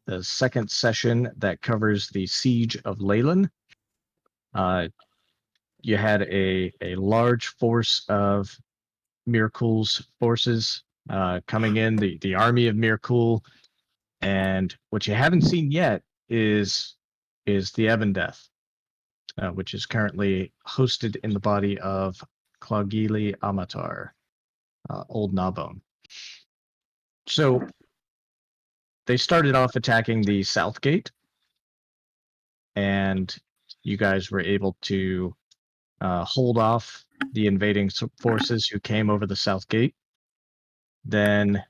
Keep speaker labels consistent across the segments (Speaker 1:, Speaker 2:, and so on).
Speaker 1: the second session that covers the siege of Leilon. You had a large force of Mirkul's forces coming in, the army of Mirkul, and what you haven't seen yet is the Evandeth, which is currently hosted in the body of Claugili Amatar, Old Gnawbone. So they started off attacking the south gate, and you guys were able to hold off the invading forces who came over the south gate. Then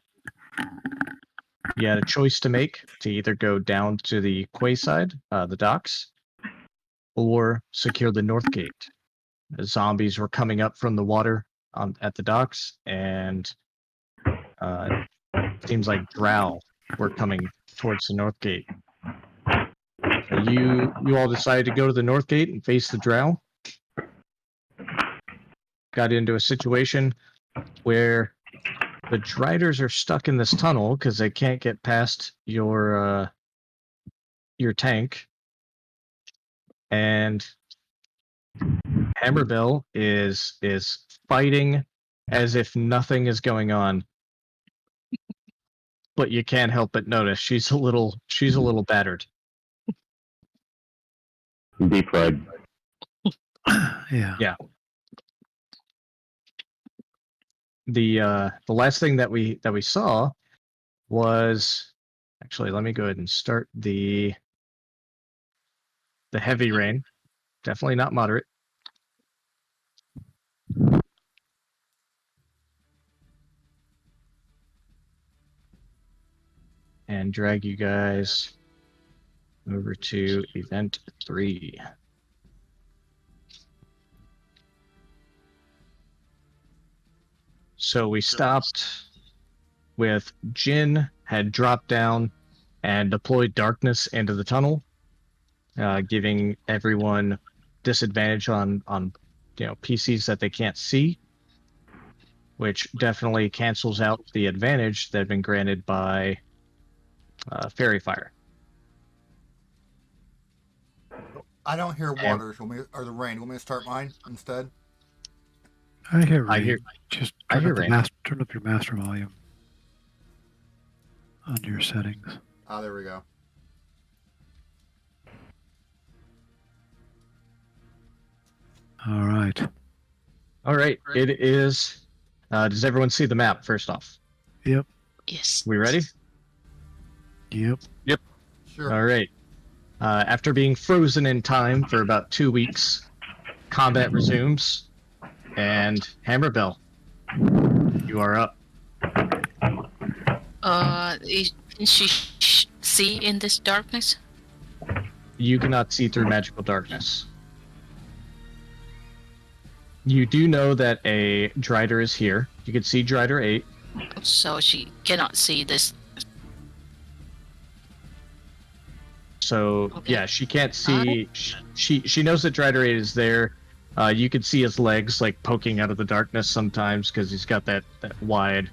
Speaker 1: you had a choice to make to either go down to the quayside, the docks, or secure the north gate. The zombies were coming up from the water at the docks, and seems like drow were coming towards the north gate. So you all decided to go to the north gate and face the drow. Got into a situation where the Driders are stuck in this tunnel because they can't get past your tank, and Hammerbell is fighting as if nothing is going on. But you can't help but notice she's a little battered.
Speaker 2: Deep fried.
Speaker 3: Yeah.
Speaker 1: Yeah. The last thing that we saw was, actually, let me go ahead and start the heavy rain. Definitely not moderate. And drag you guys over to event 3. So we stopped with Jin had dropped down and deployed darkness into the tunnel, giving everyone disadvantage on PCs that they can't see, which definitely cancels out the advantage that had been granted by Fairy Fire.
Speaker 4: I don't hear water, or the rain. Want me to start mine instead?
Speaker 3: I hear rain. Just turn up your master volume under your settings.
Speaker 4: Ah, there we go.
Speaker 3: All right.
Speaker 1: It is. Does everyone see the map first off?
Speaker 3: Yep.
Speaker 5: Yes.
Speaker 1: We ready?
Speaker 3: Yep.
Speaker 4: Sure.
Speaker 1: All right. After being frozen in time for about 2 weeks, combat resumes, and Hammerbell, you are up.
Speaker 5: Can she see in this darkness?
Speaker 1: You cannot see through magical darkness. You do know that a Drider is here. You can see Drider 8.
Speaker 5: So she cannot see this.
Speaker 1: So
Speaker 5: Okay.
Speaker 1: yeah, she can't see. She knows that Drider 8 is there. You can see his legs like poking out of the darkness sometimes because he's got that wide,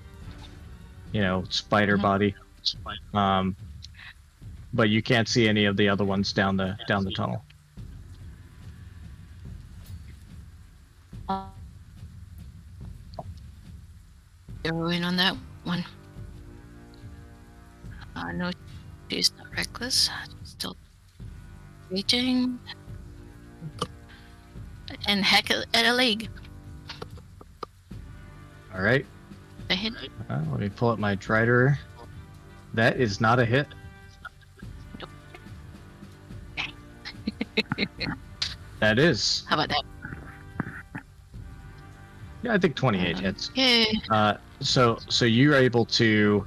Speaker 1: spider body. But you can't see any of the other ones down the tunnel.
Speaker 5: Zeroing on that one. No, she's not reckless. Still reaching. And heck at a leg.
Speaker 1: All right.
Speaker 5: A hit.
Speaker 1: Let me pull up my Drider. That is not a hit. That is.
Speaker 5: How about that?
Speaker 1: Yeah, I think 28 hits.
Speaker 5: Yeah.
Speaker 1: So you're able to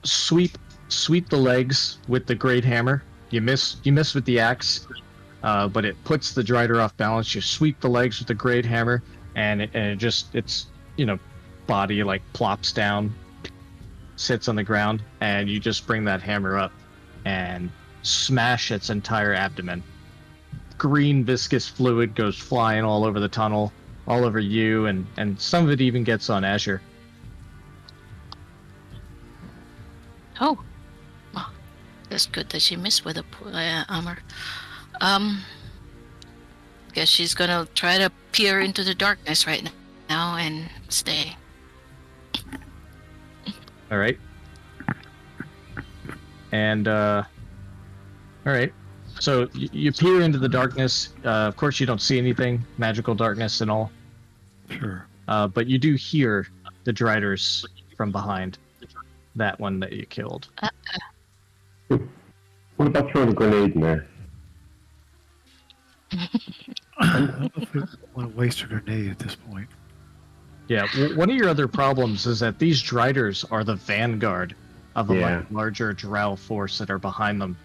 Speaker 1: sweep the legs with the great hammer. You miss with the axe, but it puts the Drider off balance. You sweep the legs with the great hammer, and its body like plops down, sits on the ground, and you just bring that hammer up and smash its entire abdomen. Green viscous fluid goes flying all over the tunnel, all over you, and some of it even gets on Azure.
Speaker 5: Oh. That's good that she missed with the armor. Guess she's gonna try to peer into the darkness right now and stay.
Speaker 1: All right. And all right. So you peer into the darkness. Of course, you don't see anything, magical darkness and all.
Speaker 3: Sure.
Speaker 1: But you do hear the Driders from behind. That one that you killed.
Speaker 2: What about throwing a grenade in there?
Speaker 3: I don't know if we want to waste a grenade at this point.
Speaker 1: Yeah, one of your other problems is that these Driders are the vanguard of a much larger Drow force that are behind them,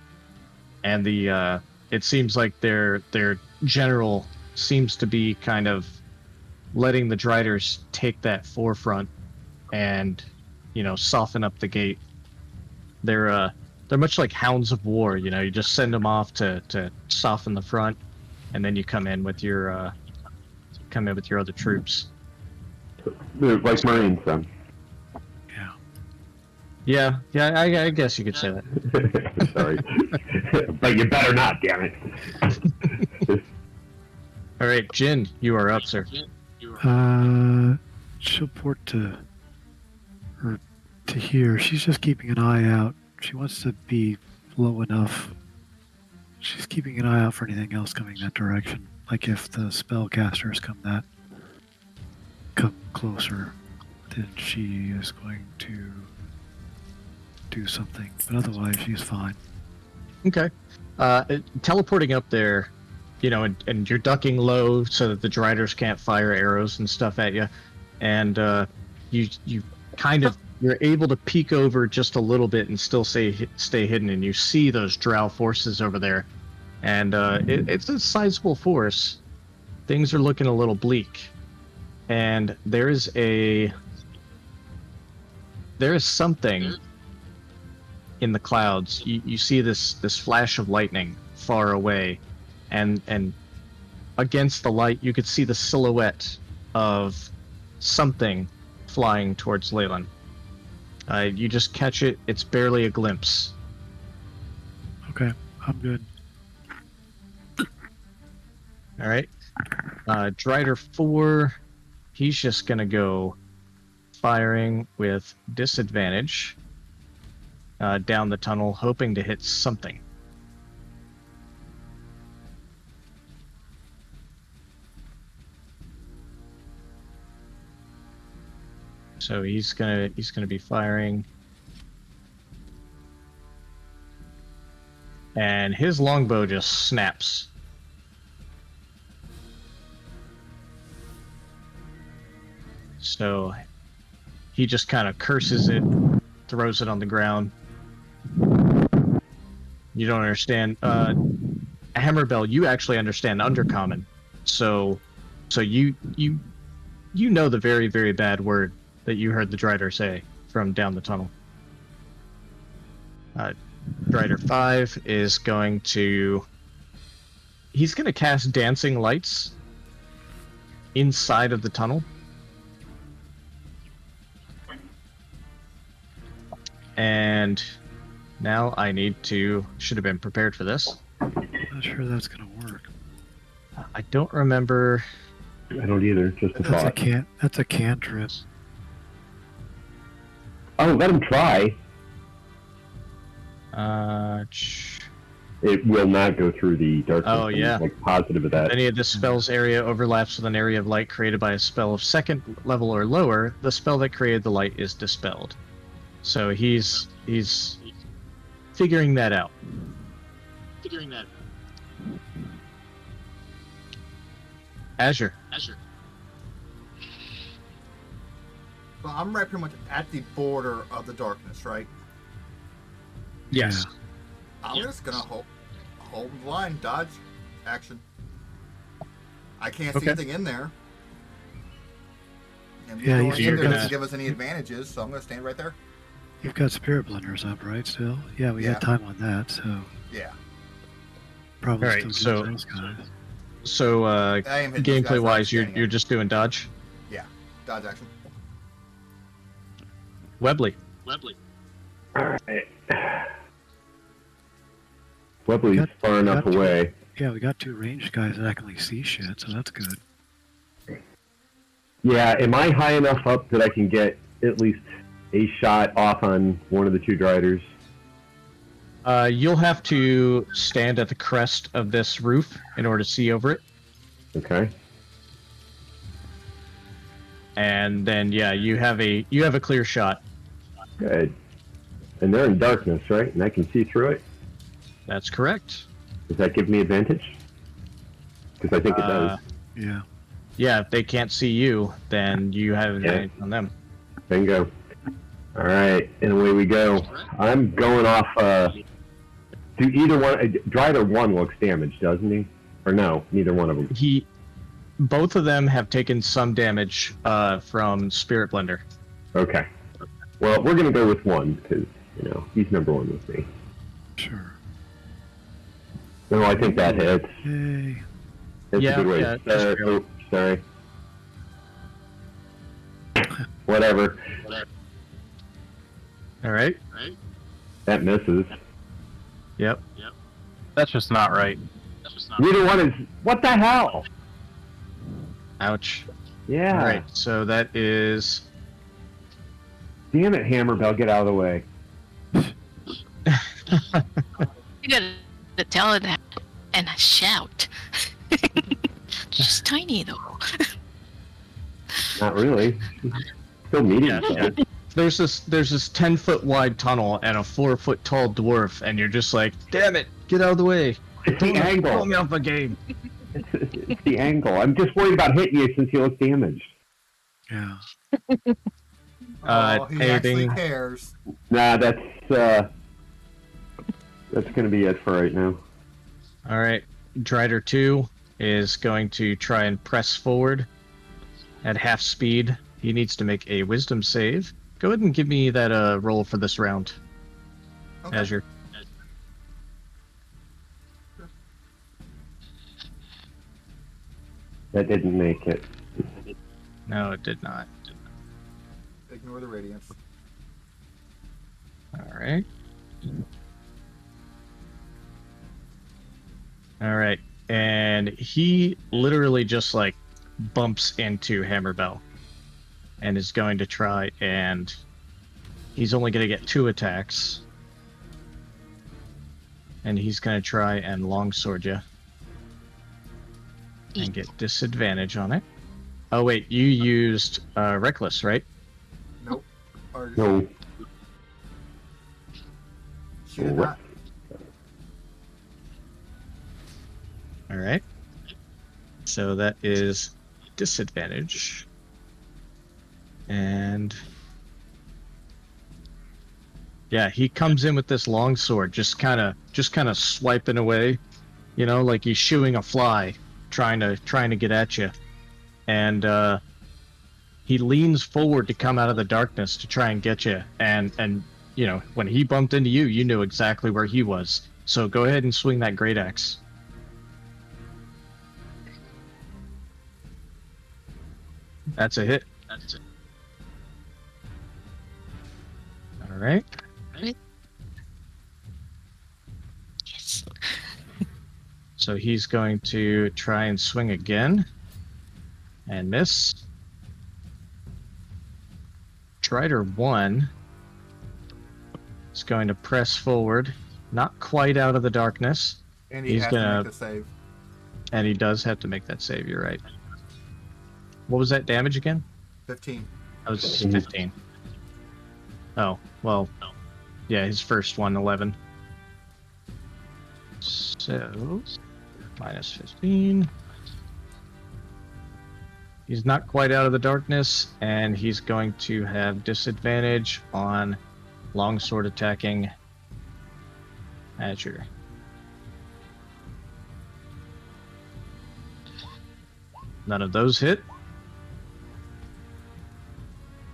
Speaker 1: and it seems like their general seems to be kind of letting the Driders take that forefront and soften up the gate. They're much like hounds of war. You just send them off to soften the front, and then you come in with your other troops.
Speaker 2: They're like Marines, then.
Speaker 1: Yeah. I guess you could say that.
Speaker 2: Sorry, but you better not, damn it.
Speaker 1: All right, Jin, you are up, sir.
Speaker 3: She'll port to here. She's just keeping an eye out. She wants to be low enough. She's keeping an eye out for anything else coming that direction. Like if the spellcasters come closer, then she is going to do something. But otherwise, she's fine. Okay.
Speaker 1: Teleporting up there, and you're ducking low so that the Driders can't fire arrows and stuff at you, and you kind of you're able to peek over just a little bit and still stay hidden, and you see those Drow forces over there, and it's a sizable force. Things are looking a little bleak, and there is something in the clouds. You see this flash of lightning far away, and against the light you could see the silhouette of something flying towards Leilon. You just catch it. It's barely a glimpse.
Speaker 3: Okay, I'm good.
Speaker 1: All right. Drider 4, he's just going to go firing with disadvantage down the tunnel, hoping to hit something. So he's gonna be firing, and his longbow just snaps. So he just kind of curses it, throws it on the ground. You don't understand. Hammerbell, you actually understand Undercommon, so you know the very, very bad word that you heard the Drider say from down the tunnel. Drider 5 is he's going to cast Dancing Lights inside of the tunnel. And now should have been prepared for this.
Speaker 3: Not sure that's going to work.
Speaker 1: I don't remember.
Speaker 2: I don't either, just a thought.
Speaker 3: That's a cantrip.
Speaker 2: Oh, let him try. It will not go through the darkness.
Speaker 1: Oh, yeah.
Speaker 2: I'm, positive of that.
Speaker 1: If any of this spell's area overlaps with an area of light created by a spell of second level or lower, the spell that created the light is dispelled. So he's figuring that out. Azure.
Speaker 4: So I'm right pretty much at the border of the darkness, right?
Speaker 1: Yes.
Speaker 4: I'm just gonna hold the line, dodge, action. I can't see anything in there. And
Speaker 3: Yeah,
Speaker 4: going in there doesn't give us any advantages, so I'm gonna stand right there.
Speaker 3: You've got Spirit Blenders up, right, still? Yeah, we had time on that, so...
Speaker 4: Yeah.
Speaker 3: Probably
Speaker 1: all right,
Speaker 3: still those guys.
Speaker 1: So, gameplay-wise, you're just doing dodge?
Speaker 4: Yeah, dodge action.
Speaker 1: Webley.
Speaker 2: Alright. Luckily, he's far enough
Speaker 3: got
Speaker 2: away.
Speaker 3: Yeah, we got 2 ranged guys that can see shit, so that's good.
Speaker 2: Yeah, am I high enough up that I can get at least a shot off on one of the 2 driders?
Speaker 1: You'll have to stand at the crest of this roof in order to see over it.
Speaker 2: Okay.
Speaker 1: And then yeah, you have a clear shot.
Speaker 2: Good. And they're in darkness, right? And I can see through it?
Speaker 1: That's correct.
Speaker 2: Does that give me advantage? Because I think it does.
Speaker 3: Yeah.
Speaker 1: Yeah, if they can't see you, then you have advantage on them.
Speaker 2: Bingo. All right, and away we go. I'm going off. Do either one? Drider 1 looks damaged, doesn't he? Or no, neither one of them.
Speaker 1: Both of them have taken some damage from Spirit Blender.
Speaker 2: Okay. Well, we're gonna go with 1 because he's number 1 with me.
Speaker 3: Sure.
Speaker 2: No, I think that hits.
Speaker 3: Yay.
Speaker 2: That's
Speaker 1: Yeah,
Speaker 2: a good way.
Speaker 1: yeah, just barely.
Speaker 2: Oh, sorry. Whatever.
Speaker 1: All right.
Speaker 2: That misses.
Speaker 1: Yep.
Speaker 6: That's just not right.
Speaker 2: Neither one is. What the hell?
Speaker 1: Ouch.
Speaker 2: Yeah.
Speaker 1: All right. So that is.
Speaker 2: Damn it, Hammerbell, get out of the way.
Speaker 5: You gotta tell her that and shout. She's tiny though.
Speaker 2: Not really. Still medium
Speaker 1: Yeah,
Speaker 2: size.
Speaker 1: There's this 10-foot wide tunnel and a 4-foot tall dwarf, and you're just like, damn it, get out of the way.
Speaker 2: It's the
Speaker 1: Throw
Speaker 2: angle.
Speaker 1: me off the game.
Speaker 2: It's the angle. I'm just worried about hitting you since you look damaged.
Speaker 3: Yeah.
Speaker 4: Oh, he actually
Speaker 1: anything?
Speaker 4: cares.
Speaker 2: Nah, that's gonna be it for right now.
Speaker 1: All right. Drider 2 is going to try and press forward at half speed. He needs to make a wisdom save. Go ahead and give me that roll for this round,
Speaker 4: Okay.
Speaker 1: Azure.
Speaker 2: That didn't make it.
Speaker 1: No, it did not.
Speaker 4: Ignore the radiance.
Speaker 1: All right. All right. And he literally just like bumps into Hammerbell and is going to try and he's only going to get 2 attacks. And he's going to try and longsword you and get disadvantage on it. Oh, wait, you used Reckless, right?
Speaker 4: Nope. Or
Speaker 2: No.
Speaker 4: she did not.
Speaker 1: All right. So that is disadvantage. And yeah, he comes in with this long sword, just kind of swiping away, like he's shooing a fly, trying to get at you. And he leans forward to come out of the darkness to try and get you. And when he bumped into you, you knew exactly where he was. So go ahead and swing that great axe. That's a hit. All right.
Speaker 5: Yes.
Speaker 1: So he's going to try and swing again and miss. Strider 1 is going to press forward, not quite out of the darkness,
Speaker 4: And he
Speaker 1: He's
Speaker 4: has to
Speaker 1: gonna-
Speaker 4: make the save.
Speaker 1: and he does have to make that save, you're right. What was that damage again?
Speaker 4: 15.
Speaker 1: That was 15. Oh, well, yeah, his first one, 11. So, minus 15. He's not quite out of the darkness, and he's going to have disadvantage on longsword attacking Azure. None of those hit.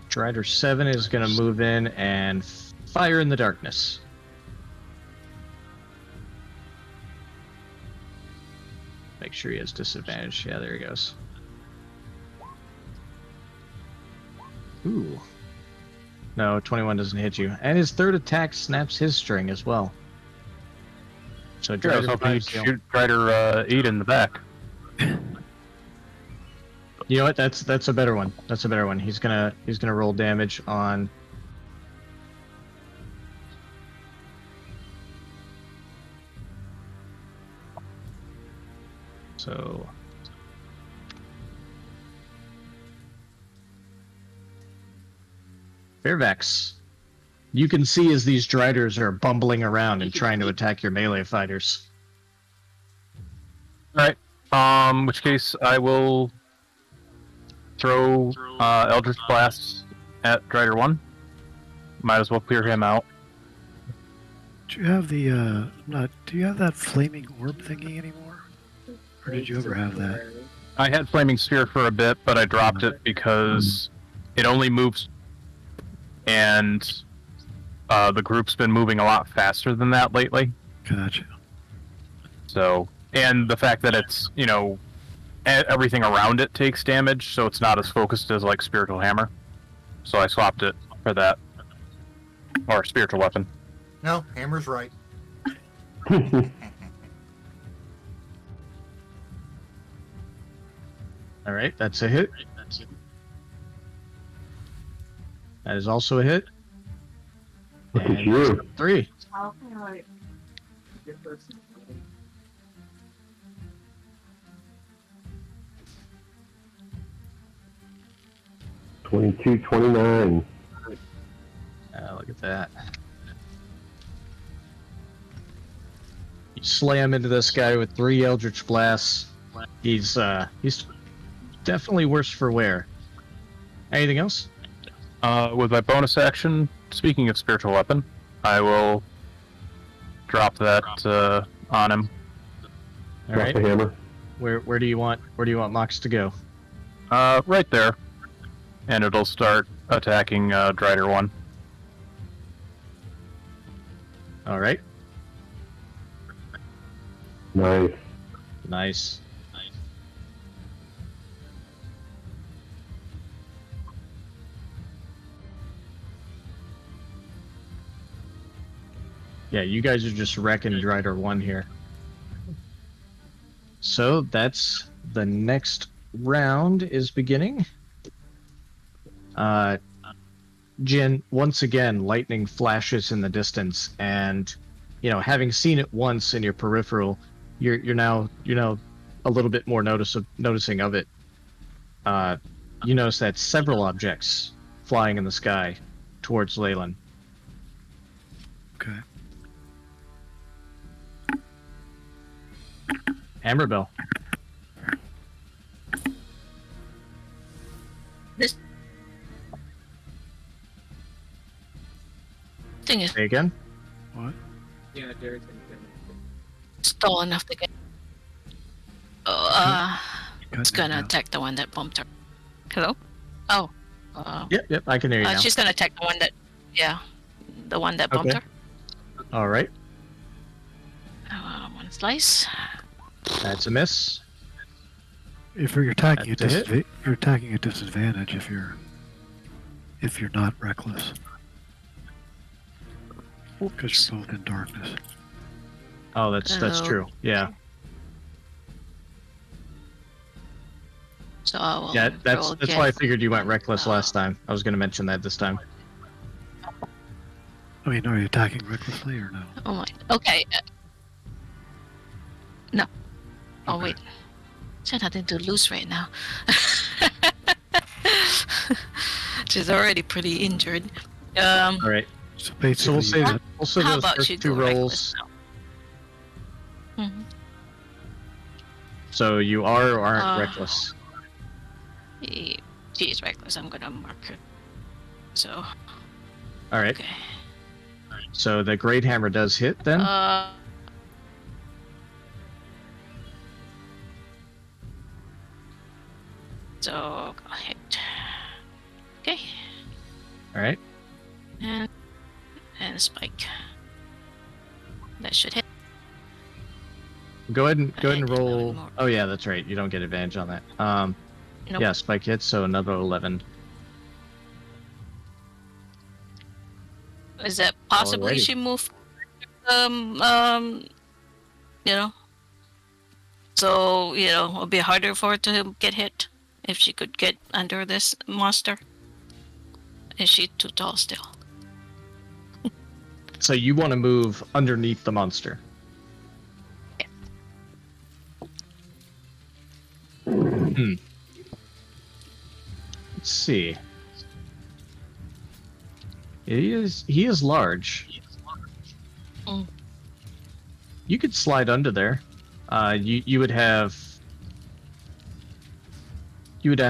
Speaker 1: Strider 7 is going to move in and fire in the darkness. Make sure he has disadvantage. Yeah, there he goes. Ooh. No, 21 doesn't hit you. And his third attack snaps his string as well. So
Speaker 6: Sure, I was
Speaker 1: Drider
Speaker 6: hoping you'd
Speaker 1: 5's the
Speaker 6: shoot Drider 8 in the back.
Speaker 1: You know what? That's a better one. That's a better one. He's gonna roll damage on. So. Fairvex, you can see as these Driders are bumbling around and trying to attack your melee fighters.
Speaker 6: Alright. In which case I will throw Eldritch Blast at Drider 1. Might as well clear him out.
Speaker 3: Do you have the do you have that flaming orb thingy anymore? Or did you ever have that?
Speaker 6: I had Flaming Sphere for a bit, but I dropped it because it only moves, and the group's been moving a lot faster than that lately.
Speaker 3: Gotcha.
Speaker 6: So, and the fact that it's, everything around it takes damage, so it's not as focused as like Spiritual Hammer. So I swapped it for that. Or Spiritual Weapon.
Speaker 4: No, hammer's right.
Speaker 1: All right, that's a hit. That is also a hit.
Speaker 2: Look at
Speaker 1: And
Speaker 2: you.
Speaker 1: 3.
Speaker 2: $22, $29.
Speaker 1: Look at that. You slam into this guy with 3 Eldritch Blasts. He's definitely worse for wear. Anything else?
Speaker 6: With my bonus action, speaking of Spiritual Weapon, I will drop that on him.
Speaker 1: All
Speaker 2: Drop
Speaker 1: right.
Speaker 2: the hammer.
Speaker 1: Where do you want Mox to go?
Speaker 6: Right there. And it'll start attacking Drider 1.
Speaker 1: All right.
Speaker 2: Nice.
Speaker 1: Nice. Yeah, you guys are just wrecking Drider 1 here. So that's the next round is beginning. Jin, once again, lightning flashes in the distance, and having seen it once in your peripheral, you're now a little bit more noticing of it. You notice that several objects flying in the sky towards Leilon.
Speaker 3: Okay.
Speaker 1: Hammerbell.
Speaker 5: This thing is
Speaker 1: Say again.
Speaker 3: What?
Speaker 5: tall enough to get. It's gonna attack the one that bumped her. Hello? Oh.
Speaker 1: Yep, I can hear you now.
Speaker 5: She's gonna attack the one that. Yeah. The one that bumped
Speaker 1: Okay.
Speaker 5: her.
Speaker 1: All right,
Speaker 5: One slice.
Speaker 1: that's a miss.
Speaker 3: If you're attacking
Speaker 1: That's a hit.
Speaker 3: you're attacking at disadvantage if you're not reckless. Because you're both in darkness.
Speaker 1: Oh, that's true. Yeah,
Speaker 5: So I will.
Speaker 1: yeah. That's
Speaker 5: roll
Speaker 1: why I
Speaker 5: again.
Speaker 1: figured you went reckless last time. I was going to mention that this time.
Speaker 3: I mean, are you attacking recklessly or no?
Speaker 5: Oh my. Okay. No. Oh
Speaker 3: Okay.
Speaker 5: wait. She's nothing to lose right now. She's already pretty injured.
Speaker 1: All right.
Speaker 3: So
Speaker 1: So
Speaker 3: basically,
Speaker 1: we'll say that also
Speaker 5: How
Speaker 1: those
Speaker 5: about
Speaker 1: first
Speaker 5: you
Speaker 1: 2
Speaker 5: go
Speaker 1: rolls.
Speaker 5: reckless now? Mhm.
Speaker 1: So you are or aren't
Speaker 5: Uh,
Speaker 1: reckless.
Speaker 5: She is reckless. I'm gonna mark her. So
Speaker 1: All right.
Speaker 5: okay.
Speaker 1: So the great hammer does hit then.
Speaker 5: So I'll hit. Okay.
Speaker 1: All right.
Speaker 5: And spike. That should hit.
Speaker 1: Go ahead and
Speaker 5: I didn't know
Speaker 1: roll.
Speaker 5: anymore.
Speaker 1: Oh yeah, that's right. You don't get advantage on that.
Speaker 5: Nope.
Speaker 1: Yeah, spike hits. So another 11.
Speaker 5: Is that possibly
Speaker 1: Alrighty.
Speaker 5: she moved you know. So, it'll be harder for her to get hit if she could get under this monster. Is she too tall still?
Speaker 1: So you want to move underneath the monster. Hmm. Let's see. He is large.
Speaker 5: Mm.
Speaker 1: You could slide under there. You would have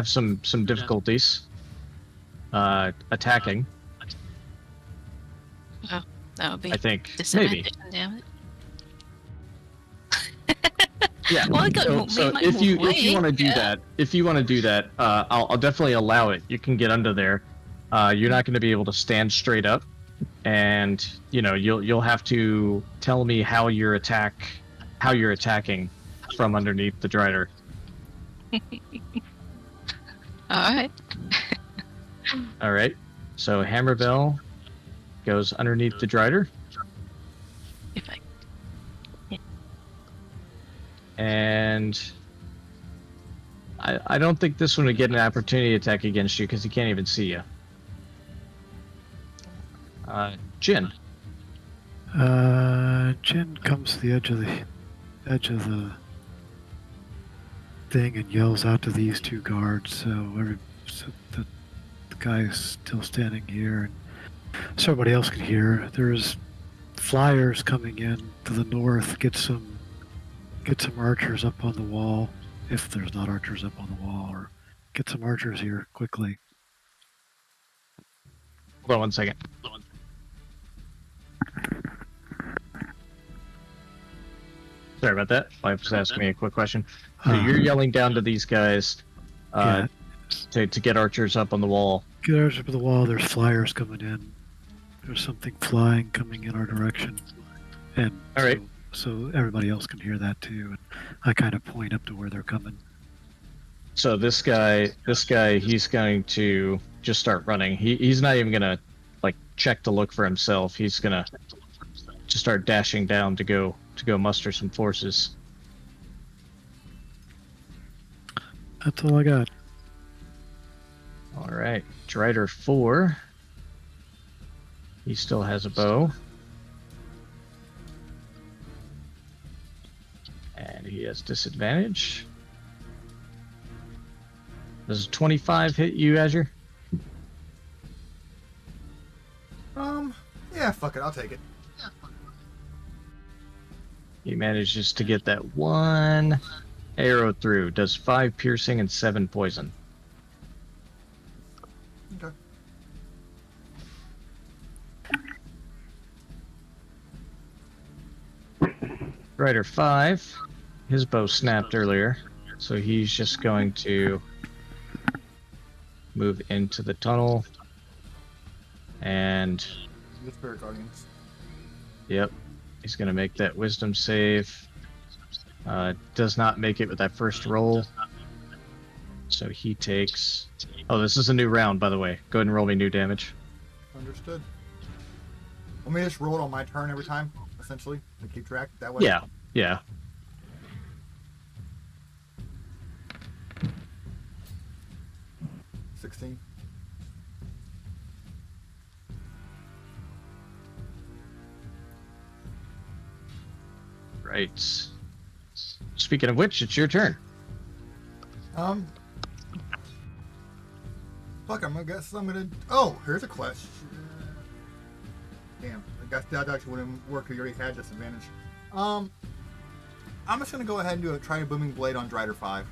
Speaker 1: some difficulties attacking.
Speaker 5: Oh, that would be
Speaker 1: I think maybe.
Speaker 5: disadvantage and damage.
Speaker 1: Yeah.
Speaker 5: Well, I could
Speaker 1: So,
Speaker 5: move,
Speaker 1: so
Speaker 5: make my
Speaker 1: if you
Speaker 5: move
Speaker 1: want to do
Speaker 5: yeah.
Speaker 1: that, I'll definitely allow it. You can get under there. You're not going to be able to stand straight up, and you'll have to tell me how you're attacking from underneath the Drider.
Speaker 5: All right.
Speaker 1: All right. So Hammerbell goes underneath the Drider,
Speaker 5: If I
Speaker 1: and I don't think this one would get an opportunity attack against you because he can't even see you. Jin.
Speaker 3: Jin comes to the edge of the thing and yells out to these two guards. So the guy is still standing here, and so everybody else can hear. There's flyers coming in to the north. Get some archers up on the wall, if there's not archers up on the wall, or get some archers here quickly.
Speaker 1: Hold on one second. Sorry about that. Wife was asking me a quick question. So you're yelling down to these guys
Speaker 3: Yeah.
Speaker 1: to get archers up on the wall.
Speaker 3: Get archers up on the wall. There's flyers coming in. There's something flying coming in our direction, and
Speaker 1: All right.
Speaker 3: So everybody else can hear that too. And I kind of point up to where they're coming.
Speaker 1: So this guy, he's going to just start running. He's not even gonna check to look for himself. He's gonna just start dashing down to go muster some forces.
Speaker 3: That's all I got.
Speaker 1: All right, Drider 4. He still has a bow. And he has disadvantage. Does 25 hit you, Azure?
Speaker 4: Yeah, fuck it, I'll take it.
Speaker 1: He manages to get that one arrow through. Does 5 piercing and 7 poison.
Speaker 4: Okay.
Speaker 1: Rider 5, his bow snapped earlier, so he's just going to move into the tunnel. And,
Speaker 4: The Spirit Guardians.
Speaker 1: yep, he's going to make that wisdom save. Does not make it with that first roll. So he takes... Oh, this is a new round, by the way. Go ahead and roll me new damage.
Speaker 4: Understood. Want me to just roll it on my turn every time, essentially, to keep track that way?
Speaker 1: Yeah, yeah.
Speaker 4: $16.
Speaker 1: Right. Speaking of which, it's your turn.
Speaker 4: Fuck, I guess I'm gonna... Oh, here's a question. Damn, I guess that actually wouldn't work if you already had disadvantage. I'm just gonna go ahead and try a Booming Blade on Drider 5.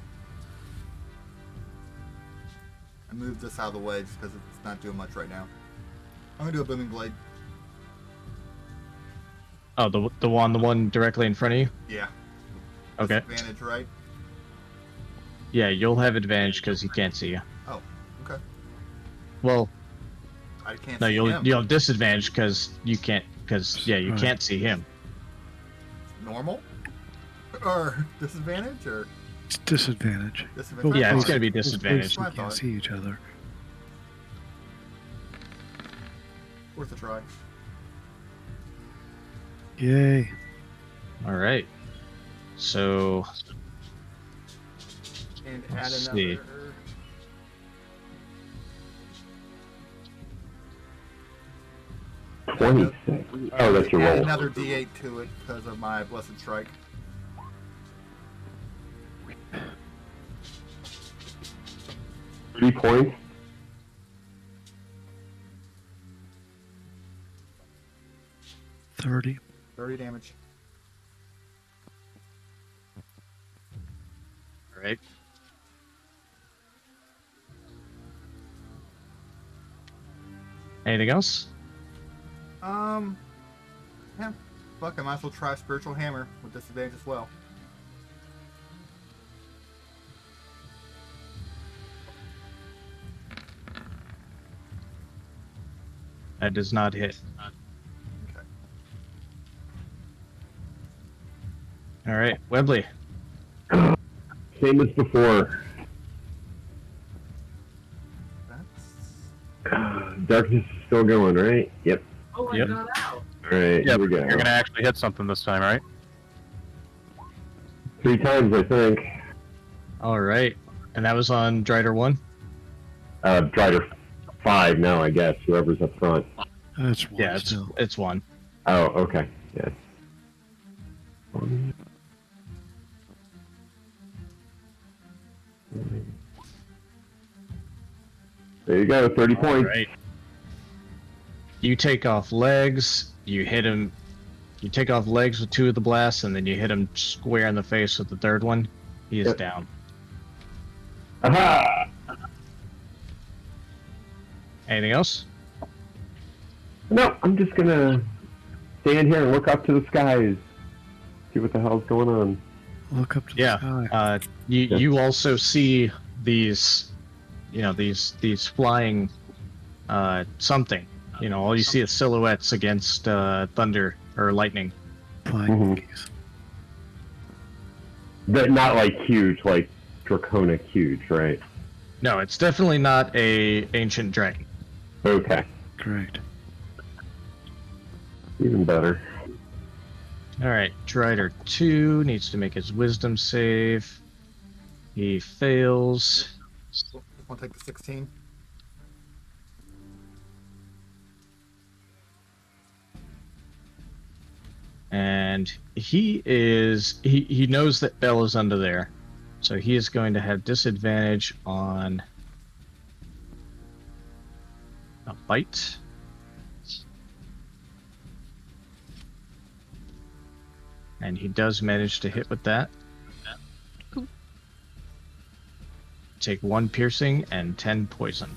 Speaker 4: And move this out of the way just because it's not doing much right now. I'm gonna do a Booming Blade.
Speaker 1: Oh, the one directly in front of you?
Speaker 4: Yeah.
Speaker 1: Okay.
Speaker 4: Disadvantage, right?
Speaker 1: Yeah, you'll have advantage because he can't see you.
Speaker 4: Oh, okay.
Speaker 1: Well,
Speaker 4: I can't
Speaker 1: no,
Speaker 4: see
Speaker 1: you'll
Speaker 4: him.
Speaker 1: have disadvantage because you can't you
Speaker 3: Right.
Speaker 1: can't see him.
Speaker 4: Normal? Or disadvantage? Or
Speaker 3: It's disadvantage.
Speaker 4: disadvantage?
Speaker 1: Yeah,
Speaker 4: Oh,
Speaker 1: it's gonna be
Speaker 3: Both
Speaker 1: disadvantage.
Speaker 3: We
Speaker 4: I thought.
Speaker 3: can't see each other.
Speaker 4: Worth a try.
Speaker 3: Yay.
Speaker 1: All right. So
Speaker 4: And
Speaker 1: Let's
Speaker 4: add
Speaker 1: see.
Speaker 4: another. add
Speaker 2: 26. Oh, that's your
Speaker 4: add
Speaker 2: roll.
Speaker 4: another D8 to it because of my blessed strike.
Speaker 2: Three points.
Speaker 3: $30.
Speaker 4: 30 damage.
Speaker 1: all right. Anything else?
Speaker 4: Yeah. Fuck, I might as well try Spiritual Hammer with disadvantage as well.
Speaker 1: That does not hit.
Speaker 4: Okay.
Speaker 1: All right, Webley.
Speaker 2: Same as before.
Speaker 4: That's
Speaker 2: Darkness is still going, right? Yep.
Speaker 1: Yep.
Speaker 2: All right,
Speaker 6: Yeah,
Speaker 2: here we
Speaker 6: but
Speaker 2: go.
Speaker 6: you're gonna actually hit something this time, right?
Speaker 2: 3 times, I think.
Speaker 1: All right, and that was on Drider 1.
Speaker 2: Drider 5 now, I guess. Whoever's up front.
Speaker 3: That's one
Speaker 1: Yeah,
Speaker 3: still.
Speaker 1: it's 1.
Speaker 2: Oh, okay. Yes. There you go, 30
Speaker 1: All
Speaker 2: points.
Speaker 1: right. You take off legs. You hit him. You take off legs with 2 of the blasts, and then you hit him square in the face with the 3rd one. He is
Speaker 2: Yep.
Speaker 1: down.
Speaker 2: Aha!
Speaker 1: Anything else?
Speaker 2: No, I'm just gonna stand here and look up to the skies. See what the hell's going on.
Speaker 3: Look up to
Speaker 1: Yeah.
Speaker 3: the sky.
Speaker 1: You also see these, these flying, something. All you see is silhouettes against thunder or lightning.
Speaker 3: Flying
Speaker 2: Mhm.
Speaker 3: monkeys.
Speaker 2: But not like huge, like draconic huge, right?
Speaker 1: No, it's definitely not a ancient dragon.
Speaker 2: Okay.
Speaker 3: Correct.
Speaker 2: Even better.
Speaker 1: All right, Drider 2 needs to make his wisdom save. He fails.
Speaker 4: want to take the 16.
Speaker 1: And he knows that Bell is under there, so he is going to have disadvantage on a bite. And he does manage to hit with that. Take 1 piercing and 10 poison.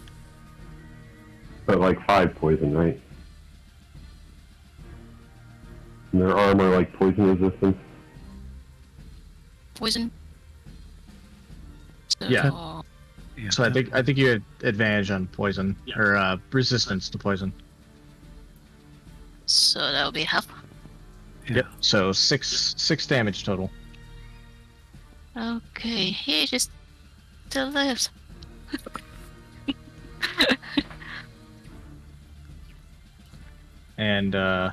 Speaker 2: But like 5 poison, right? And their armor like poison resistance.
Speaker 5: Poison. So,
Speaker 1: Yeah.
Speaker 3: Yeah,
Speaker 1: So I
Speaker 3: 10
Speaker 1: think you had advantage on poison or resistance to poison.
Speaker 5: So that'll be half.
Speaker 3: Yeah.
Speaker 1: So six damage total.
Speaker 5: Okay, he just still lives.
Speaker 1: And oh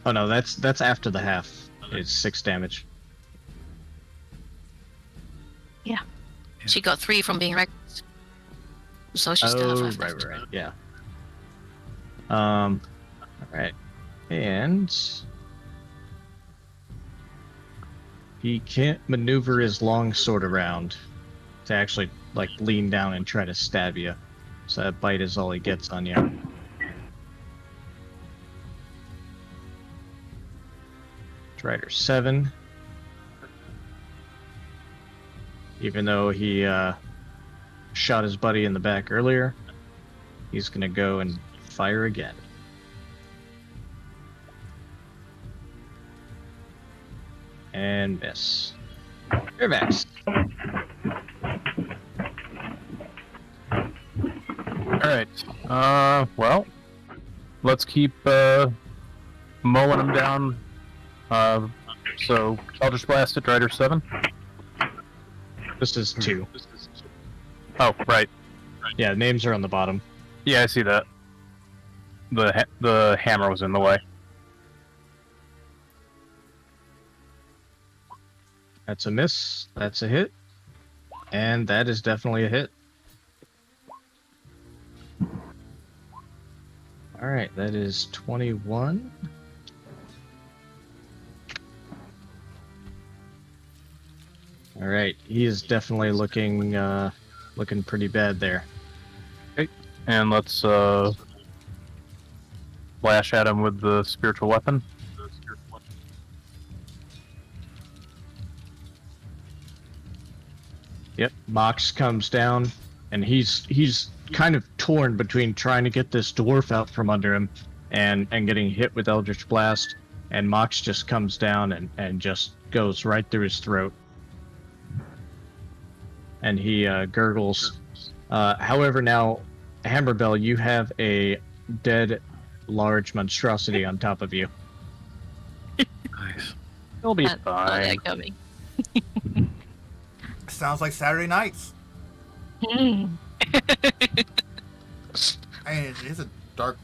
Speaker 1: no, that's after the half. It's 6 damage.
Speaker 5: She got 3 from being wrecked. So she still
Speaker 1: Oh,
Speaker 5: has 5
Speaker 1: right,
Speaker 5: left.
Speaker 1: right, yeah. All right, and he can't maneuver his long sword around to actually like lean down and try to stab you. So that bite is all he gets on you. Strider 7. Even though he shot his buddy in the back earlier, he's gonna go and fire again. And miss. Fairfax.
Speaker 6: Alright. Well, let's keep mowing them down. So I'll just blast at Drider 7.
Speaker 1: This is 2.
Speaker 6: Oh, right.
Speaker 1: Yeah, names are on the bottom.
Speaker 6: Yeah, I see that. The hammer was in the way.
Speaker 1: That's a miss. That's a hit. And that is definitely a hit. Alright, that is 21. Alright, he is definitely looking looking pretty bad there.
Speaker 6: And let's lash at him with the spiritual weapon.
Speaker 1: Yep, Mox comes down, and he's kind of torn between trying to get this dwarf out from under him and getting hit with Eldritch Blast, and Mox just comes down and just goes right through his throat. And he gurgles. However, now, Hammerbell, you have a dead large monstrosity on top of you.
Speaker 3: Nice.
Speaker 6: He'll be
Speaker 5: Saw
Speaker 6: fine.
Speaker 5: that coming.
Speaker 4: Sounds like Saturday nights.
Speaker 5: Hmm.
Speaker 4: And it is a dark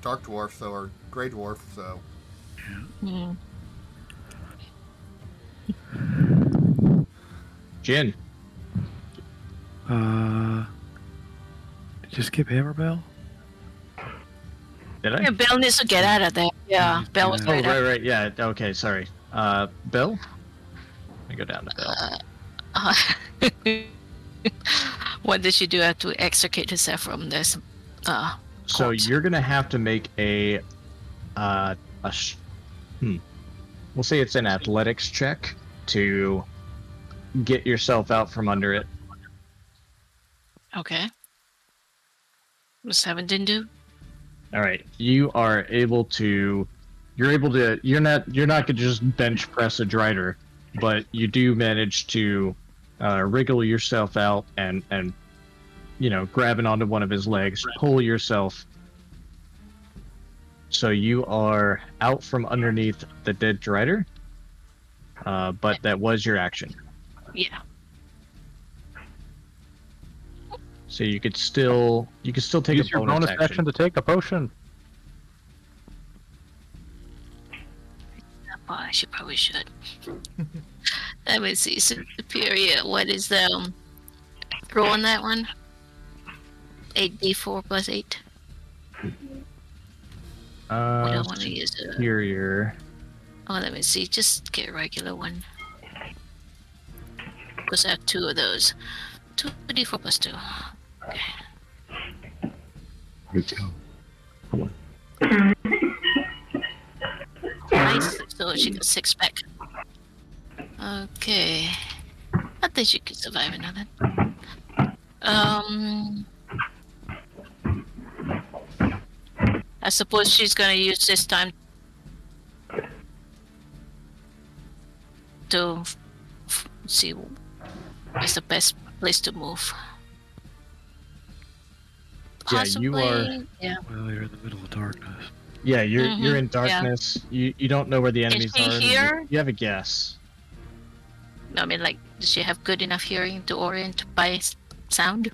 Speaker 4: dwarf, so or gray dwarf, so
Speaker 5: Hmm.
Speaker 1: Jin.
Speaker 3: Did you skip Hammerbell?
Speaker 1: Did I?
Speaker 5: Yeah, Bill needs to get out of there. Yeah, Bill was
Speaker 3: Oh,
Speaker 1: Oh,
Speaker 5: right
Speaker 1: right,
Speaker 5: up.
Speaker 1: right, yeah. Okay, sorry. Bill? Let me go down to Bill.
Speaker 5: What did she do to extricate herself from this?
Speaker 1: So
Speaker 5: corpse?
Speaker 1: you're gonna have to make we'll say it's an athletics check to get yourself out from under it.
Speaker 5: Okay. What's 17 do?
Speaker 1: All right, you're not gonna just bench press a Drider, but you do manage to wriggle yourself out and grabbing onto one of his legs, pull yourself. So you are out from underneath the dead Drider, but that was your action.
Speaker 5: Yeah.
Speaker 1: So you could still take
Speaker 6: Use
Speaker 1: a
Speaker 6: your bonus action to take a potion.
Speaker 5: Oh, I probably should. Let me see. Superior. What is the roll on that one? 8d4 plus 8. I don't want to use a.
Speaker 1: Superior.
Speaker 5: Oh, let me see. Just get a regular one. Because I have 2 of those. 2d4 plus 2. Okay.
Speaker 2: Good go. Come on.
Speaker 5: Nice. So she got 6 back. Okay. I think she could survive another. I suppose she's gonna use this time to see where's the best place to move.
Speaker 1: Yeah, you are-
Speaker 5: Possibly. Yeah.
Speaker 3: Well, you're in the middle of darkness.
Speaker 1: Yeah, you're in
Speaker 5: Yeah.
Speaker 1: darkness. You don't know where the enemies
Speaker 5: she
Speaker 1: are. and
Speaker 5: here?
Speaker 1: You have a guess.
Speaker 5: No, I mean, like, does she have good enough hearing to orient by sound?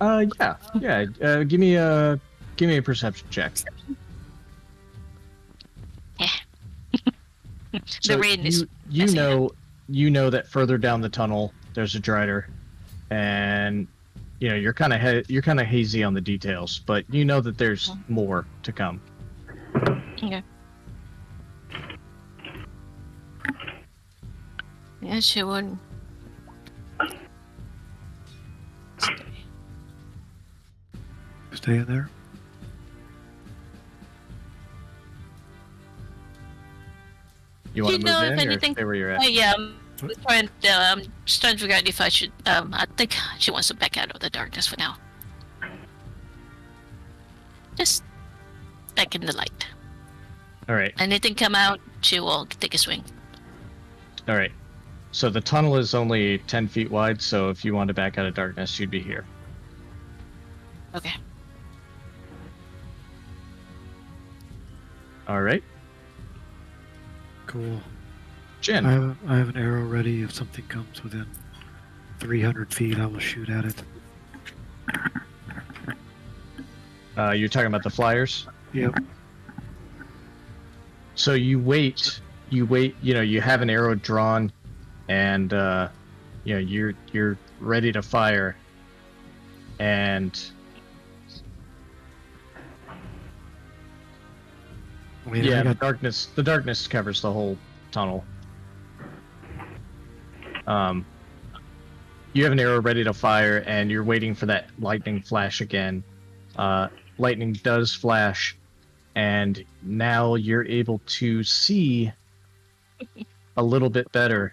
Speaker 1: Yeah. Give me a perception check.
Speaker 5: Yeah.
Speaker 1: So
Speaker 5: The rain is.
Speaker 1: you
Speaker 5: messing
Speaker 1: know that further down the tunnel there's a Drider, and you're kind of hazy on the details, but you know that there's more to come.
Speaker 5: Okay. Yeah, she would.
Speaker 3: Stay in there.
Speaker 1: You want to
Speaker 5: Do you
Speaker 1: move
Speaker 5: know if
Speaker 1: in or
Speaker 5: anything-
Speaker 1: stay where you're at?
Speaker 5: Yeah, I'm just trying to figure out if I should. I think she wants to back out of the darkness for now. Just back in the light.
Speaker 1: All right.
Speaker 5: Anything come out, she will take a swing.
Speaker 1: All right. So the tunnel is only 10 feet wide, so if you want to back out of darkness, you'd be here.
Speaker 5: Okay.
Speaker 1: All right.
Speaker 3: Cool.
Speaker 1: Jen.
Speaker 3: I have an arrow ready. If something comes within 300 feet, I will shoot at it.
Speaker 1: You're talking about the flyers?
Speaker 3: Yep.
Speaker 1: So you wait you wait. You have an arrow drawn, and you're ready to fire, and
Speaker 3: I mean,
Speaker 1: yeah,
Speaker 3: I got
Speaker 1: the darkness covers the whole tunnel. You have an arrow ready to fire, and you're waiting for that lightning flash again. Lightning does flash, and now you're able to see a little bit better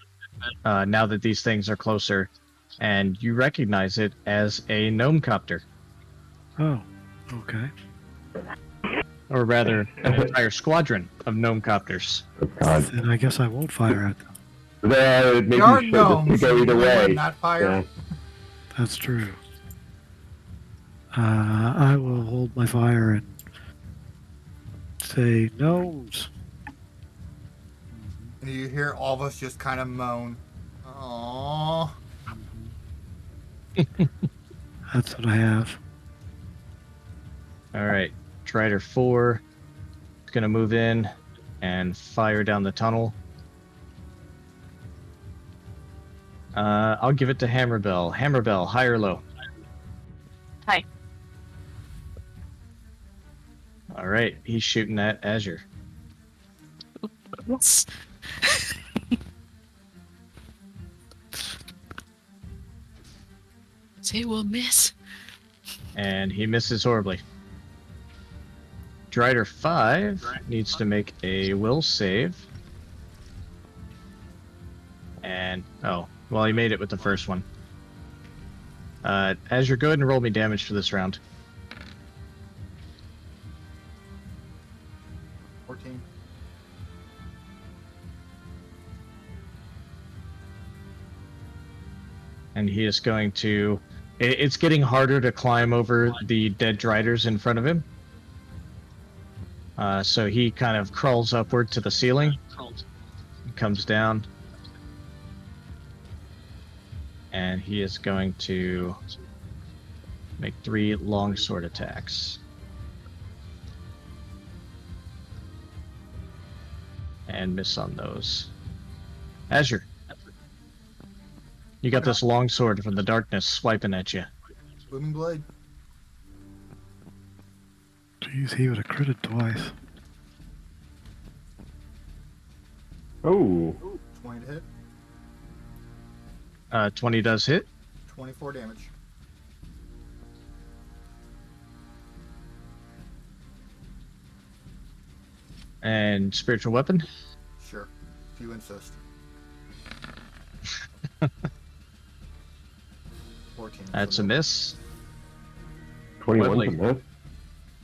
Speaker 1: now that these things are closer, and you recognize it as a gnome copter,
Speaker 3: oh, okay.
Speaker 1: or rather, an entire squadron of gnome copters.
Speaker 2: Oh, God.
Speaker 3: Then I guess I won't fire at them.
Speaker 2: Maybe
Speaker 4: There are
Speaker 2: you should. This
Speaker 4: gnomes.
Speaker 2: could go
Speaker 4: You
Speaker 2: either
Speaker 4: really would
Speaker 2: way.
Speaker 4: not fire.
Speaker 2: Yeah.
Speaker 3: That's true. I will hold my fire and say gnomes.
Speaker 4: And you hear all of us just kind of moan. Aww.
Speaker 3: That's what I have.
Speaker 1: All right, Drider 4 is going to move in and fire down the tunnel. I'll give it to Hammerbell. Hammerbell, high or low?
Speaker 5: High.
Speaker 1: All right, he's shooting at Azure.
Speaker 5: Yes. Say we'll miss.
Speaker 1: And he misses horribly. Drider 5 needs to make a will save. And, oh, well, he made it with the first one. Azure, go ahead and roll me damage for this round.
Speaker 4: 14.
Speaker 1: And he is going to... It's getting harder to climb over the dead Driders in front of him. So he kind of crawls upward to the ceiling. Comes down. And he is going to make 3 longsword attacks. And miss on those. Azure. You got this longsword from the darkness swiping at you.
Speaker 4: Booming blade.
Speaker 3: Jeez, he would have critted twice.
Speaker 2: Oh.
Speaker 4: 20 to hit.
Speaker 1: 20 does hit.
Speaker 4: 24 damage.
Speaker 1: And spiritual weapon.
Speaker 4: Sure. If you insist. 14.
Speaker 1: That's a miss.
Speaker 2: 21
Speaker 1: Lovely.
Speaker 2: from that.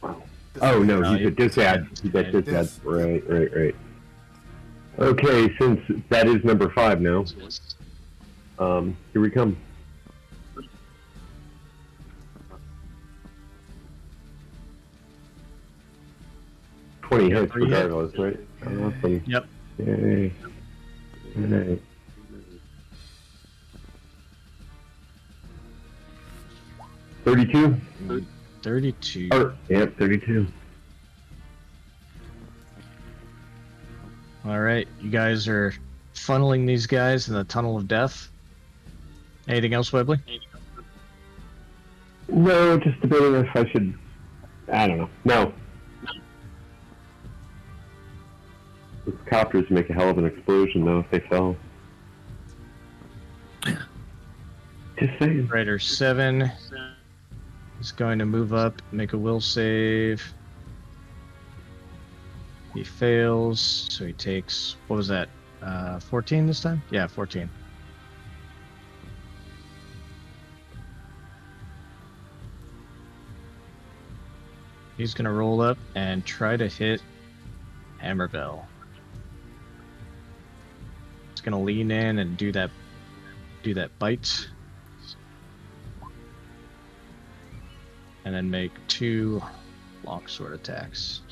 Speaker 2: Wow. Oh, no, he's a disad. He's a disad.
Speaker 4: Dis-
Speaker 2: Right. Okay, since that is number 5 now, here we come. Twenty hits
Speaker 1: Three hit.
Speaker 2: regardless, right? Awesome.
Speaker 1: Yep.
Speaker 2: Yay. Alright. 32?
Speaker 1: 32.
Speaker 2: Yep, 32.
Speaker 1: All right, you guys are funneling these guys in the tunnel of death. Anything else, Webley?
Speaker 2: No, just debating if I should. I don't know. No. Those copters make a hell of an explosion, though, if they fell. Just saying.
Speaker 1: Rider 7 is going to move up, make a will save. He fails, so he takes, what was that, 14 this time? Yeah, 14. He's going to roll up and try to hit Hammerbell. He's going to lean in and do that bite. And then make 2 longsword attacks.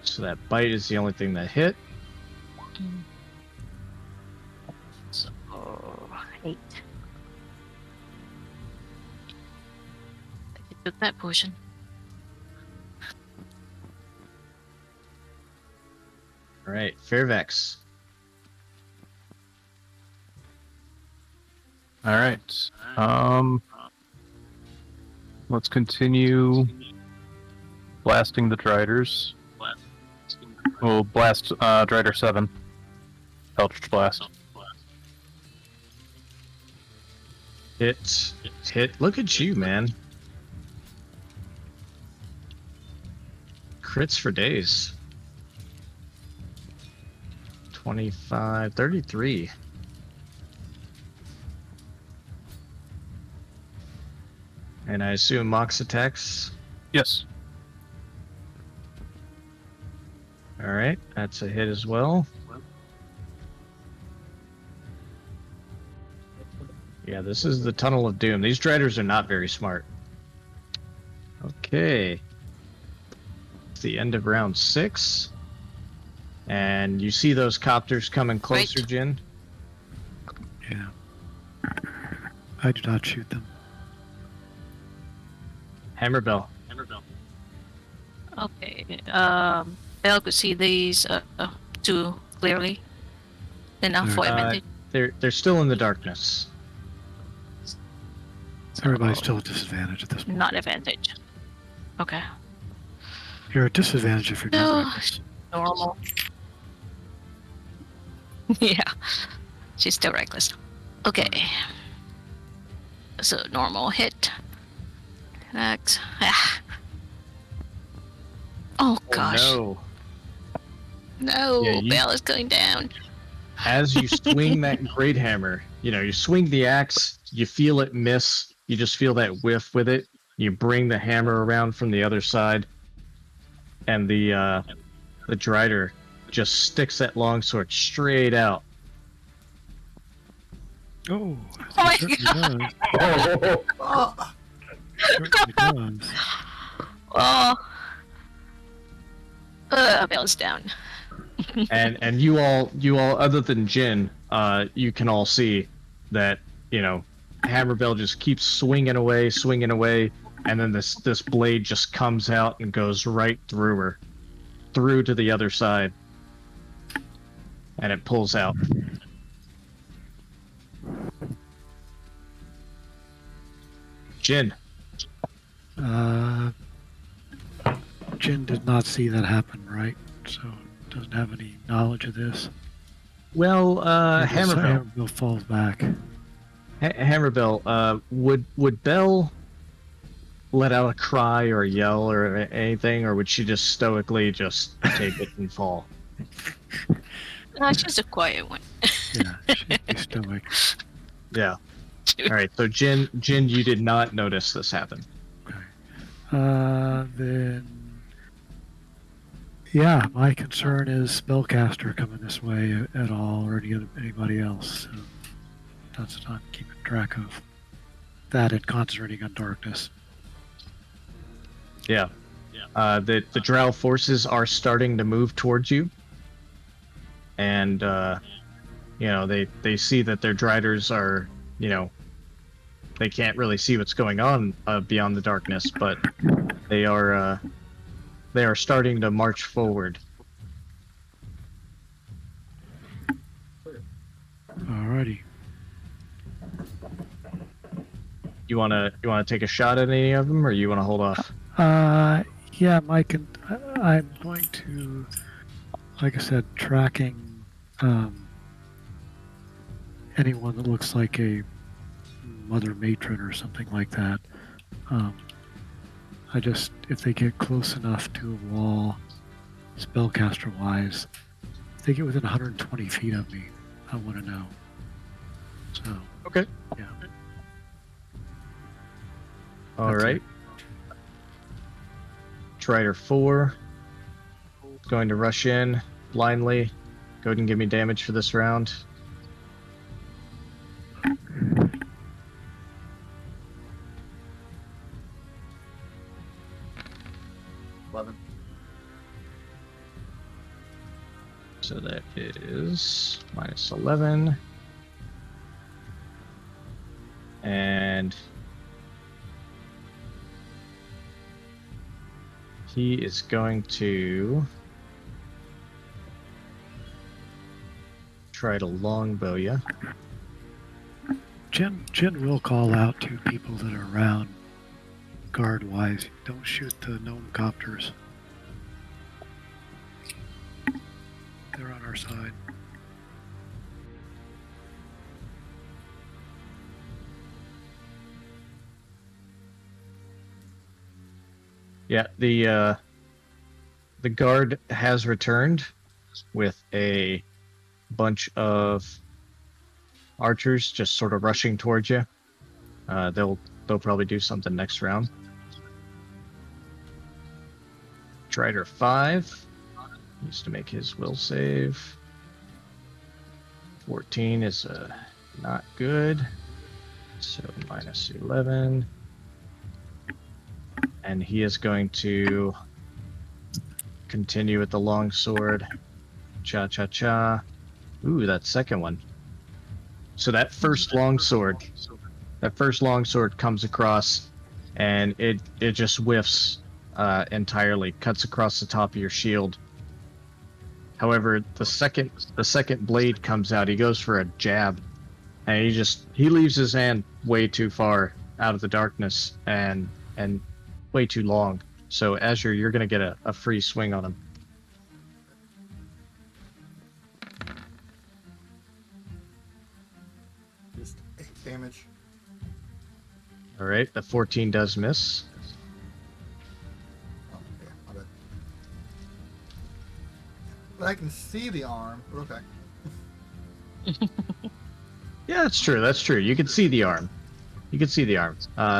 Speaker 1: So that bite is the only thing that hit.
Speaker 5: So 8. I took that potion.
Speaker 1: All right, Fairvex.
Speaker 6: All right. Let's continue blasting the Driders. We'll blast Drider 7. Eldritch Blast.
Speaker 1: Hit. Look at you, man. Crits for days. 25, 33. And I assume Mox attacks.
Speaker 6: Yes.
Speaker 1: All right, that's a hit as well. Yeah, this is the Tunnel of Doom. These Driders are not very smart. Okay. It's the end of round 6. And you see those copters coming closer,
Speaker 5: Right.
Speaker 1: Jin?
Speaker 3: Yeah. I do not shoot them.
Speaker 1: Hammerbell.
Speaker 5: Okay. Belle could see these two clearly enough for advantage.
Speaker 1: They're still in the darkness.
Speaker 3: Everybody's still at disadvantage at this point.
Speaker 5: Not advantage. Okay.
Speaker 3: You're at disadvantage if you're
Speaker 5: No.
Speaker 3: not reckless.
Speaker 5: Normal. Yeah. She's still reckless. Okay. So normal hit. Next. Ah. Oh gosh.
Speaker 1: Oh, no.
Speaker 5: No,
Speaker 1: Yeah, you-
Speaker 5: Belle is going down.
Speaker 1: As you swing that great hammer, you swing the axe, you feel it miss, you just feel that whiff with it. You bring the hammer around from the other side, and the Drider just sticks that longsword straight out.
Speaker 3: Oh,
Speaker 5: Oh my
Speaker 3: it certainly does.
Speaker 4: Oh,
Speaker 3: Certainly does.
Speaker 5: Oh. Belle's down.
Speaker 1: And you all other than Jin, you can all see that Hammerbell just keeps swinging away, and then this blade just comes out and goes right through her, through to the other side, and it pulls out. Jin.
Speaker 3: Jin did not see that happen, right? So doesn't have any knowledge of this.
Speaker 1: Well,
Speaker 3: Maybe
Speaker 1: Hammerbell.
Speaker 3: Hammerbell falls back.
Speaker 1: Hammerbell, would Belle let out a cry or a yell or anything, or would she just stoically just take it and fall?
Speaker 5: She's a quiet one.
Speaker 3: Yeah, she'd be stoic.
Speaker 1: Yeah. All right. So Jin, you did not notice this happen.
Speaker 3: Then, yeah, my concern is spellcaster coming this way at all, or anybody else. So that's what I'm keeping track of. That and concentrating on darkness.
Speaker 1: Yeah. The Drow forces are starting to move towards you, and they see that their Driders are they can't really see what's going on beyond the darkness, but they are starting to march forward.
Speaker 3: Alrighty.
Speaker 1: You wanna take a shot at any of them, or you wanna hold off?
Speaker 3: Yeah, Mike, and I'm going to, like I said, tracking anyone that looks like a mother matron or something like that. If they get close enough to a wall, spellcaster wise, if they get within 120 feet of me, I want to know. So,
Speaker 1: Okay.
Speaker 3: yeah.
Speaker 1: All
Speaker 3: That's
Speaker 1: right.
Speaker 3: it.
Speaker 1: Drider 4 going to rush in blindly. Go ahead and give me damage for this round. So that is minus 11. And he is going to try to longbow you.
Speaker 3: Jen will call out to people that are around guard-wise. Don't shoot the gnome copters. They're on our side.
Speaker 1: Yeah, the guard has returned with a bunch of archers just sort of rushing towards you. They'll probably do something next round. Strider 5 needs to make his will save. 14 is not good. So minus 11. And he is going to continue with the long sword. Cha cha cha. Ooh, that second one. So that first long sword comes across, and it just whiffs entirely, cuts across the top of your shield. However, the second blade comes out, he goes for a jab, and he leaves his hand way too far out of the darkness and way too long. So Azure, you're gonna get a free swing on him.
Speaker 4: Just 8 damage.
Speaker 1: All right, the 14 does miss.
Speaker 4: Oh, yeah, my bad. But I can see the arm, but okay.
Speaker 1: Yeah, that's true. That's true. You can see the arm.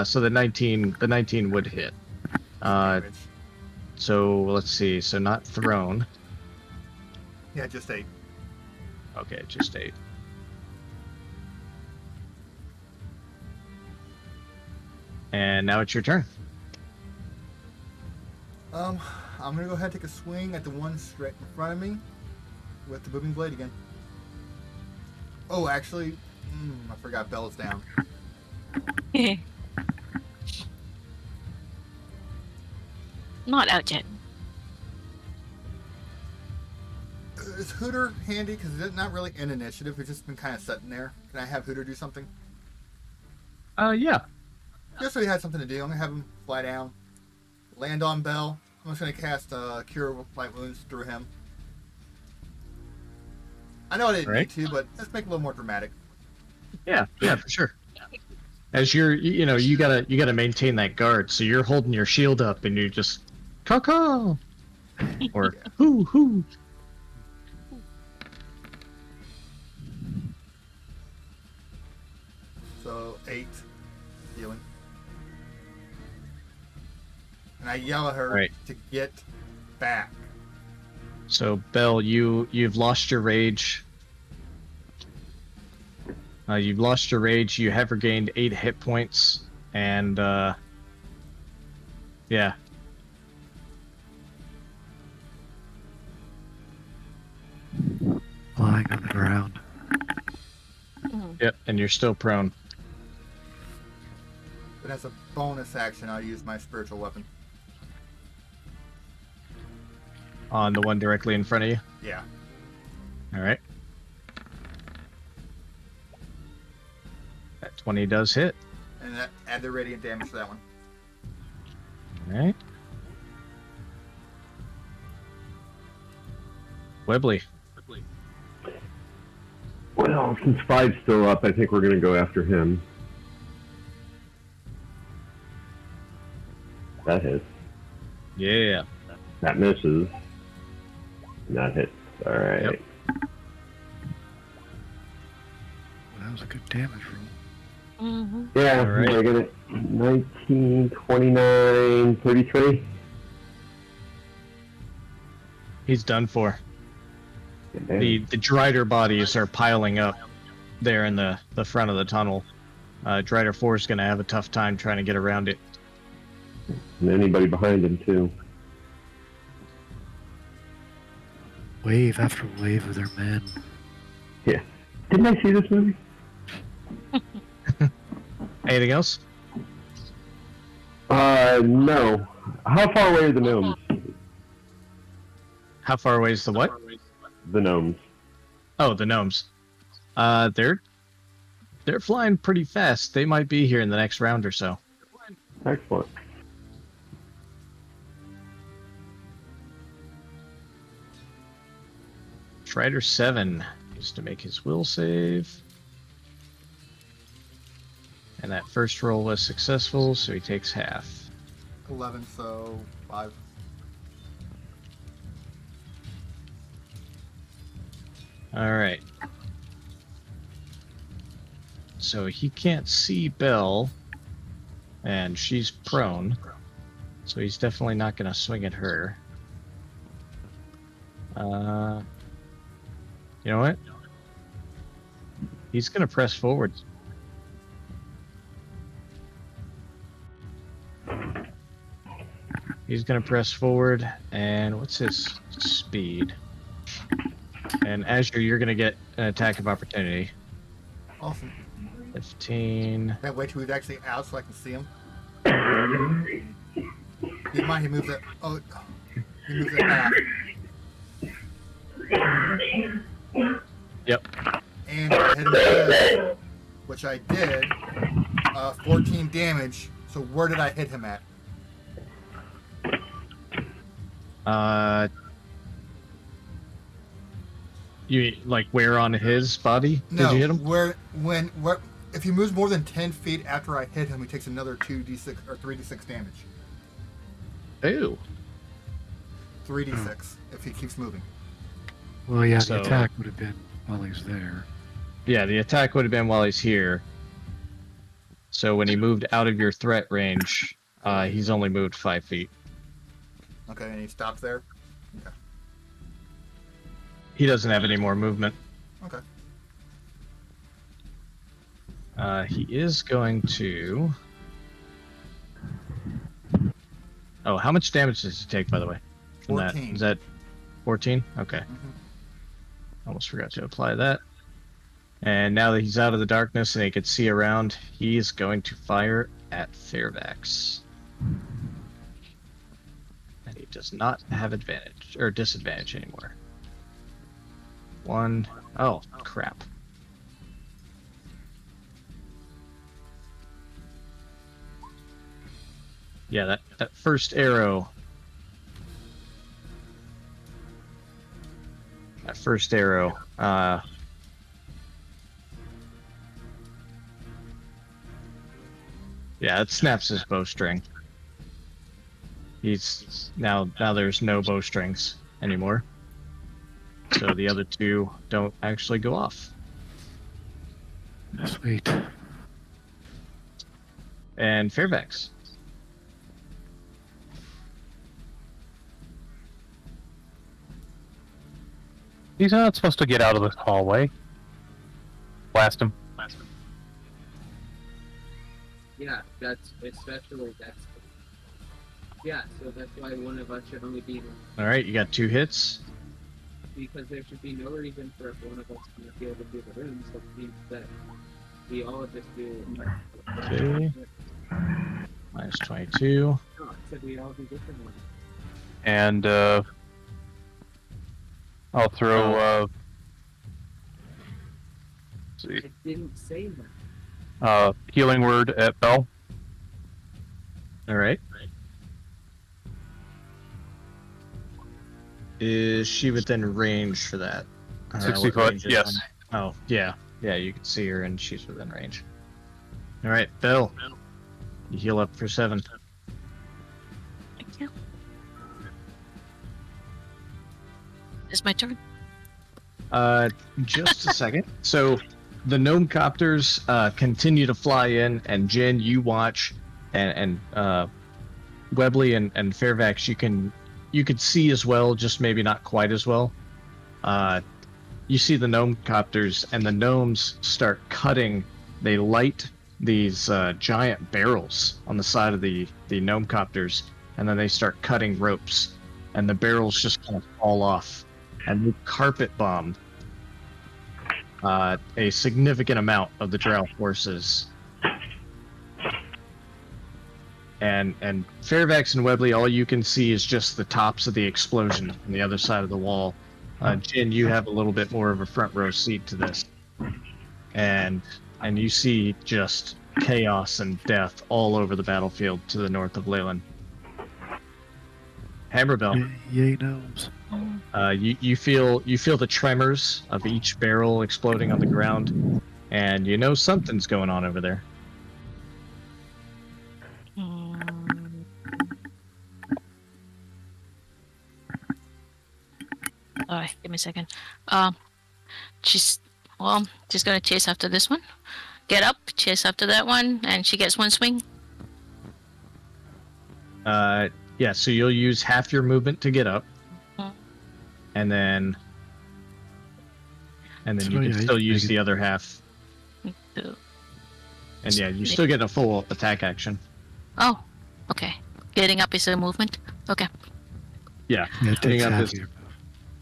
Speaker 1: So the 19 would hit.
Speaker 4: Damage.
Speaker 1: So let's see. So not thrown.
Speaker 4: Yeah, just 8.
Speaker 1: Okay, just 8. And now it's your turn.
Speaker 4: I'm gonna go ahead and take a swing at the one straight in front of me with the booming blade again. Oh, actually, I forgot Belle's down.
Speaker 5: Not out yet.
Speaker 4: Is Hooter handy? Because it's not really in initiative. It's just been kind of sitting there. Can I have Hooter do something?
Speaker 1: Yeah.
Speaker 4: Just so he had something to do. I'm going to have him fly down, land on Belle. I'm just going to cast Cure Light Wounds through him. I know I didn't need to, but let's make it a little more dramatic.
Speaker 1: Yeah, for sure. As you gotta maintain that guard, so you're holding your shield up and you just caw or hoo.
Speaker 4: So 8 healing. And I yell at her to get back.
Speaker 1: So Belle, you've lost your rage. You've lost your rage. You have regained 8 hit points, and yeah.
Speaker 3: Lying on the ground.
Speaker 1: Yep, and you're still prone.
Speaker 4: But as a bonus action, I'll use my spiritual weapon.
Speaker 1: On the one directly in front of you?
Speaker 4: Yeah.
Speaker 1: Alright. That 20 does hit.
Speaker 4: And add the radiant damage to that one.
Speaker 1: Alright. Webley.
Speaker 2: Well, since 5's still up, I think we're going to go after him. That hits.
Speaker 1: Yeah.
Speaker 2: That misses. And that hits. All right.
Speaker 1: Yep.
Speaker 3: Well, that was a good damage roll.
Speaker 5: Mm-hmm.
Speaker 2: Yeah,
Speaker 1: All right.
Speaker 2: we're going to 19, 29, 33.
Speaker 1: He's done for.
Speaker 2: Damn.
Speaker 1: The Drider bodies are piling up there in the front of the tunnel. Drider 4 is going to have a tough time trying to get around it.
Speaker 2: And anybody behind him, too.
Speaker 3: Wave after wave of their men.
Speaker 2: Yeah. Didn't I see this movie?
Speaker 1: Anything else?
Speaker 2: No. How far away are the gnomes?
Speaker 1: How far away is the what?
Speaker 2: The gnomes.
Speaker 1: Oh, the gnomes. They're flying pretty fast. They might be here in the next round or so.
Speaker 2: Excellent.
Speaker 1: Strider 7 needs to make his will save. And that first roll was successful, so he takes half.
Speaker 4: 11, so 5.
Speaker 1: Alright. So he can't see Belle, and she's prone, so he's definitely not going to swing at her. You know what? He's going to press forward. He's going to press forward, and what's his speed? And Azure, you're going to get an attack of opportunity.
Speaker 4: Awesome.
Speaker 1: 15.
Speaker 4: Can't wait till he's actually out so I can see him. He moves it. Oh, he moves it half.
Speaker 1: Yep.
Speaker 4: And I hit him good, which I did. 14 damage. So where did I hit him at?
Speaker 1: You like where on his body
Speaker 4: No,
Speaker 1: did you hit him?
Speaker 4: where if he moves more than 10 feet after I hit him, he takes another 2d6 or 3d6 damage.
Speaker 1: Ew.
Speaker 4: 3d6 if he keeps moving.
Speaker 3: Well, yeah,
Speaker 1: So-
Speaker 3: the attack would have been while he's there.
Speaker 1: Yeah, the attack would have been while he's here. So when he moved out of your threat range, he's only moved 5 feet.
Speaker 4: Okay, and he stops there.
Speaker 1: He doesn't have any more movement.
Speaker 4: Okay.
Speaker 1: He is going to. Oh, how much damage does he take, by the way? From
Speaker 4: 14.
Speaker 1: That? Is that 14? Okay.
Speaker 4: Mhm.
Speaker 1: Almost forgot to apply that. And now that he's out of the darkness and he can see around, he is going to fire at Fairfax. And he does not have advantage or disadvantage anymore. One. Oh, crap. Yeah, that first arrow. That first arrow. Yeah, it snaps his bowstring. He's now there's no bowstrings anymore. So the other two don't actually go off.
Speaker 3: Sweet.
Speaker 1: And Fairfax.
Speaker 6: He's not supposed to get out of the hallway. Blast him.
Speaker 7: Yeah, that's especially that's. Yeah, so that's why one of us should only be
Speaker 1: All right, you got 2 hits.
Speaker 7: because there should be no reason for if one of us to be able to do the room. So it means that we all just do.
Speaker 1: Okay. Minus 22.
Speaker 7: No, I said we all do different ones.
Speaker 6: And I'll throw let's see.
Speaker 7: I didn't say that.
Speaker 6: Healing word at Bell.
Speaker 1: All right. Is she within range for that?
Speaker 6: 60
Speaker 1: what
Speaker 6: foot,
Speaker 1: range is
Speaker 6: yes.
Speaker 1: on- Oh, yeah. Yeah, you can see her and she's within range. All right, Bill. You heal up for 7.
Speaker 5: Thank you. It's my turn.
Speaker 1: Just a second. So the gnome copters continue to fly in, and Jen, you watch, and Webley and Fairfax, you could see as well, just maybe not quite as well. You see the gnome copters, and the gnomes start cutting. They light these giant barrels on the side of the gnome copters, and then they start cutting ropes, and the barrels just kind of fall off, and they carpet bomb a significant amount of the drow forces. And Fairfax and Webley, all you can see is just the tops of the explosion on the other side of the wall. Jin, you have a little bit more of a front row seat to this, and you see just chaos and death all over the battlefield to the north of Leilon. Hammerbell,
Speaker 3: Yay gnomes.
Speaker 1: you feel the tremors of each barrel exploding on the ground, and you know something's going on over there.
Speaker 5: Mm. All right, give me a second. She's gonna chase after this one. Get up, chase after that one, and she gets one swing.
Speaker 1: Yeah, so you'll use half your movement to get up,
Speaker 5: Mhm.
Speaker 1: and then
Speaker 3: So,
Speaker 1: you can
Speaker 3: yeah, you
Speaker 1: still
Speaker 3: can
Speaker 1: use
Speaker 3: make
Speaker 1: the
Speaker 3: it-
Speaker 1: other half.
Speaker 5: Two.
Speaker 1: And yeah, you still get a full attack action.
Speaker 5: Oh, okay. Getting up is a movement. Okay.
Speaker 1: Yeah,
Speaker 3: Yeah, it
Speaker 1: getting
Speaker 3: takes
Speaker 1: up
Speaker 3: half
Speaker 1: is
Speaker 3: your.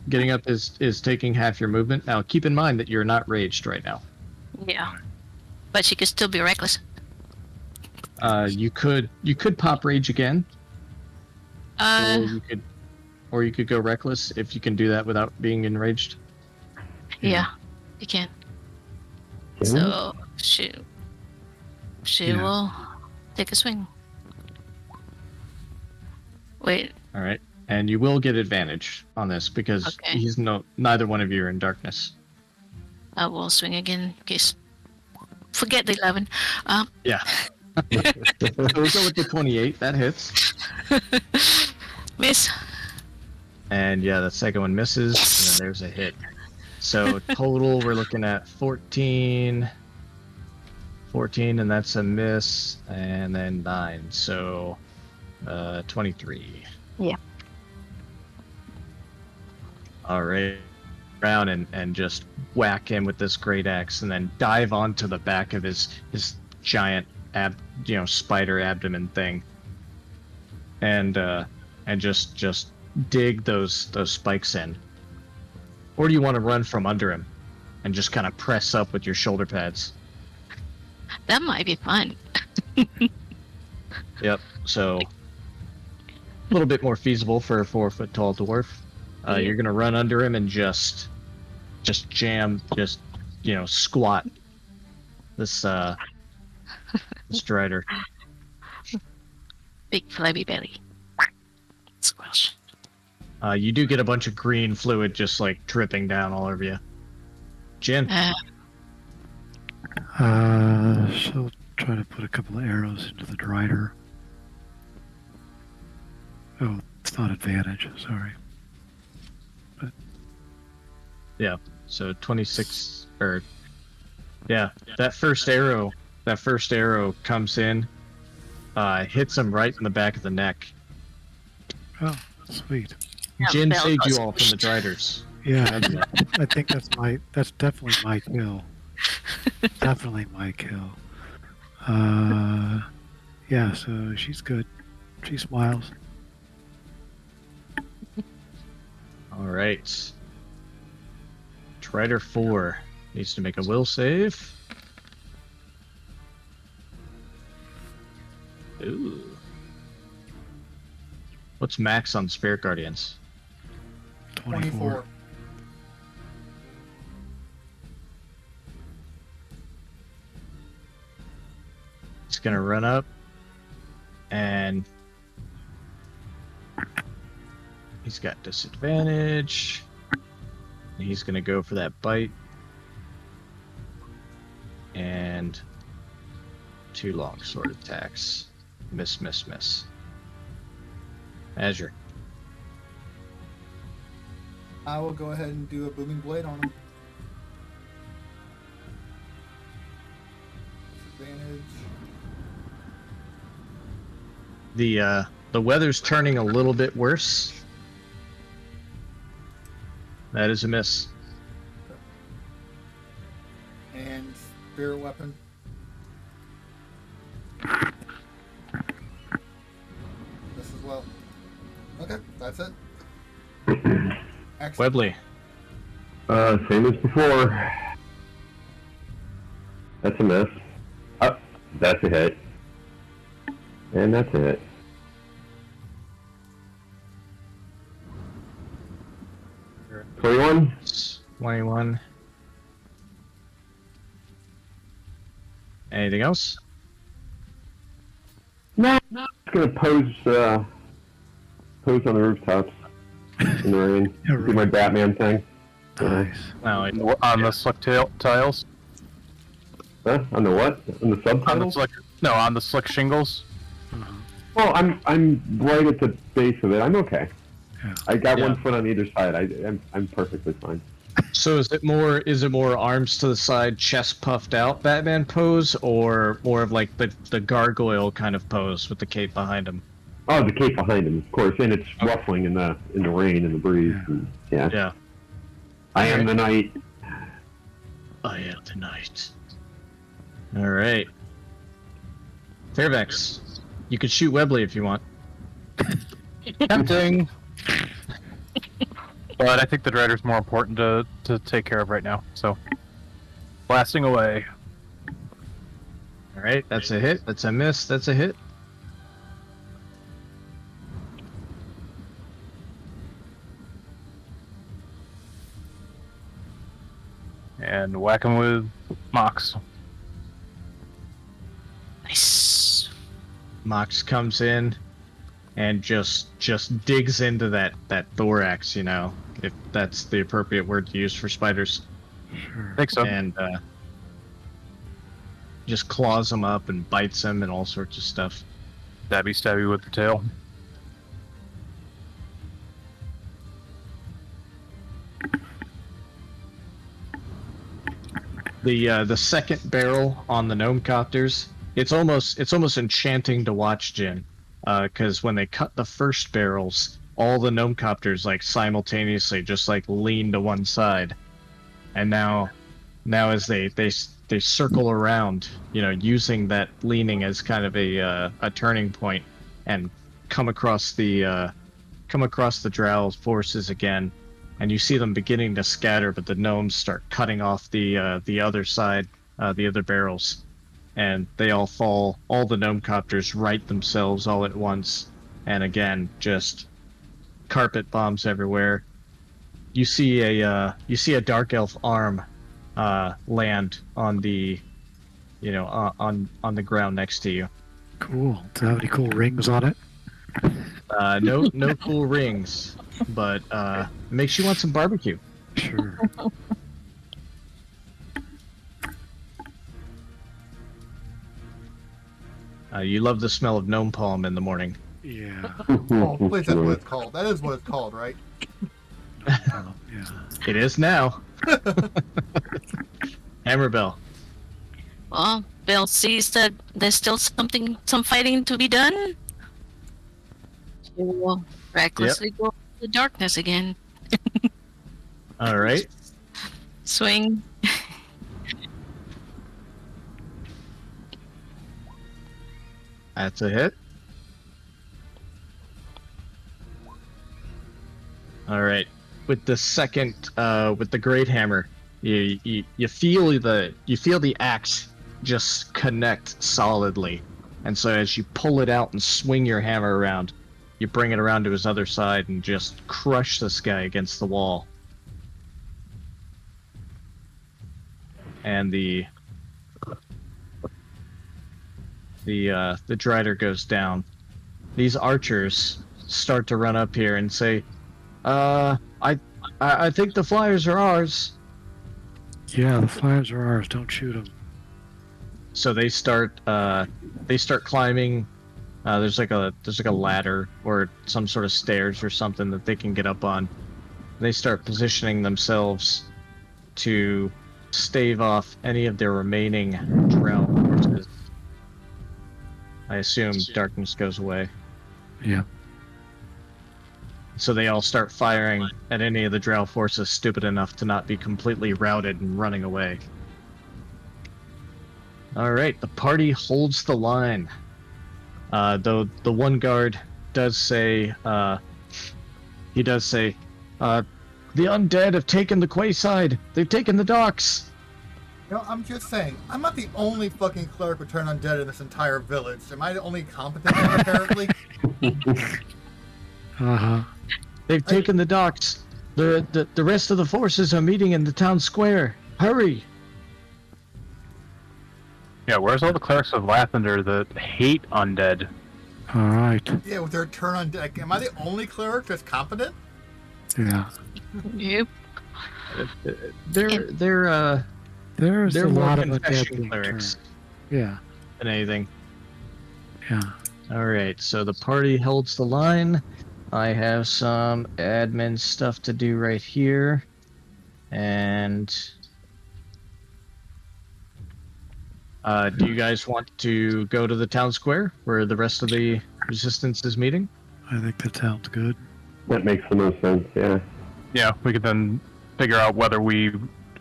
Speaker 1: getting up is taking half your movement. Now, keep in mind that you're not raged right now.
Speaker 5: Yeah. But she could still be reckless.
Speaker 1: You could pop rage again,
Speaker 5: Uh,
Speaker 1: or you could go reckless if you can do that without being enraged.
Speaker 5: yeah, you can. So she
Speaker 3: Yeah.
Speaker 5: will take a swing. Wait.
Speaker 1: All right, and you will get advantage on this because
Speaker 5: Okay.
Speaker 1: neither one of you are in darkness.
Speaker 5: I will swing again in case. Forget the 11.
Speaker 1: Yeah. So we'll go with the 28. That hits.
Speaker 5: Miss.
Speaker 1: And yeah, the second one misses, and then there's a hit. So total, we're looking at 14, and that's a miss, and then 9. So 23.
Speaker 5: Yeah.
Speaker 1: All right. Around and just whack him with this great axe, and then dive onto the back of his giant spider abdomen thing, and just dig those spikes in. Or do you want to run from under him and just kind of press up with your shoulder pads?
Speaker 5: That might be fun.
Speaker 1: Yep. So a little bit more feasible for a 4-foot tall dwarf.
Speaker 5: Yeah.
Speaker 1: You're gonna run under him and just jam, squat this strider.
Speaker 5: Big flabby belly. Squelch.
Speaker 1: You do get a bunch of green fluid just like dripping down all over you. Jin.
Speaker 3: So try to put a couple of arrows into the drider. Oh, it's not advantage. Sorry.
Speaker 1: So 26 that first arrow comes in, hits him right in the back of the neck.
Speaker 3: Oh, sweet.
Speaker 5: Yeah,
Speaker 1: Jin
Speaker 5: bell
Speaker 1: saved
Speaker 5: goes
Speaker 1: you all from the driders.
Speaker 3: Yeah, I think that's definitely my kill. Definitely my kill. Yeah, so she's good. She smiles.
Speaker 1: All right. Drider 4 needs to make a will save. Ooh. What's max on Spirit Guardians?
Speaker 3: 24.
Speaker 1: He's gonna run up and he's got disadvantage. He's gonna go for that bite and 2 longsword attacks. Miss, miss, miss. Azure.
Speaker 4: I will go ahead and do a booming blade on him. Disadvantage.
Speaker 1: The weather's turning a little bit worse. That is a miss.
Speaker 4: And spirit weapon. This as well. Okay, that's it. Excellent.
Speaker 1: Webley.
Speaker 2: Same as before. That's a miss. That's a hit. And that's a hit. 21.
Speaker 1: 21. Anything else?
Speaker 2: No. I'm just gonna pose on the rooftops in the rain.
Speaker 3: Yeah,
Speaker 2: Do my Batman thing.
Speaker 3: Nice.
Speaker 1: No,
Speaker 6: On the slick tiles?
Speaker 2: Huh? On the what? On the
Speaker 6: On the
Speaker 2: subtitles?
Speaker 6: slick, no, on the slick shingles.
Speaker 3: Uh-huh.
Speaker 2: Well, I'm right at the base of it. I'm okay.
Speaker 3: Yeah.
Speaker 2: I got
Speaker 1: Yeah.
Speaker 2: one foot on either side. I'm perfectly fine.
Speaker 1: So is it more arms to the side, chest puffed out Batman pose, or more of like the gargoyle kind of pose with the cape behind him?
Speaker 2: Oh, the cape behind him, of course, and it's ruffling in the rain and the breeze.
Speaker 3: Yeah.
Speaker 2: And, yeah.
Speaker 1: Yeah.
Speaker 2: I am the night.
Speaker 1: I am the knight. All right. Fairvex, you could shoot Webley if you want.
Speaker 6: Tempting. But I think the Drider's more important to take care of right now. So, blasting away.
Speaker 1: All right, that's a hit. That's a miss. That's a hit.
Speaker 6: And whack him with Mox.
Speaker 5: Nice.
Speaker 1: Mox comes in and just digs into that thorax, you know, if that's the appropriate word to use for spiders,
Speaker 3: Sure.
Speaker 6: I think so.
Speaker 1: and just claws him up and bites him and all sorts of stuff.
Speaker 6: Stabby with the tail.
Speaker 1: The second barrel on the gnome copters, it's almost enchanting to watch, Jin, because when they cut the first barrels, all the gnome copters like simultaneously just like lean to one side, and now as they circle around, you know, using that leaning as kind of a turning point, and come across the drow forces again, and you see them beginning to scatter, but the gnomes start cutting off the other side, the other barrels, and they all fall. All the gnome copters right themselves all at once, and again, just carpet bombs everywhere. You see a dark elf arm land on the, you know, on the ground next to you.
Speaker 3: Cool. Does it have any cool rings on it?
Speaker 1: No cool rings, but it makes you want some barbecue.
Speaker 3: Sure.
Speaker 1: You love the smell of gnome palm in the morning.
Speaker 3: Yeah.
Speaker 4: Oh, please, that's what it's called. That is what it's called, right?
Speaker 3: Yeah.
Speaker 1: It is now. Hammerbell.
Speaker 5: Well, Bill sees that there's still some fighting to be done. She will recklessly go into the darkness again.
Speaker 1: All right.
Speaker 5: Swing.
Speaker 1: That's a hit. All right. With the second, with the great hammer, you feel the axe just connect solidly, and so as you pull it out and swing your hammer around, you bring it around to his other side and just crush this guy against the wall. And the Drider goes down. These archers start to run up here and say, I think the flyers are ours.
Speaker 3: Yeah, the flyers are ours. Don't shoot them.
Speaker 1: So they start climbing. There's like a ladder or some sort of stairs or something that they can get up on. They start positioning themselves to stave off any of their remaining drow forces. I assume darkness goes away.
Speaker 3: Yeah.
Speaker 1: So they all start firing at any of the drow forces stupid enough to not be completely routed and running away. Alright, the party holds the line. Though the one guard does say, the undead have taken the quayside. They've taken the docks.
Speaker 4: You know, I'm just saying, I'm not the only fucking cleric with turn undead in this entire village. Am I the only competent one, apparently?
Speaker 3: Uh-huh.
Speaker 1: They've taken the docks. The rest of the forces are meeting in the town square. Hurry!
Speaker 6: Yeah, where's all the clerics of Lathander that hate undead?
Speaker 3: All right.
Speaker 4: Yeah, with their turn on deck. Am I the only cleric that's competent?
Speaker 3: Yeah.
Speaker 5: Yep.
Speaker 1: They're
Speaker 3: There's
Speaker 1: they're
Speaker 3: a
Speaker 1: more
Speaker 3: lot of undead
Speaker 1: confession
Speaker 3: being
Speaker 1: clerics
Speaker 3: turned. Yeah.
Speaker 1: than anything.
Speaker 3: Yeah.
Speaker 1: All right, so the party holds the line. I have some admin stuff to do right here, and do you guys want to go to the town square where the rest of the resistance is meeting?
Speaker 3: I think that sounds good.
Speaker 2: That makes the most sense. Yeah.
Speaker 6: Yeah, we could then figure out whether we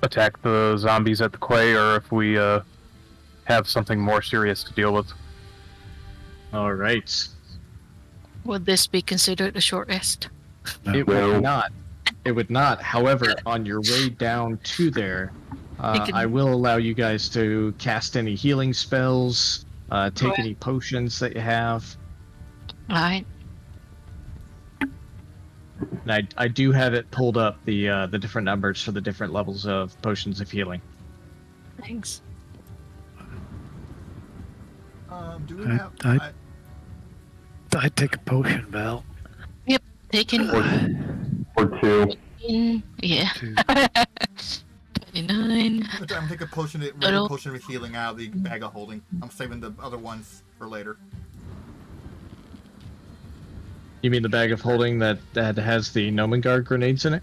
Speaker 6: attack the zombies at the quay or if we have something more serious to deal with.
Speaker 1: All right.
Speaker 5: Would this be considered a short rest?
Speaker 1: It
Speaker 2: No.
Speaker 1: would not. It would not. However, on your way down to there, I will allow you guys to cast any healing spells, take any potions that you have.
Speaker 5: All right.
Speaker 1: And I do have it pulled up the different numbers for the different levels of potions of healing.
Speaker 5: Thanks.
Speaker 4: Do we
Speaker 3: I-
Speaker 4: have?
Speaker 3: I- I'd take a potion, Val.
Speaker 5: Taking
Speaker 2: Or two.
Speaker 5: yeah.
Speaker 3: To
Speaker 5: 29.
Speaker 4: I'm gonna take a potion,
Speaker 5: Little-
Speaker 4: potion of healing out of the bag of holding. I'm saving the other ones for later.
Speaker 1: You mean the bag of holding that has the Nomengard grenades in it?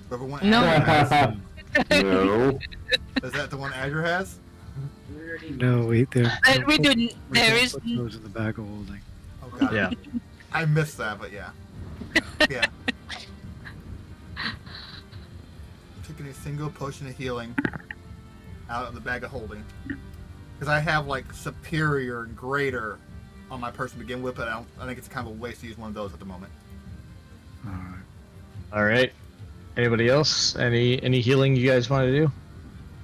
Speaker 4: Whoever one
Speaker 5: No.
Speaker 4: Azure has.
Speaker 2: No.
Speaker 4: Is that the one Azure has?
Speaker 3: no, we there.
Speaker 5: We didn't.
Speaker 3: We
Speaker 5: There
Speaker 3: don't
Speaker 5: is.
Speaker 3: put those in the bag of holding.
Speaker 4: Oh god.
Speaker 1: Yeah.
Speaker 4: I missed that, but yeah. Yeah. Taking a single potion of healing out of the bag of holding. Because I have like superior and greater on my person to begin with, but I think it's kind of a waste to use one of those at the moment.
Speaker 3: All right.
Speaker 1: All right. Anybody else? Any healing you guys want to do?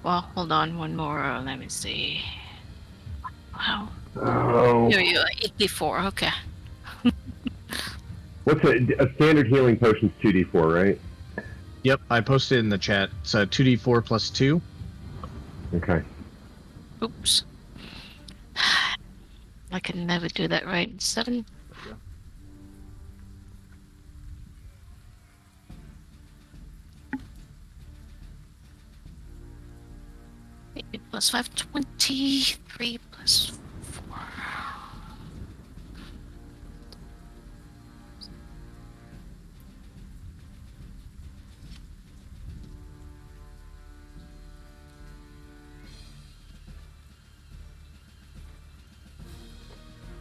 Speaker 5: Well, hold on. One more. Let me see. Wow.
Speaker 2: Oh.
Speaker 5: Here you are. 84. Okay.
Speaker 2: What's a standard healing potion's 2d4, right?
Speaker 1: Yep, I posted in the chat. It's 2d4 plus 2.
Speaker 2: Okay.
Speaker 5: Oops. I can never do that right. 7. Plus 5, 23 plus 4.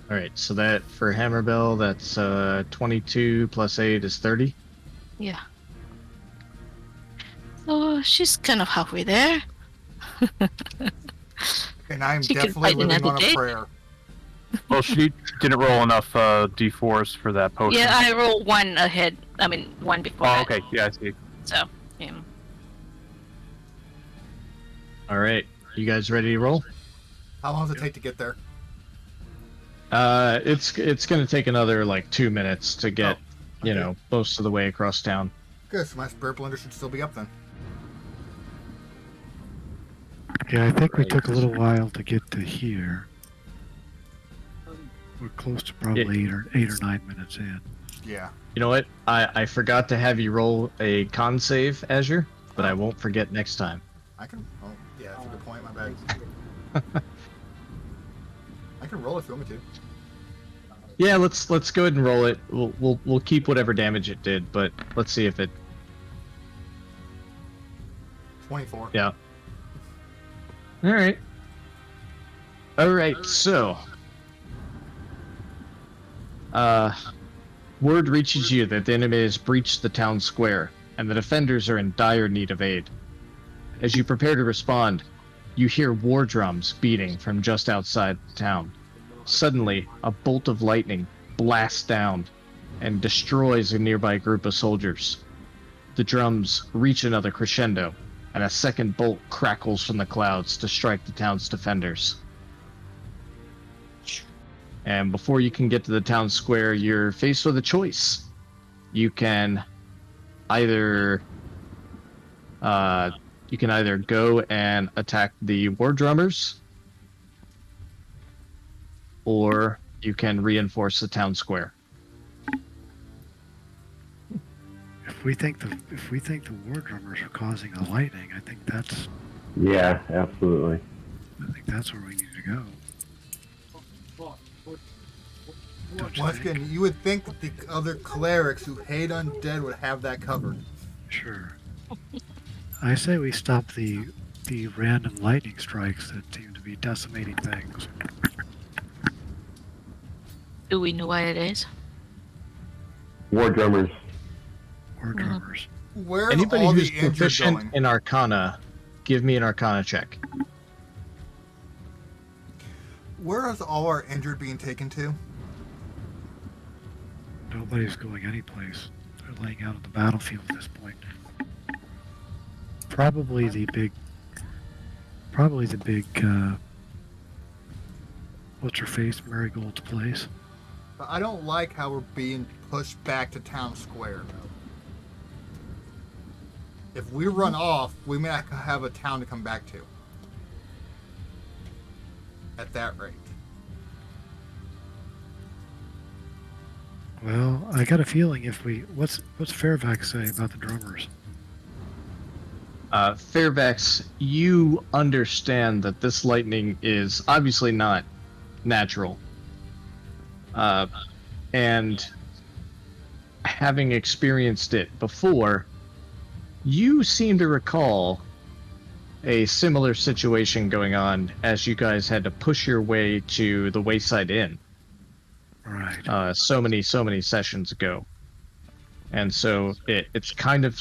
Speaker 1: All right, so that for Hammerbell, that's 22 plus 8 is 30.
Speaker 5: Yeah. So she's kind of halfway there.
Speaker 4: And I'm
Speaker 5: She can
Speaker 4: definitely
Speaker 5: fight
Speaker 4: living
Speaker 5: another
Speaker 4: on a
Speaker 5: day.
Speaker 4: prayer.
Speaker 6: Well, she didn't roll enough d4s for that potion.
Speaker 5: Yeah, I roll one ahead. I mean, one before
Speaker 6: Oh,
Speaker 5: that.
Speaker 6: okay. Yeah, I see.
Speaker 5: So, yeah.
Speaker 1: All right, you guys ready to roll?
Speaker 4: How long does it take to get there?
Speaker 1: It's gonna take another like 2 minutes to get,
Speaker 4: okay.
Speaker 1: most of the way across town.
Speaker 4: Good, so my spirit blender should still be up then.
Speaker 3: Yeah, I think we took a little while to get to here. We're close to probably 8 or 9 minutes in.
Speaker 4: Yeah.
Speaker 1: You know what? I forgot to have you roll a con save, Azure, but I won't forget next time.
Speaker 4: I can. Oh, yeah, that's a good point. My bad. I can roll if you want me to.
Speaker 1: Yeah, let's go ahead and roll it. We'll keep whatever damage it did, but let's see if it.
Speaker 4: 24.
Speaker 1: Yeah. All right. All right. So, word reaches you that the enemy has breached the town square, and the defenders are in dire need of aid. As you prepare to respond, you hear war drums beating from just outside the town. Suddenly, a bolt of lightning blasts down and destroys a nearby group of soldiers. The drums reach another crescendo, and a second bolt crackles from the clouds to strike the town's defenders. And before you can get to the town square, you're faced with a choice. You can either you can either go and attack the war drummers, or you can reinforce the town square.
Speaker 3: If we think the war drummers are causing the lightning, I think that's
Speaker 2: absolutely.
Speaker 3: where we need to go. Don't you
Speaker 4: Once
Speaker 3: think?
Speaker 4: again, you would think that the other clerics who hate undead would have that covered.
Speaker 3: Sure. I say we stop the random lightning strikes that seem to be decimating things.
Speaker 5: Do we know what it is?
Speaker 2: War drummers.
Speaker 3: War drummers.
Speaker 4: Where
Speaker 1: Anybody
Speaker 4: are all
Speaker 1: who's
Speaker 4: the injured
Speaker 1: proficient
Speaker 4: going?
Speaker 1: in Arcana, give me an Arcana check.
Speaker 4: Where is all our injured being taken to?
Speaker 3: Nobody's going anyplace. They're laying out on the battlefield at this point. Probably the big. What's her face? Marigold's place.
Speaker 4: But I don't like how we're being pushed back to town square. If we run off, we may not have a town to come back to. At that rate.
Speaker 3: Well, I got a feeling if we what's Fairfax say about the drummers?
Speaker 1: Fairfax, you understand that this lightning is obviously not natural. And having experienced it before, you seem to recall a similar situation going on as you guys had to push your way to the Wayside Inn.
Speaker 3: Right.
Speaker 1: So many sessions ago. And so it's kind of,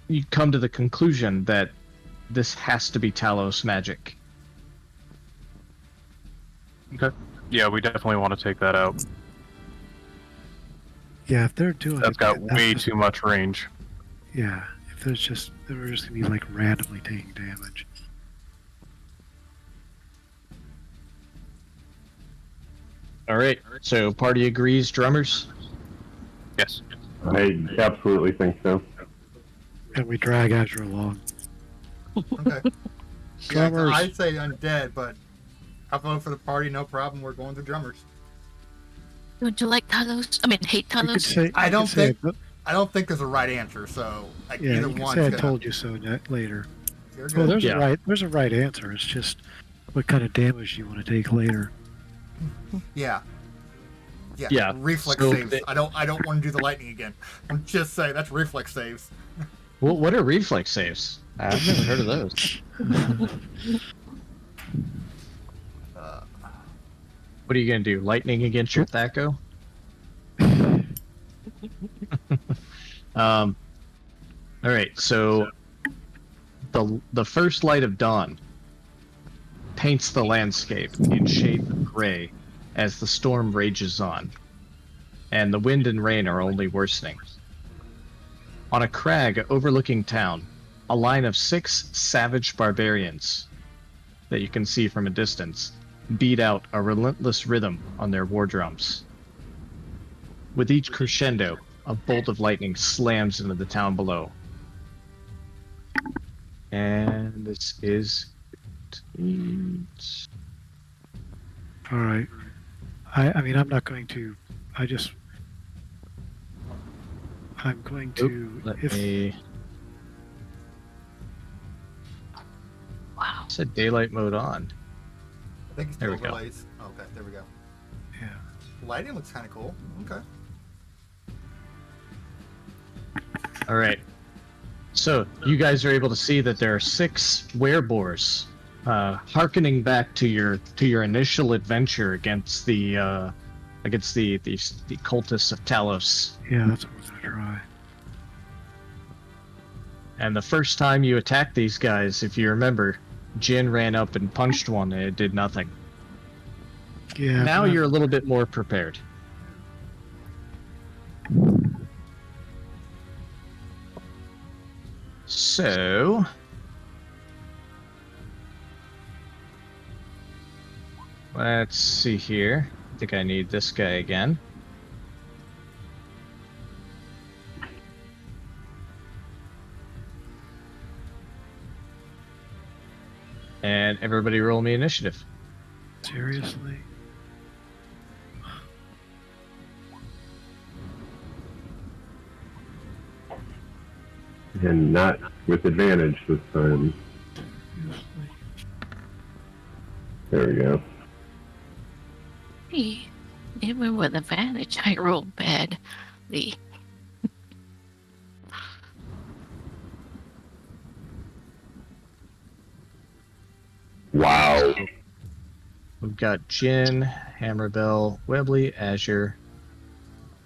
Speaker 1: you come to the conclusion that this has to be Talos magic.
Speaker 6: Okay. Yeah, we definitely want to take that out.
Speaker 3: Yeah, if they're doing
Speaker 6: That's
Speaker 3: it,
Speaker 6: got
Speaker 3: that's
Speaker 6: way
Speaker 3: just-
Speaker 6: too much range.
Speaker 3: Yeah, if they were just gonna be like randomly taking damage.
Speaker 1: All right, so party agrees, drummers?
Speaker 6: Yes.
Speaker 2: I absolutely think so.
Speaker 3: And we drag Azure along.
Speaker 4: Okay. Yeah,
Speaker 3: Drummers.
Speaker 4: I'd say undead, but I'll vote for the party, no problem. We're going to drummers.
Speaker 5: Don't you like Talos? I mean, hate
Speaker 3: You could
Speaker 5: Talos?
Speaker 3: say.
Speaker 4: I
Speaker 3: you
Speaker 4: don't
Speaker 3: could say
Speaker 4: think- I don't think there's a right answer, so like
Speaker 3: Yeah,
Speaker 4: either
Speaker 3: you can
Speaker 4: one's
Speaker 3: say I
Speaker 4: gonna.
Speaker 3: told you so later.
Speaker 4: You're
Speaker 3: Well,
Speaker 4: good.
Speaker 3: there's a right answer. It's just what kind of damage you want to take later.
Speaker 4: Yeah.
Speaker 1: Yeah,
Speaker 4: Reflex
Speaker 1: so
Speaker 4: saves.
Speaker 1: they-
Speaker 4: I don't want to do the lightning again. I'm just saying that's reflex saves.
Speaker 1: Well, what are reflex saves? I've never heard of those. What are you gonna do? Lightning against your Thaco? All right. So the first light of dawn paints the landscape in shades of gray as the storm rages on, and the wind and rain are only worsening. On a crag overlooking town, a line of 6 savage barbarians that you can see from a distance beat out a relentless rhythm on their war drums. With each crescendo, a bolt of lightning slams into the town below. And this is
Speaker 3: All right. I mean, I'm not going to. I'm going to.
Speaker 1: Let
Speaker 3: If
Speaker 1: me
Speaker 5: Wow.
Speaker 1: set daylight mode on.
Speaker 4: I think it's
Speaker 1: There we
Speaker 4: still
Speaker 1: go.
Speaker 4: relays. Okay, there we go.
Speaker 3: yeah.
Speaker 4: Lighting looks kind of cool. Okay.
Speaker 1: All right. So you guys are able to see that there are 6 werebores, harkening back to your initial adventure against the cultists of Talos.
Speaker 3: Yeah, that's what we're gonna try.
Speaker 1: And the first time you attacked these guys, if you remember, Jin ran up and punched one and it did nothing.
Speaker 3: Yeah.
Speaker 1: Now
Speaker 3: but
Speaker 1: you're a little bit more prepared. So, let's see here. I think I need this guy again. And everybody roll me initiative.
Speaker 3: Seriously?
Speaker 2: And not with advantage this time.
Speaker 3: Seriously?
Speaker 2: There we go.
Speaker 5: Hey, even with advantage, I rolled badly.
Speaker 2: Wow.
Speaker 1: We've got Jin, Hammerbell, Webley, Azure,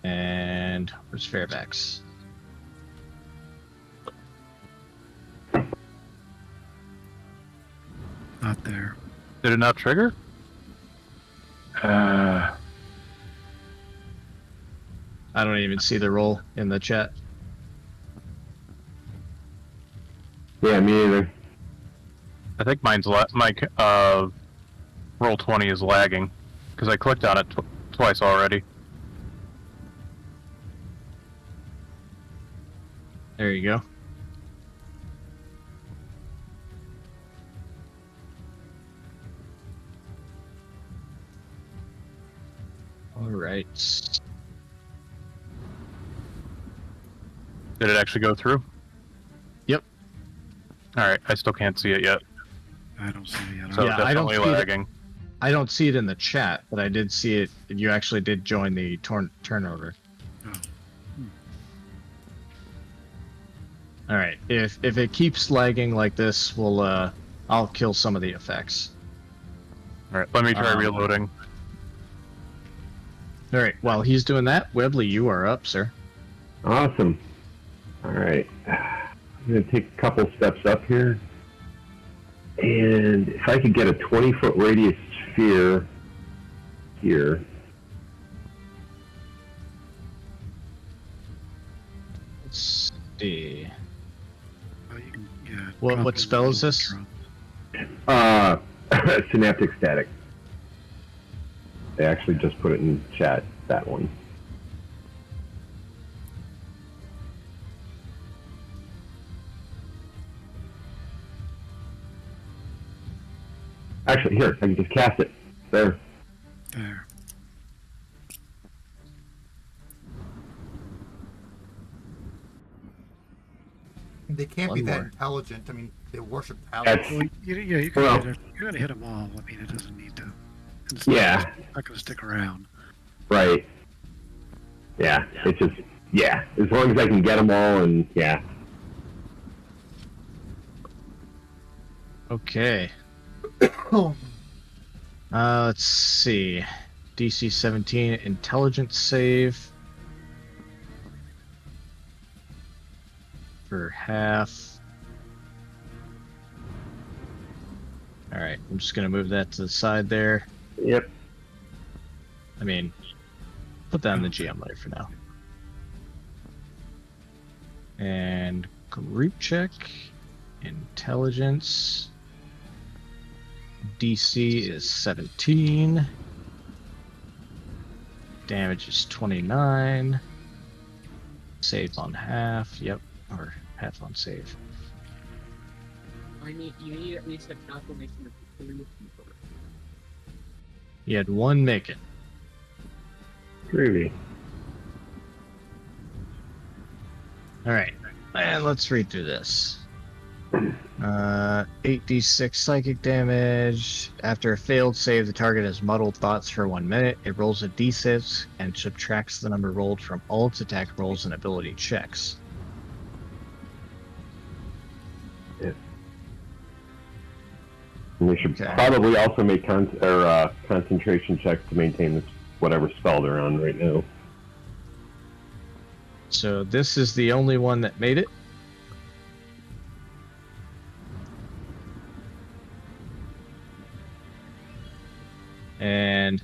Speaker 1: and where's Fairfax?
Speaker 3: Not there.
Speaker 6: Did it not trigger?
Speaker 1: I don't even see the roll in the chat.
Speaker 2: Yeah, me either.
Speaker 6: I think mine's my roll 20 is lagging because I clicked on it twice already.
Speaker 1: There you go. All right.
Speaker 6: Did it actually go through?
Speaker 1: Yep.
Speaker 6: All right, I still can't see it yet,
Speaker 3: I don't see it yet.
Speaker 6: so
Speaker 1: Yeah, I don't
Speaker 6: definitely
Speaker 1: see it.
Speaker 6: lagging.
Speaker 1: I don't see it in the chat, but I did see it. You actually did join the turnover.
Speaker 3: Oh.
Speaker 1: All right. If it keeps lagging like this, we'll I'll kill some of the effects.
Speaker 6: All right, let me try reloading.
Speaker 1: All right. While he's doing that, Webley, you are up, sir.
Speaker 2: Awesome. All right. I'm going to take a couple steps up here. And if I could get a 20-foot radius sphere here.
Speaker 1: Let's see.
Speaker 3: Oh, you can, yeah,
Speaker 1: What
Speaker 3: drop it
Speaker 1: spell
Speaker 3: in
Speaker 1: is
Speaker 3: the
Speaker 1: this?
Speaker 3: drop.
Speaker 2: Synaptic static. They actually just put it in chat, that one. Actually, here, I can just cast it. There.
Speaker 3: There.
Speaker 4: They can't be
Speaker 1: One
Speaker 4: that
Speaker 1: more.
Speaker 4: intelligent. I mean, they worship
Speaker 2: That's,
Speaker 4: palace.
Speaker 3: Well, yeah, you can
Speaker 2: Well-
Speaker 3: hit it. You're gonna hit them all. I mean, it doesn't need to. It's
Speaker 2: Yeah.
Speaker 3: not gonna stick around.
Speaker 2: right. Yeah, it's just, yeah, as long as I can get them all and, yeah.
Speaker 1: Okay. Let's see. DC 17 intelligence save for half. All right, I'm just gonna move that to the side there.
Speaker 2: Yep.
Speaker 1: I mean, put that in the GM layer for now. And group check, intelligence. DC is 17. Damage is 29. Save on half. Yep, or half on save.
Speaker 7: You need at least a confirmation of 3 people.
Speaker 1: You had one make it.
Speaker 2: Groovy.
Speaker 1: All right, and let's read through this. 8d6 psychic damage. After a failed save, the target has muddled thoughts for 1 minute. It rolls a d6 and subtracts the number rolled from all its attack rolls and ability checks.
Speaker 2: And they should
Speaker 1: Okay.
Speaker 2: probably also make concentration checks to maintain this whatever spell they're on right now.
Speaker 1: So this is the only one that made it. And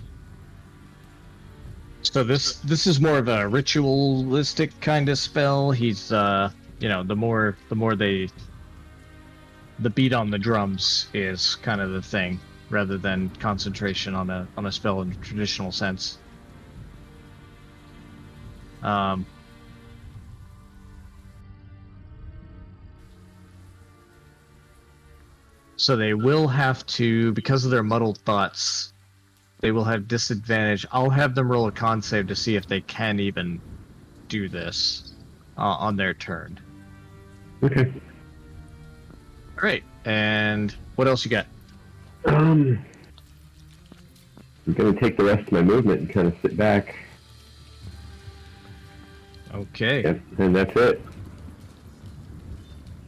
Speaker 1: so this is more of a ritualistic kind of spell. He's you know, the more the beat on the drums is kind of the thing, rather than concentration on a spell in the traditional sense. So they will have to, because of their muddled thoughts, they will have disadvantage. I'll have them roll a con save to see if they can even do this on their turn.
Speaker 2: Okay.
Speaker 1: All right. And what else you got?
Speaker 2: I'm gonna take the rest of my movement and kind of sit back.
Speaker 1: Okay.
Speaker 2: Yep, and that's it.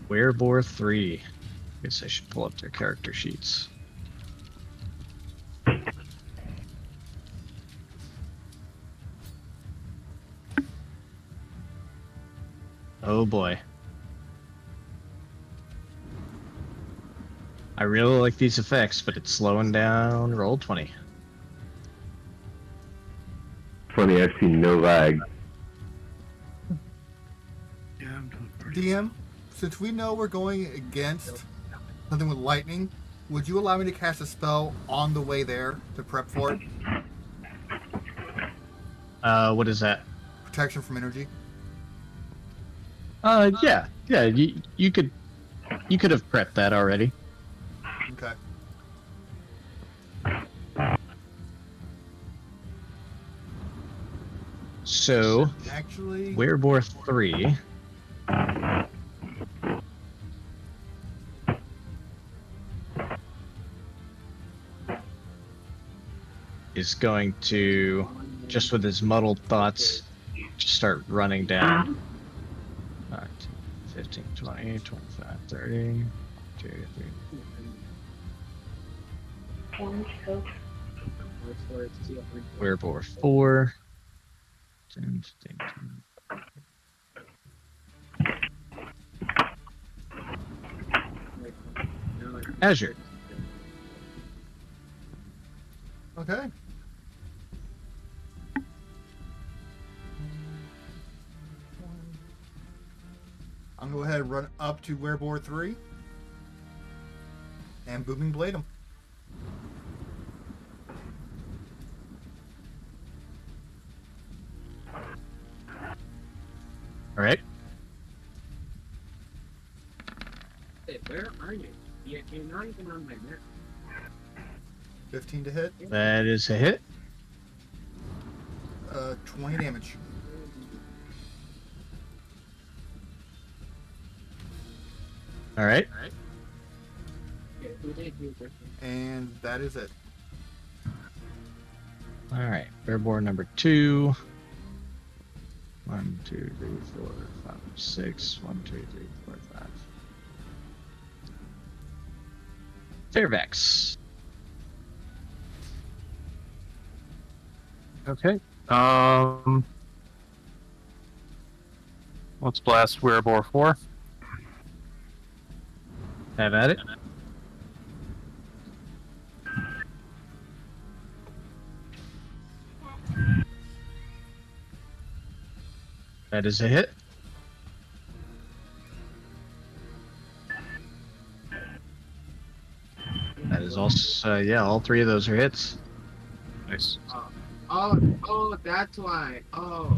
Speaker 1: Werebore 3. Guess I should pull up their character sheets. Oh boy. I really like these effects, but it's slowing down roll 20.
Speaker 2: Funny, I've seen no lag.
Speaker 3: Yeah, I'm doing pretty.
Speaker 4: DM, since we know we're going against something with lightning, would you allow me to cast a spell on the way there to prep for it?
Speaker 1: What is that?
Speaker 4: Protection from energy.
Speaker 1: Yeah. You could have prepped that already.
Speaker 4: Okay.
Speaker 1: So,
Speaker 4: Actually,
Speaker 1: Werebore 3 is going to, just with his muddled thoughts, just start running down. 5, 15, 20, 25, 30, 2, 3. Werebore 4. 10, 15, 20. Azure.
Speaker 4: okay. I'm gonna go ahead and run up to Werebore 3 and Booming Blade him.
Speaker 1: All right.
Speaker 7: Hey, where are you? You're not even on my map.
Speaker 4: 15 to hit.
Speaker 1: That is a hit.
Speaker 4: 20 damage.
Speaker 1: All right.
Speaker 7: Yeah, who did you work with?
Speaker 4: And that is it.
Speaker 1: All right. Werebore number 2. 1, 2, 3, 4, 5, 6. 1, 2, 3, 4, 5. Fairvex.
Speaker 6: Okay. Let's blast Werebore 4.
Speaker 1: Have at it. That is a hit. That is also, yeah, all 3 of those are hits.
Speaker 6: Nice.
Speaker 7: Oh, that's why. Oh.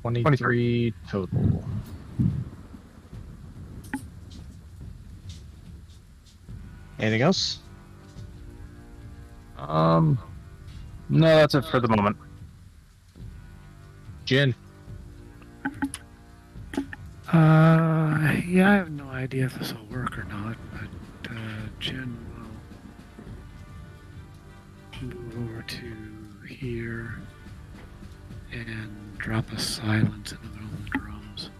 Speaker 1: Twenty-three total. Anything else?
Speaker 6: No, that's it for the moment.
Speaker 1: Jin.
Speaker 3: Yeah, I have no idea if this will work or not, but Jen will move over to here and drop a silence in the middle of the drums.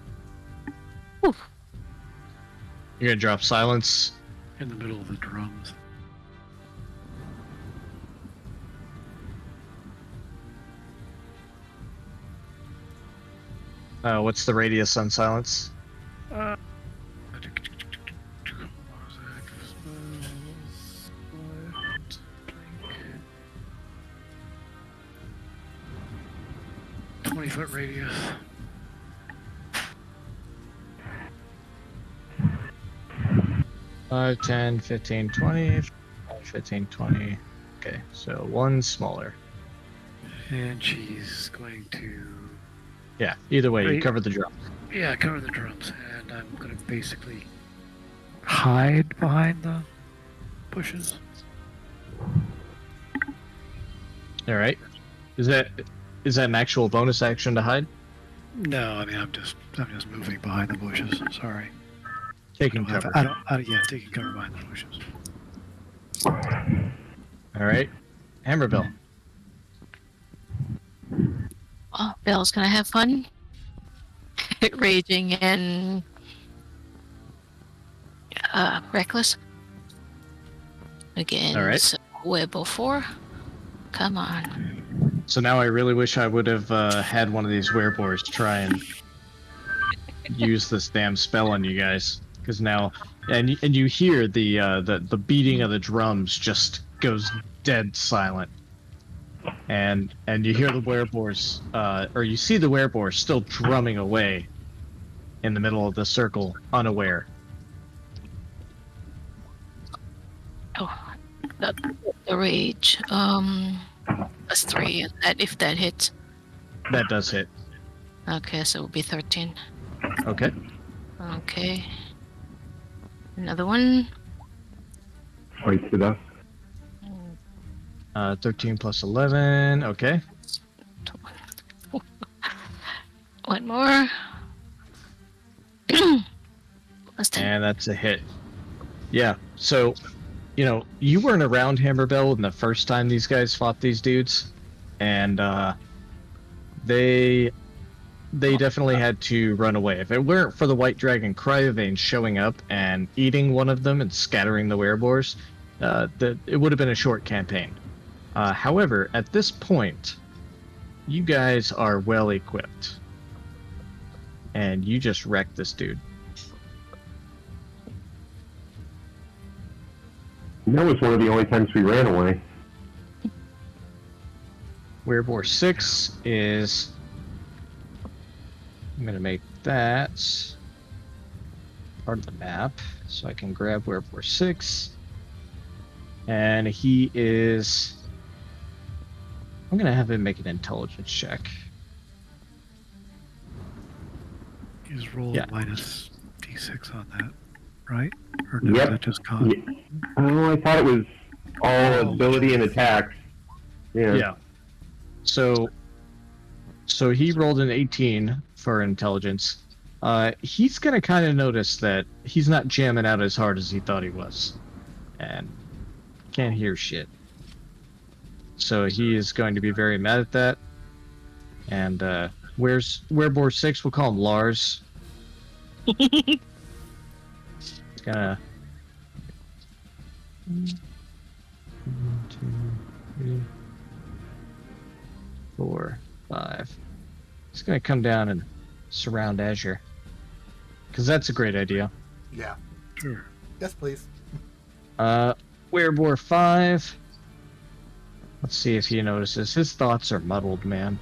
Speaker 1: You're gonna drop silence.
Speaker 3: In the middle of the drums.
Speaker 1: What's the radius on silence?
Speaker 3: What was that? 20-foot radius.
Speaker 1: 5, 10, 15, 20. 15, 20. Okay, so one smaller.
Speaker 3: And she's going to,
Speaker 1: Yeah, either way, you
Speaker 3: Right.
Speaker 1: cover the drum.
Speaker 3: yeah, cover the drums. And I'm going to basically hide behind the bushes.
Speaker 1: All right. Is that an actual bonus action to hide?
Speaker 3: No, I mean, I'm just moving behind the bushes. Sorry.
Speaker 1: Taking
Speaker 3: I don't
Speaker 1: cover.
Speaker 3: have, yeah, taking cover behind the bushes.
Speaker 1: All right. Hammer Bill.
Speaker 5: Oh, Bill's gonna have fun. Raging and reckless. Again,
Speaker 1: All right.
Speaker 5: it's web 4. Come on.
Speaker 1: So now I really wish I would have had one of these werebores try and use this damn spell on you guys, because now, and you hear the beating of the drums just goes dead silent, and you hear the werebores, or you see the werebores still drumming away in the middle of the circle, unaware.
Speaker 5: Oh, the rage. That's 3. If that hits.
Speaker 1: That does hit.
Speaker 5: Okay, so it'll be 13.
Speaker 1: Okay.
Speaker 5: Okay. Another one.
Speaker 2: Fight to death.
Speaker 1: 13 plus 11. Okay.
Speaker 5: One more. Plus 10.
Speaker 1: And that's a hit. Yeah. So, you weren't around Hammerbell when the first time these guys fought these dudes, and they definitely had to run away. If it weren't for the White Dragon Cryovane showing up and eating one of them and scattering the werebores, it would have been a short campaign. However, at this point, you guys are well equipped, and you just wrecked this dude.
Speaker 2: That was one of the only times we ran away.
Speaker 1: Werebore 6 is... I'm going to make that part of the map so I can grab Werebore 6. And he is... I'm going to have him make an intelligence check.
Speaker 3: He's rolling
Speaker 1: Yeah.
Speaker 3: minus d6 on that, right? Or no,
Speaker 2: Yep.
Speaker 3: that just con?
Speaker 2: Yeah. Oh, I thought it was all ability and attacks. Yeah.
Speaker 1: So he rolled an 18 for intelligence. He's going to kind of notice that he's not jamming out as hard as he thought he was. And can't hear shit. So he is going to be very mad at that. And where's Werebore 6? We'll call him Lars. He's gonna... 1, 2, 3, 4, 5. He's gonna come down and surround Azure. Because that's a great idea.
Speaker 4: Yeah.
Speaker 3: Sure.
Speaker 4: Yes, please.
Speaker 1: Werebore 5. Let's see if he notices. His thoughts are muddled, man.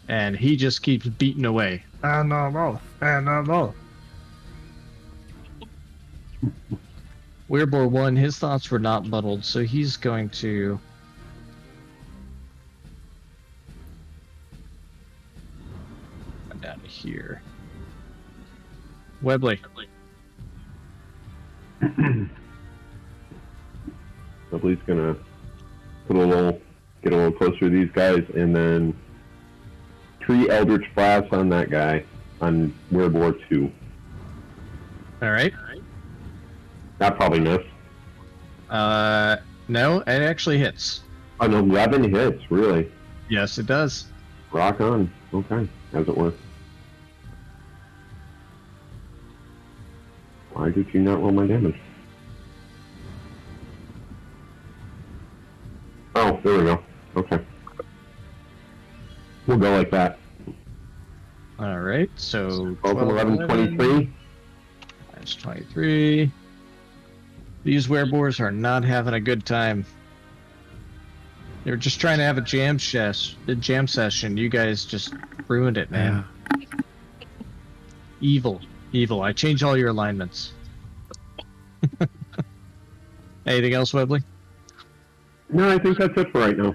Speaker 1: And he just keeps beating away. No. Werebore 1, his thoughts were not muddled, so he's going to... come down to here. Webley.
Speaker 2: Webley's gonna get a little closer to these guys, and then 3 Eldritch Blasts on that guy on Werebore 2.
Speaker 1: Alright.
Speaker 2: That probably missed.
Speaker 1: No, it actually hits.
Speaker 2: An 11 hits, really.
Speaker 1: Yes, it does.
Speaker 2: Rock on. Okay, as it was. Why did you not roll my damage? Oh, there we go. Okay. We'll go like that.
Speaker 1: Alright, so
Speaker 2: 12 and 11, 23.
Speaker 1: That's 23. These werebores are not having a good time. They're just trying to have a jam session. You guys just ruined it, man.
Speaker 3: Yeah.
Speaker 1: Evil. I changed all your alignments. Anything else, Webley?
Speaker 2: No, I think that's it for right now.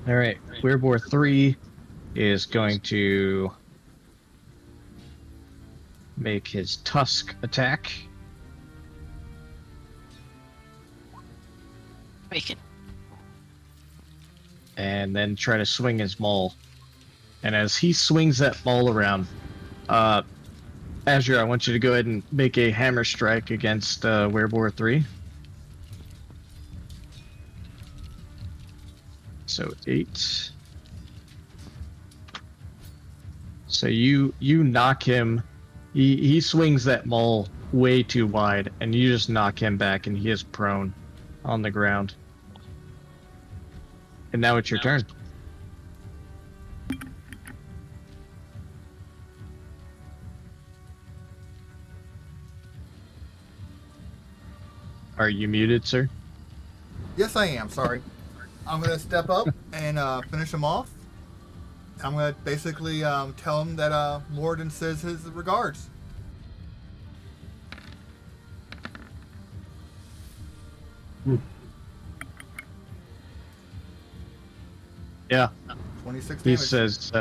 Speaker 1: All right, Werewolf 3 is going to make his tusk attack.
Speaker 5: Make it.
Speaker 1: And then try to swing his maul. And as he swings that maul around, Azure, I want you to go ahead and make a hammer strike against Werewolf 3. So 8. So you knock him. He swings that maul way too wide, and you just knock him back, and he is prone on the ground. And now it's your turn. Are you muted, sir?
Speaker 4: Yes, I am. Sorry. I'm gonna step up and finish him off. I'm gonna basically tell him that Morden says his regards.
Speaker 1: Yeah.
Speaker 4: 26
Speaker 1: He
Speaker 4: damage.
Speaker 1: says,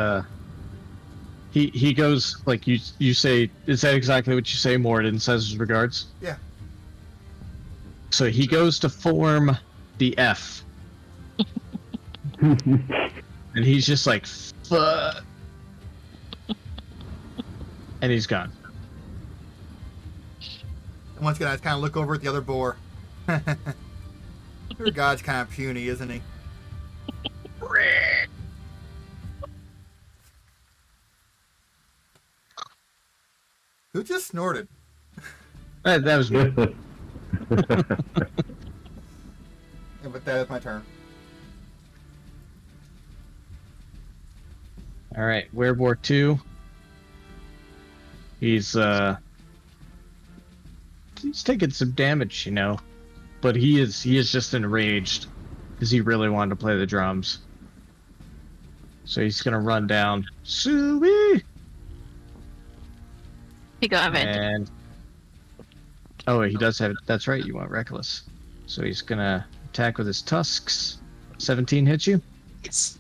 Speaker 1: he goes, like, you say, is that exactly what you say? Morden says his regards?
Speaker 4: Yeah.
Speaker 1: So he goes to form the F. And he's just like, fuck. And he's gone.
Speaker 4: And once again, I just kind of look over at the other boar. Your god's kind of puny, isn't he? Who just snorted?
Speaker 1: That was me.
Speaker 4: Yeah, but that is my turn.
Speaker 1: All right, Werewolf 2. He's taking some damage, you know, but he is just enraged because he really wanted to play the drums. So he's gonna run down. Suey!
Speaker 5: He got advantage.
Speaker 1: And oh, he does have. That's right. You want reckless. So he's gonna attack with his tusks. 17 hits you.
Speaker 5: Yes.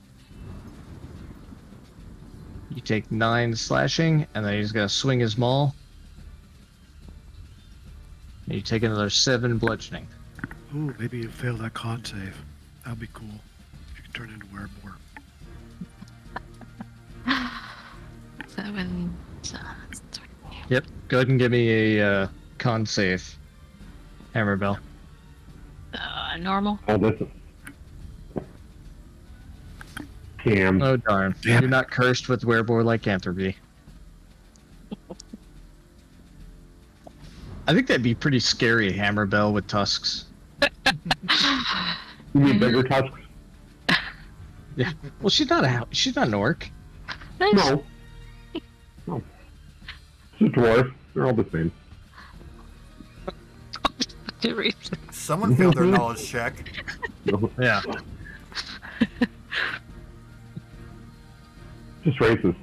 Speaker 1: You take 9 slashing, and then he's gonna swing his maul. And you take another 7 bludgeoning.
Speaker 3: Ooh, maybe you fail that con save. That'd be cool. If you could turn into Werewolf.
Speaker 5: 7.
Speaker 1: Yep. Go ahead and give me a con save. Hammerbell.
Speaker 5: Normal.
Speaker 2: Oh, this is... Cam.
Speaker 1: Oh darn!
Speaker 3: Damn
Speaker 1: You're
Speaker 3: it.
Speaker 1: not cursed with werewolf lycanthropy. I think that'd be pretty scary, Hammerbell with tusks.
Speaker 2: You need bigger tusks?
Speaker 1: Yeah. Well, she's not an orc.
Speaker 5: Nice.
Speaker 2: No. No. She's a dwarf. They're all the same.
Speaker 4: Someone failed their knowledge check.
Speaker 2: No.
Speaker 1: Yeah.
Speaker 2: Just racist.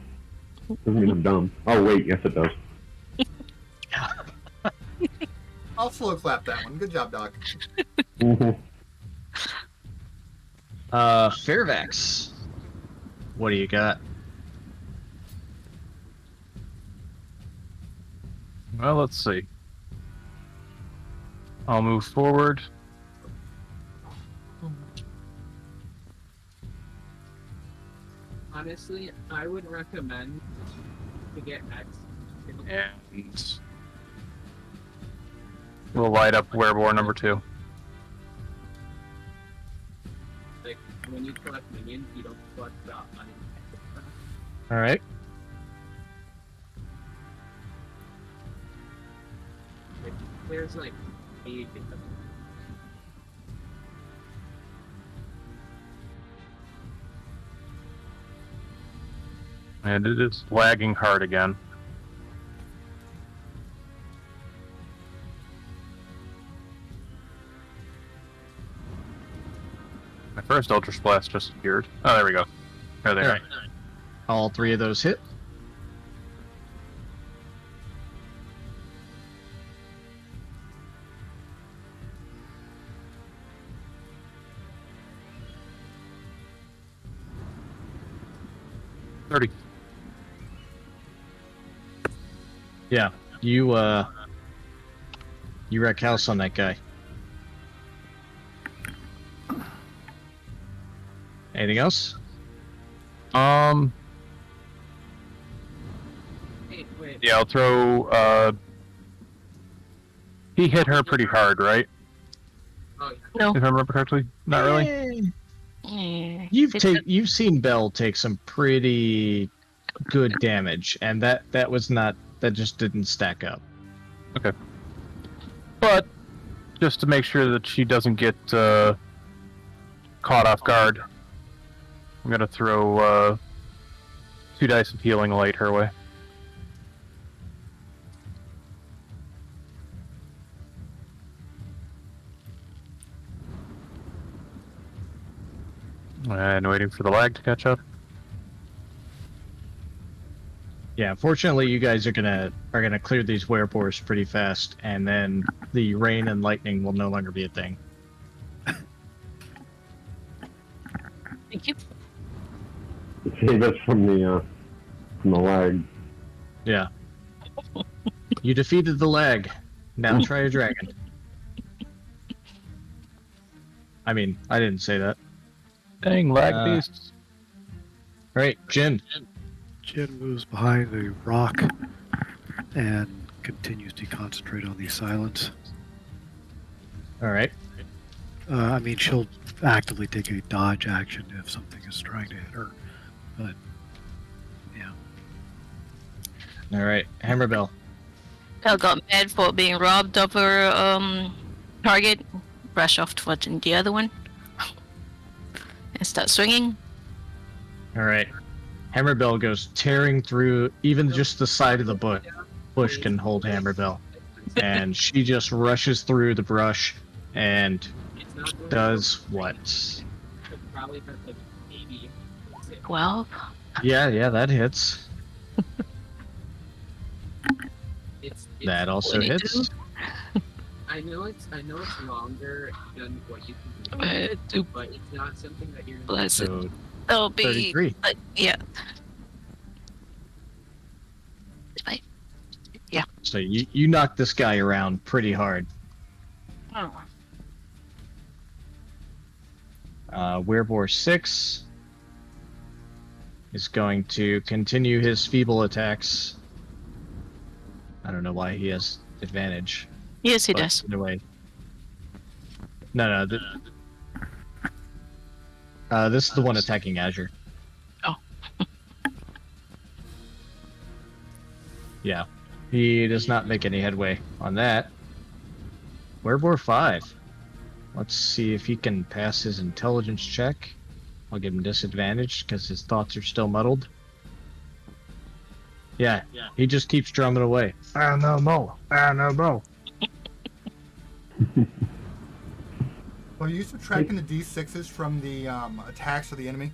Speaker 2: Doesn't mean I'm dumb. Oh, wait. Yes, it does.
Speaker 4: I'll slow clap that one. Good job, Doc.
Speaker 2: Mhm.
Speaker 1: Fairvax. What do you got?
Speaker 6: Well, let's see. I'll move forward.
Speaker 7: Honestly, I would recommend to get X.
Speaker 6: And we'll light up Werebore number 2.
Speaker 7: Like, when you collect minions, you don't collect the money.
Speaker 1: All right.
Speaker 7: There's like 8 in them.
Speaker 6: And it is lagging hard again. My first Ultra Splash just appeared. Oh, there we go. Oh, there.
Speaker 1: All right. All 3 of those hit.
Speaker 6: 30.
Speaker 1: Yeah, you wreck house on that guy. Anything else?
Speaker 6: Wait. Yeah, I'll throw. He hit her pretty hard, right?
Speaker 7: Oh, yeah.
Speaker 5: No.
Speaker 6: If I remember correctly. Not really.
Speaker 5: Yeah.
Speaker 1: You've seen Belle take some pretty good damage, and that just didn't stack up.
Speaker 6: But just to make sure that she doesn't get caught off guard, I'm gonna throw 2 dice of healing light her way. And waiting for the lag to catch up.
Speaker 1: Yeah, unfortunately, you guys are gonna clear these werebores pretty fast, and then the rain and lightning will no longer be a thing.
Speaker 5: Thank you.
Speaker 2: Save us from the lag.
Speaker 1: Yeah. You defeated the lag. Now try a dragon. I mean, I didn't say that.
Speaker 6: Dang, lag beasts.
Speaker 1: Right, Jin.
Speaker 3: Jin moves behind the rock and continues to concentrate on the silence.
Speaker 1: All right.
Speaker 3: I mean, she'll actively take a dodge action if something is trying to hit her. But, yeah.
Speaker 1: All right, Hammerbell.
Speaker 5: Belle got mad for being robbed of her target. Brush off towards the other one. And start swinging.
Speaker 1: All right. Hammerbell goes tearing through. Even just the side of the bush can hold Hammerbell, and she just rushes through the brush and
Speaker 7: It's not going
Speaker 1: does what?
Speaker 7: to probably hurt like 80.
Speaker 5: 12.
Speaker 1: Yeah, that hits.
Speaker 7: It's
Speaker 1: That also
Speaker 5: 22.
Speaker 1: hits.
Speaker 7: I know it's longer than what you can do, but it's not something that you're
Speaker 5: Bless it.
Speaker 1: So
Speaker 5: That'll be
Speaker 1: 33.
Speaker 5: yeah.
Speaker 1: So you knocked this guy around pretty hard.
Speaker 5: Oh.
Speaker 1: Werebore 6 is going to continue his feeble attacks. I don't know why he has advantage.
Speaker 5: Yes, he
Speaker 1: but
Speaker 5: does.
Speaker 1: Either way. No. This is the one attacking Azure.
Speaker 5: Oh.
Speaker 1: Yeah. He does not make any headway on that. Werebore 5. Let's see if he can pass his intelligence check. I'll give him disadvantage because his thoughts are still muddled. Yeah, he just keeps drumming away. No more. No more.
Speaker 4: Are you subtracting the d6s from the attacks of the enemy?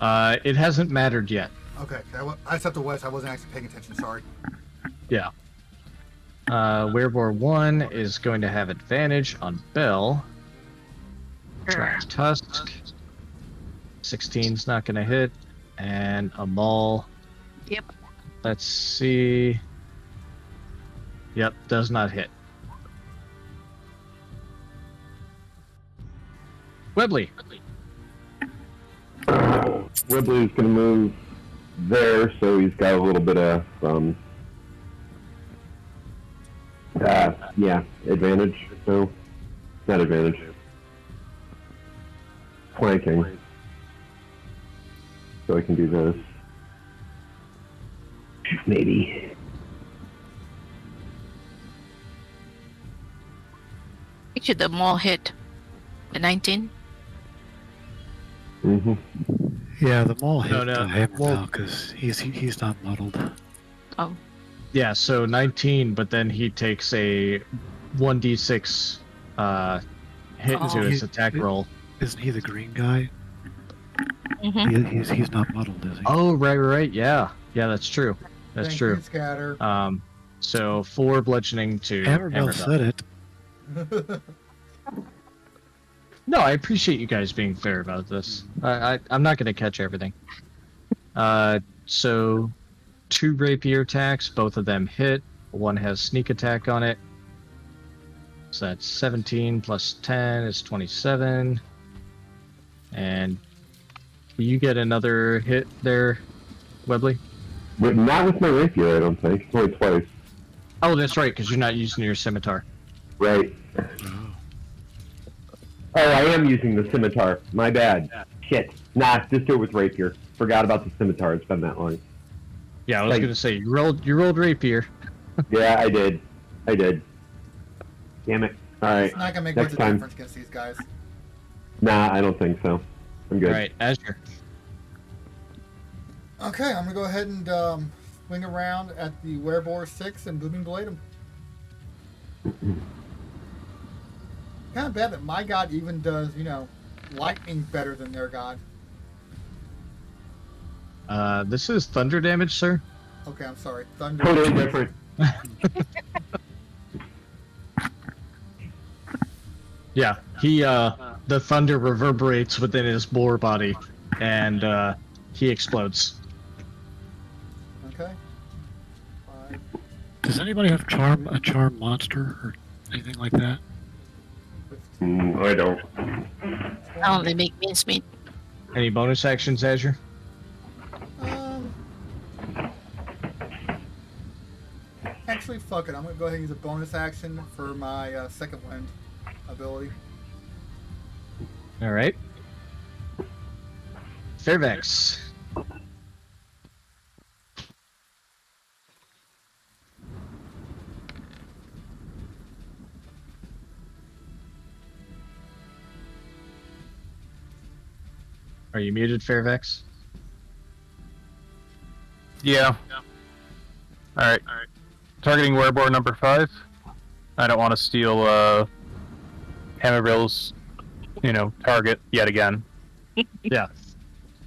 Speaker 1: It hasn't mattered yet.
Speaker 4: Okay, I stepped away, so I wasn't actually paying attention. Sorry.
Speaker 1: Yeah. Werebore 1 is going to have advantage on Bell. Try Tusk. 16's not going to hit. And a Maul.
Speaker 5: Yep.
Speaker 1: Let's see. Yep, does not hit. Webley.
Speaker 2: Ridley's going to move there, so he's got a little bit of advantage. So not advantage. Flanking. So I can do this. Maybe.
Speaker 5: Actually, the mall hit. The 19.
Speaker 2: Mm-hmm.
Speaker 3: Yeah, the mall hit
Speaker 1: No.
Speaker 3: him
Speaker 1: Well-
Speaker 3: now because he's not muddled.
Speaker 5: Oh.
Speaker 1: Yeah, so 19, but then he takes a 1d6 hit
Speaker 5: Oh.
Speaker 1: to his
Speaker 3: He-
Speaker 1: attack
Speaker 3: he-
Speaker 1: roll.
Speaker 3: Isn't he the green guy?
Speaker 5: Mm-hmm.
Speaker 3: He's not muddled, is he?
Speaker 1: Oh, right. Yeah, that's true. That's
Speaker 4: Thank
Speaker 1: true.
Speaker 4: You, Scatter.
Speaker 1: So 4 bludgeoning to
Speaker 3: Hammerbell
Speaker 1: Hammerbell.
Speaker 3: said it.
Speaker 1: No, I appreciate you guys being fair about this. I'm not going to catch everything. So 2 rapier attacks, both of them hit. One has sneak attack on it. So that's 17 plus 10 is 27. And you get another hit there, Webley?
Speaker 2: But not with my rapier, I don't think. Only twice.
Speaker 1: Oh, that's right, because you're not using your scimitar.
Speaker 2: Right.
Speaker 3: Oh.
Speaker 2: Oh, I am using the scimitar. My bad. Shit. Nah, just do it with rapier. Forgot about the scimitar. It's been that long.
Speaker 1: Yeah, I was
Speaker 2: Like-
Speaker 1: going to say, you rolled rapier.
Speaker 2: Yeah, I did. Damn it. Alright.
Speaker 4: It's not gonna make
Speaker 2: Next
Speaker 4: much of a
Speaker 2: time.
Speaker 4: difference against these guys.
Speaker 2: Nah, I don't think so. I'm good.
Speaker 1: All right, Azure.
Speaker 4: Okay, I'm gonna go ahead and swing around at the Werebore 6 and Booming Blade him. Kind of bad that my god even does, lightning better than their god.
Speaker 1: This is thunder damage, sir.
Speaker 4: Okay, I'm sorry. Thunder.
Speaker 2: Totally different.
Speaker 1: Yeah, the thunder reverberates within his boar body, and he explodes.
Speaker 4: Okay. 5,
Speaker 3: Does anybody have a charm monster or anything like that?
Speaker 4: 15,
Speaker 2: I don't.
Speaker 5: Oh, they make mincemeat.
Speaker 1: Any bonus actions, Azure?
Speaker 4: Actually, fuck it. I'm gonna go ahead and use a bonus action for my second wind ability.
Speaker 1: All right. Fairvex. Are you muted, Fairvex?
Speaker 6: Yeah. Alright. Targeting Werebore number 5. I don't want to steal Hammerville's, target yet again.
Speaker 1: Yeah.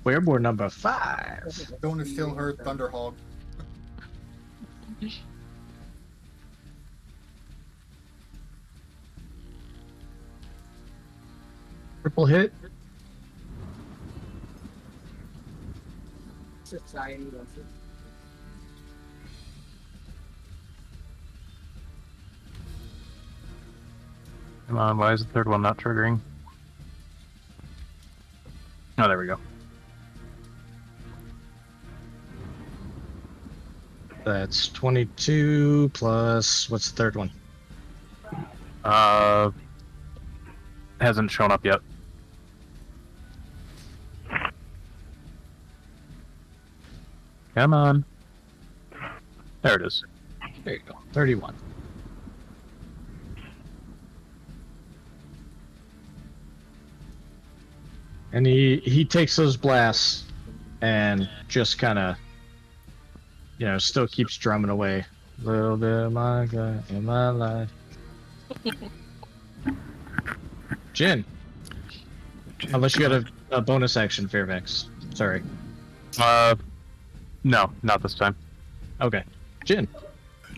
Speaker 1: Werebore number 5.
Speaker 4: Don't want to steal her Thunderhog.
Speaker 1: Triple hit.
Speaker 7: Society wants it.
Speaker 6: Come on, why is the third one not triggering? Oh, there we go.
Speaker 1: That's 22 plus, what's the third one?
Speaker 6: Hasn't shown up yet. Come on. There it is.
Speaker 1: There you go. 31. And he takes those blasts and just kind of, still keeps drumming away. Little bit of my God in my life. Jin, unless you got a bonus action, Fairvex. Sorry.
Speaker 6: No, not this time.
Speaker 1: Okay. Jin.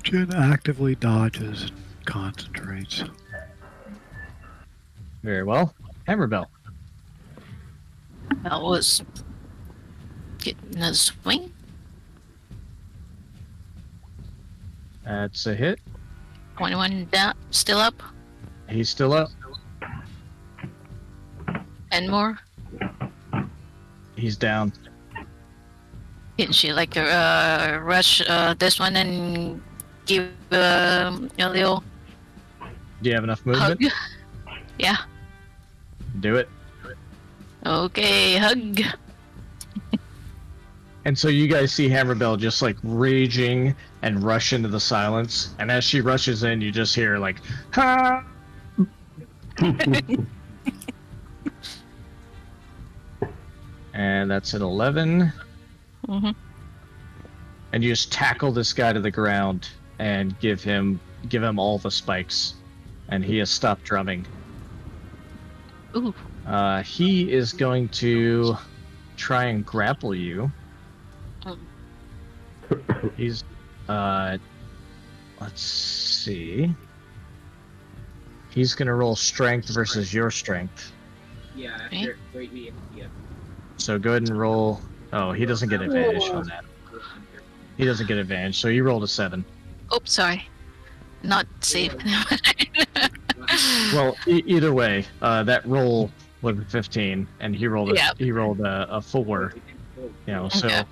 Speaker 3: Jin actively dodges and concentrates.
Speaker 1: Very well. Hammerbell.
Speaker 5: That was getting a swing.
Speaker 1: That's a hit.
Speaker 5: 21 down, still up,
Speaker 1: He's still up.
Speaker 5: and more.
Speaker 1: He's down.
Speaker 5: Can she rush this one and give a little
Speaker 1: Do you have enough movement?
Speaker 5: hug? Yeah.
Speaker 1: Do it.
Speaker 5: Okay, hug.
Speaker 1: And so you guys see Hammerbell just raging and rush into the silence. And as she rushes in, you just hear ha! And that's an 11.
Speaker 5: Mm-hmm.
Speaker 1: And you just tackle this guy to the ground and give him all the spikes. And he has stopped drumming.
Speaker 5: Ooh.
Speaker 1: He is going to try and grapple you. He's let's see. He's gonna roll strength versus your strength.
Speaker 7: Yeah,
Speaker 5: Okay.
Speaker 7: after greatly yeah.
Speaker 1: So go ahead and roll. Oh, he doesn't get advantage on that. He doesn't get advantage, so you rolled a 7.
Speaker 5: Oops, sorry. Not safe.
Speaker 1: Well, either way, that roll was a 15, and he rolled
Speaker 5: Yeah.
Speaker 1: a 4. You know, so
Speaker 5: Okay.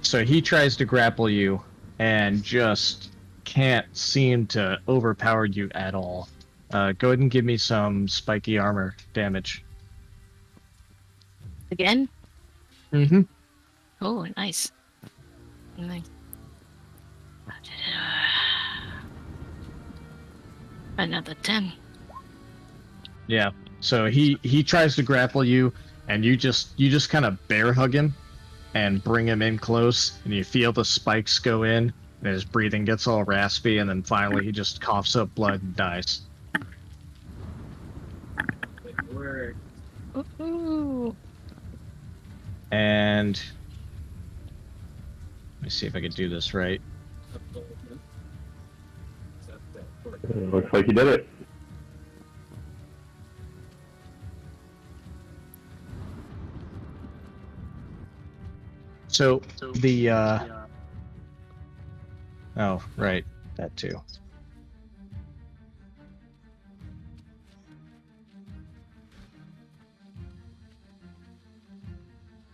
Speaker 1: so he tries to grapple you, and just can't seem to overpower you at all. Go ahead and give me some spiky armor damage.
Speaker 5: Again?
Speaker 1: Mm-hmm.
Speaker 5: Oh, nice. Nice. Another 10.
Speaker 1: Yeah. So he tries to grapple you, and you just kind of bear hug him and bring him in close, and you feel the spikes go in, and his breathing gets all raspy, and then finally he just coughs up blood and dies.
Speaker 7: We're
Speaker 5: Ooh.
Speaker 1: And let me see if I can do this right.
Speaker 2: Looks like you did it.
Speaker 1: So the oh right, that too.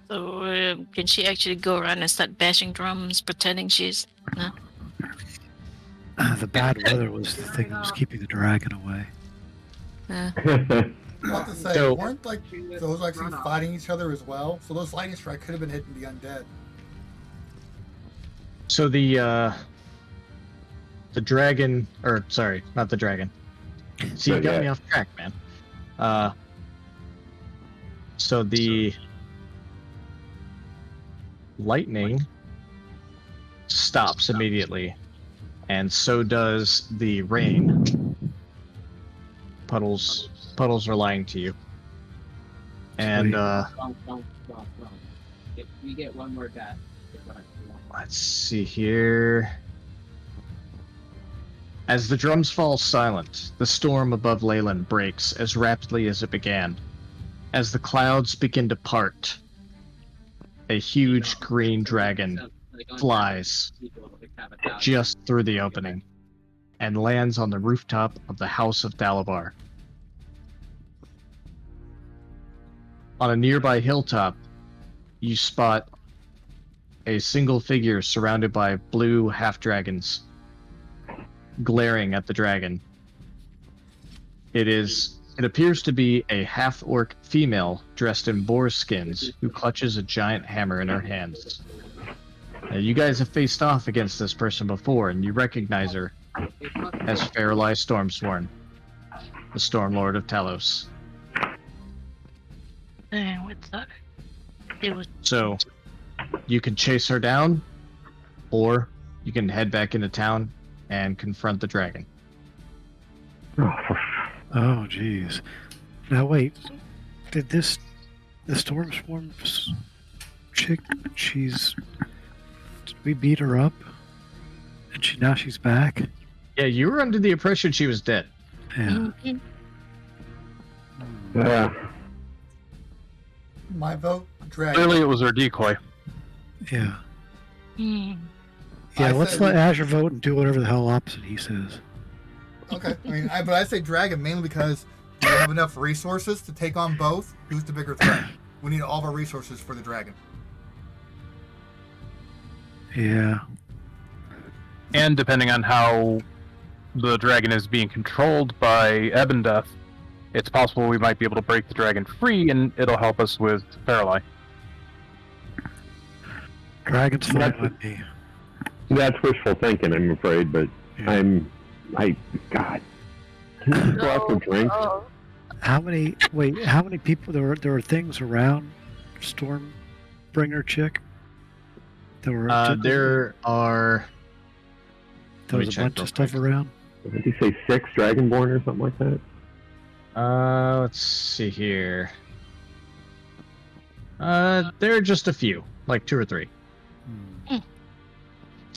Speaker 5: So, can she actually go around and start bashing drums, pretending she's... No?
Speaker 3: The bad weather was the thing that was keeping the dragon away.
Speaker 5: Uh,
Speaker 4: About to say,
Speaker 1: So-
Speaker 4: weren't like those actually fighting each other as well? So those lightning strike could have been hitting the undead.
Speaker 1: So the dragon, or sorry, not the dragon. See, you
Speaker 2: Not
Speaker 1: got
Speaker 2: yet.
Speaker 1: me off track, man. So the lightning stops immediately, and so does the rain. Puddles are lying to you. And
Speaker 3: Sweet.
Speaker 7: wrong. If we get one more death, it's fine.
Speaker 1: let's see here. As the drums fall silent, the storm above Leilon breaks as rapidly as it began. As the clouds begin to part, a huge green dragon flies just through the opening and lands on the rooftop of the House of Dalabar. On a nearby hilltop, you spot a single figure surrounded by blue half-dragons, glaring at the dragon. It appears to be a half-orc female dressed in boar skins who clutches a giant hammer in her hands. Now, you guys have faced off against this person before, and you recognize her as Fairlie Stormsworn, the Stormlord of Talos.
Speaker 5: and what's that? It was...
Speaker 1: So, you can chase her down, or you can head back into town and confront the dragon.
Speaker 3: Oh, jeez. Now wait, did the Stormsworn chick? Did we beat her up? And now she's back.
Speaker 1: Yeah, you were under the impression she was dead.
Speaker 3: Yeah.
Speaker 5: Mhm.
Speaker 2: Yeah.
Speaker 4: My vote, dragon.
Speaker 6: Clearly, it was our decoy.
Speaker 3: Yeah.
Speaker 5: Hmm.
Speaker 3: Yeah.
Speaker 4: I
Speaker 3: Let's
Speaker 4: said
Speaker 3: let
Speaker 4: we-
Speaker 3: Azure vote and do whatever the hell opposite he says.
Speaker 4: Okay, but I say dragon mainly because we have enough resources to take on both. Who's the bigger threat? We need all of our resources for the dragon.
Speaker 3: Yeah.
Speaker 6: And depending on how the dragon is being controlled by Ebondeath, it's possible we might be able to break the dragon free, and it'll help us with Fairlie.
Speaker 3: Dragon's fine
Speaker 2: That's-
Speaker 3: with me.
Speaker 2: That's wishful thinking, I'm afraid, but
Speaker 3: Yeah.
Speaker 2: God. Can you just go out for a drink?
Speaker 5: Oh.
Speaker 3: How many people there were things around Stormbringer chick? There
Speaker 1: Are
Speaker 3: there
Speaker 1: let me
Speaker 3: was a
Speaker 1: check
Speaker 3: bunch
Speaker 1: real
Speaker 3: of stuff
Speaker 1: quick.
Speaker 3: around.
Speaker 2: Did you say 6 Dragonborn or something like that?
Speaker 1: let's see here. There are just a few, like 2 or 3.
Speaker 3: Hmm.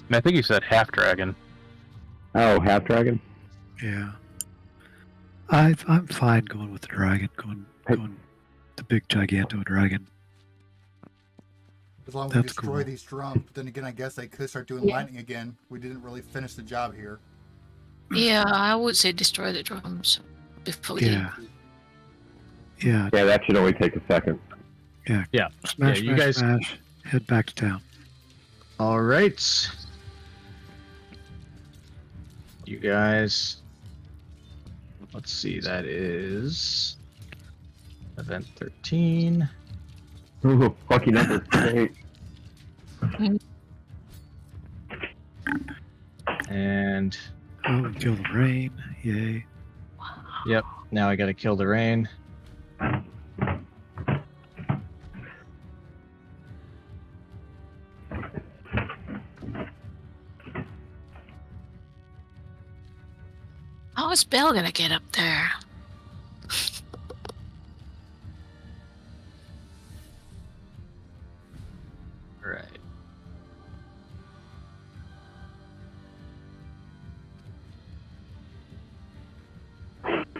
Speaker 6: And I think you said half dragon.
Speaker 2: Oh, half dragon?
Speaker 3: Yeah. I'm fine going with the dragon. Going the big giganto dragon.
Speaker 4: As long as we
Speaker 3: That's
Speaker 4: destroy
Speaker 3: cool.
Speaker 4: these drums. But then again, I guess they could start doing
Speaker 5: Yeah.
Speaker 4: lightning again. We didn't really finish the job here.
Speaker 5: Yeah, I would say destroy the drums before we
Speaker 3: Yeah. Yeah.
Speaker 2: Yeah, that should only take a second.
Speaker 3: Smash,
Speaker 1: you
Speaker 3: smash,
Speaker 1: guys-
Speaker 3: smash. Head back to town.
Speaker 1: All right. You guys. Let's see. That is event 13.
Speaker 2: Ooh, lucky number. Great.
Speaker 1: And
Speaker 3: Oh, and kill the rain. Yay.
Speaker 1: yep. Now I got to kill the rain.
Speaker 5: How is Belle gonna get up there?
Speaker 1: Right.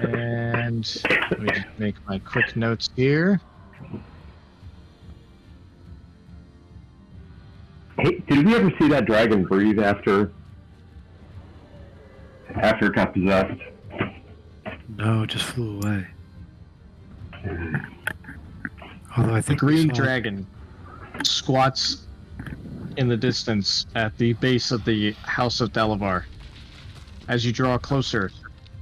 Speaker 1: And let me just make my quick notes here.
Speaker 2: Hey, did we ever see that dragon breathe after it got possessed?
Speaker 3: No, it just flew away. Although I
Speaker 1: The
Speaker 3: think we
Speaker 1: green
Speaker 3: saw-
Speaker 1: dragon squats in the distance at the base of the House of Delavar. As you draw closer,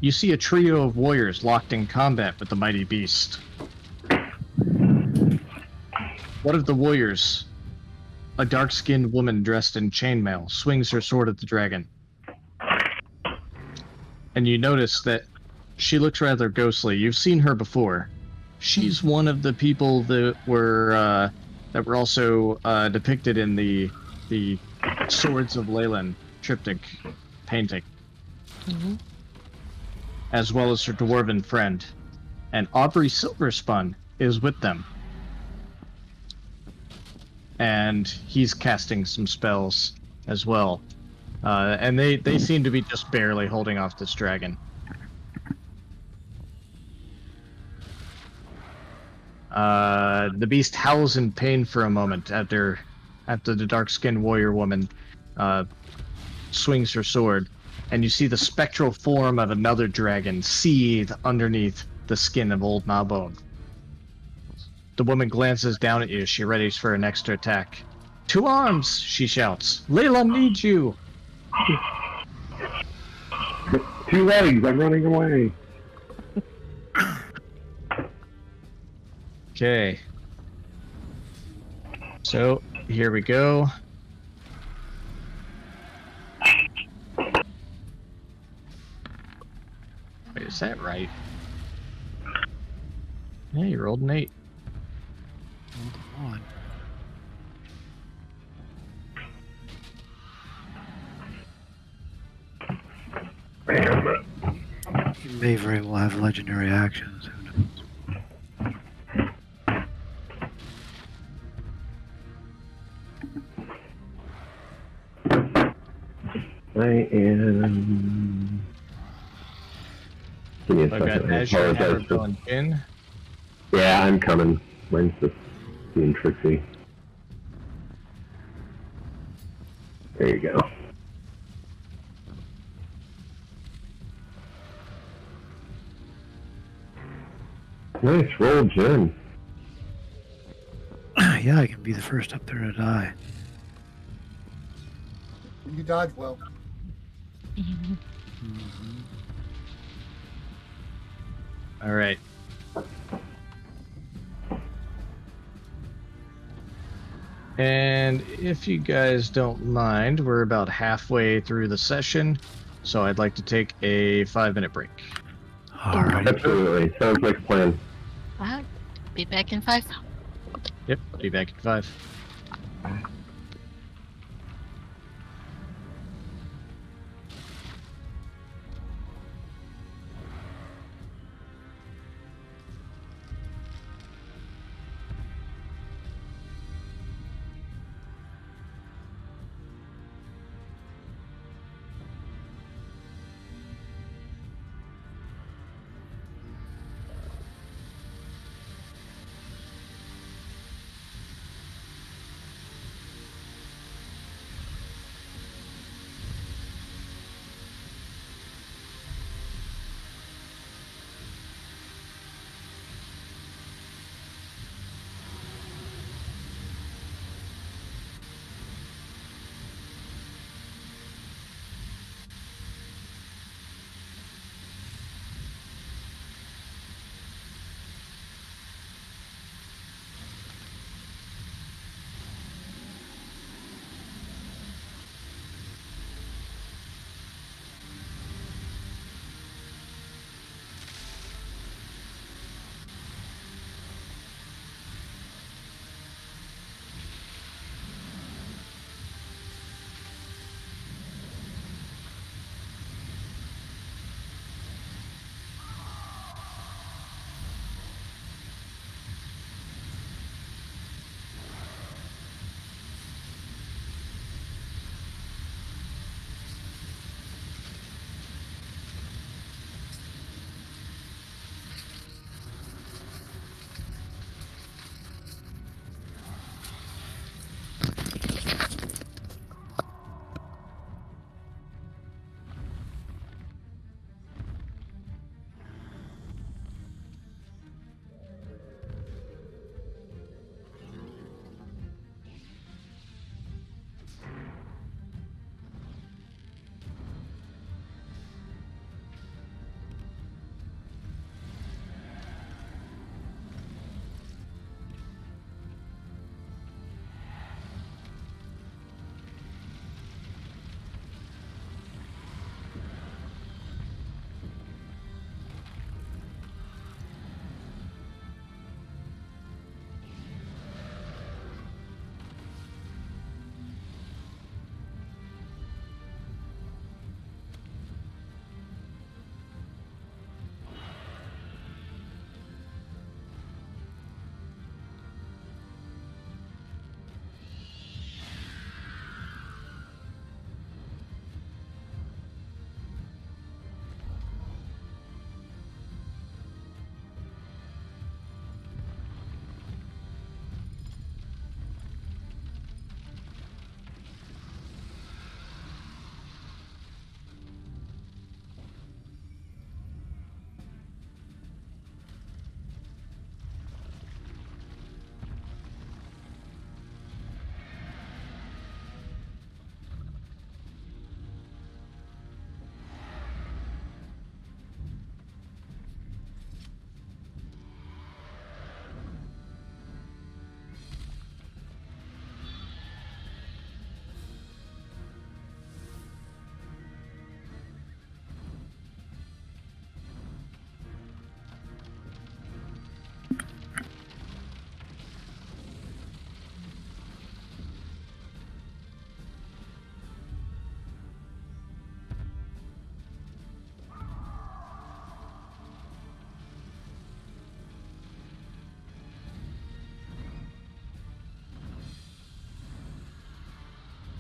Speaker 1: you see a trio of warriors locked in combat with the mighty beast. One of the warriors, a dark-skinned woman dressed in chainmail, swings her sword at the dragon. And you notice that she looks rather ghostly. You've seen her before. She's one of the people that were also depicted in the Swords of Leilon triptych painting, as well as her dwarven friend. And Aubrey Silverspun is with them. And he's casting some spells as well. And they seem to be just barely holding off this dragon. The beast howls in pain for a moment after the dark-skinned warrior woman swings her sword, and you see the spectral form of another dragon seethe underneath the skin of Old Gnawbone. The woman glances down at you. She readies for her next attack. "To arms!" she shouts. "Leilon needs you!"
Speaker 2: Two legs, I'm running away.
Speaker 1: Okay. So, here we go. Wait, is that right? Yeah, you rolled an 8.
Speaker 3: Hold on. He may very well have legendary actions. Who knows?
Speaker 2: I am. Give me a
Speaker 1: I've got
Speaker 2: second. I
Speaker 1: Azure Hammer
Speaker 2: apologize for-
Speaker 1: going in.
Speaker 2: Yeah, I'm coming. Mine's just being tricksy. There you go. Nice roll, Jen.
Speaker 3: Yeah, I can be the first up there to die.
Speaker 4: You dodge well.
Speaker 1: All right. And if you guys don't mind, we're about halfway through the session, so I'd like to take a 5-minute break.
Speaker 3: Alright.
Speaker 2: Absolutely. Sounds like a plan.
Speaker 5: I'll be back in 5.
Speaker 1: Yep, be back in 5.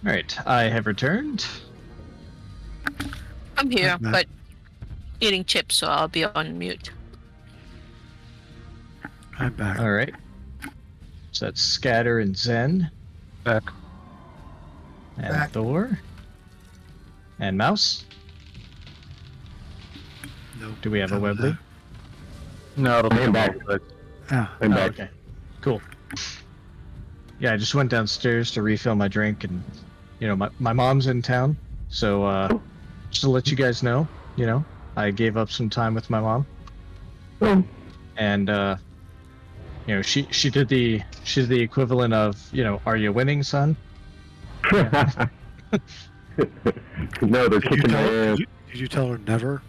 Speaker 1: All right, I have returned.
Speaker 5: I'm here,
Speaker 3: I'm back.
Speaker 5: but eating chips, so I'll be on mute.
Speaker 3: I'm back.
Speaker 1: All right. So that's Scatter and Zen
Speaker 6: Back.
Speaker 1: and
Speaker 4: Back.
Speaker 1: Thor and Mouse.
Speaker 3: No.
Speaker 1: Do we have a
Speaker 3: I'm
Speaker 1: Webley?
Speaker 3: back.
Speaker 6: No, it'll
Speaker 2: I'm
Speaker 6: come
Speaker 2: back.
Speaker 6: over, but
Speaker 3: Ah,
Speaker 2: I'm
Speaker 1: Oh,
Speaker 2: back.
Speaker 1: okay. Cool. Yeah, I just went downstairs to refill my drink, and my mom's in town, so just to let you guys know, I gave up some time with my mom,
Speaker 2: Oh.
Speaker 1: and she did the equivalent of are you winning, son?
Speaker 2: No, they're
Speaker 3: did you
Speaker 2: kicking my
Speaker 3: tell
Speaker 2: ass.
Speaker 3: did you tell her never?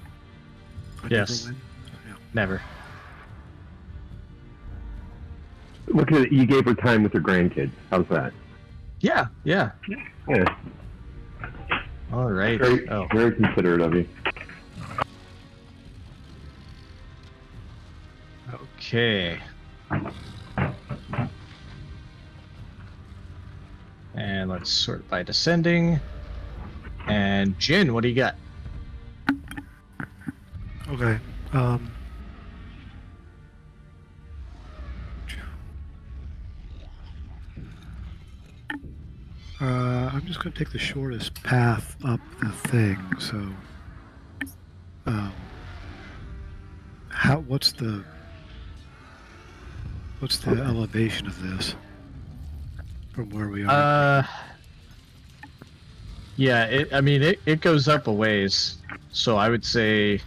Speaker 3: I'd
Speaker 1: Yes.
Speaker 3: Never win? Yeah.
Speaker 1: Never.
Speaker 2: Look at it. You gave her time with her grandkids. How's that?
Speaker 1: Yeah.
Speaker 2: Yeah.
Speaker 1: All right.
Speaker 2: Very,
Speaker 1: Oh,
Speaker 2: very considerate of you.
Speaker 1: okay. And let's sort by descending. And Jin, what do you got?
Speaker 3: Okay. I'm just going to take the shortest path up the thing. So, what's the elevation of this from where we are?
Speaker 1: Yeah, it goes up a ways. So I would say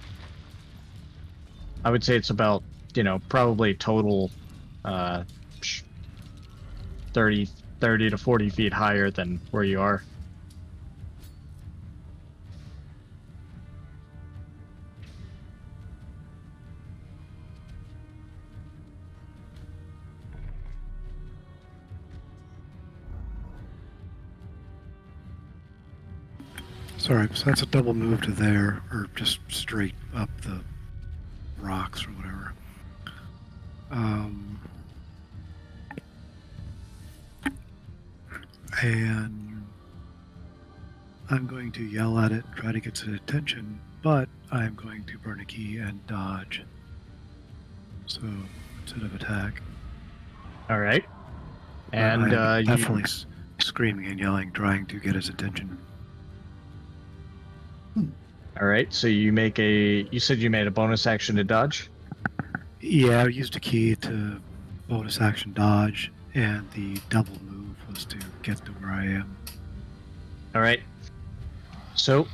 Speaker 1: it's about, probably total 30 to 40 feet higher than where you are.
Speaker 3: Sorry, so that's a double move to there, or just straight up the rocks or whatever. And I'm going to yell at it, try to get its attention, but I'm going to burn a key and dodge. So instead of attack,
Speaker 1: All right. And
Speaker 3: I'm
Speaker 1: you
Speaker 3: definitely screaming and yelling, trying to get his attention.
Speaker 1: all right. So you said you made a bonus action to dodge.
Speaker 3: Yeah, I used a key to bonus action dodge, and the double move was to get to where I am.
Speaker 1: All right. So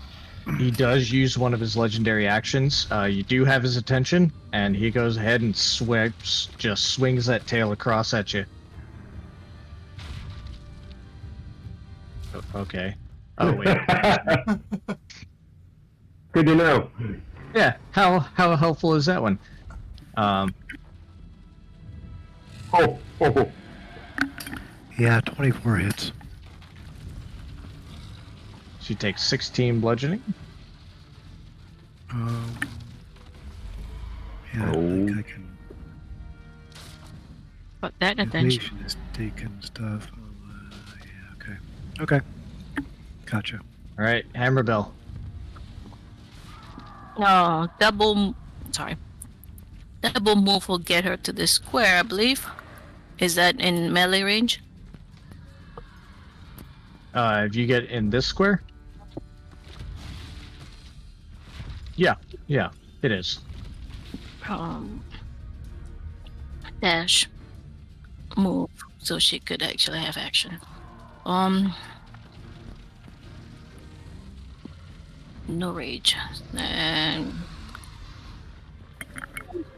Speaker 1: he does use one of his legendary actions. You do have his attention, and he goes ahead and swings that tail across at you. Okay. Oh wait.
Speaker 2: Good to know.
Speaker 1: Yeah. How helpful is that one?
Speaker 2: Oh.
Speaker 3: Yeah, 24 hits.
Speaker 1: She takes 16 bludgeoning.
Speaker 3: Yeah, I think I can.
Speaker 5: But that attention.
Speaker 3: Evasion is taken stuff. Yeah, okay. Okay. Gotcha.
Speaker 1: All right, Hammer Bell.
Speaker 5: No, double move will get her to the square, I believe. Is that in melee range?
Speaker 1: If you get in this square. Yeah, it is.
Speaker 5: Dash. Move. So she could actually have action. No rage. And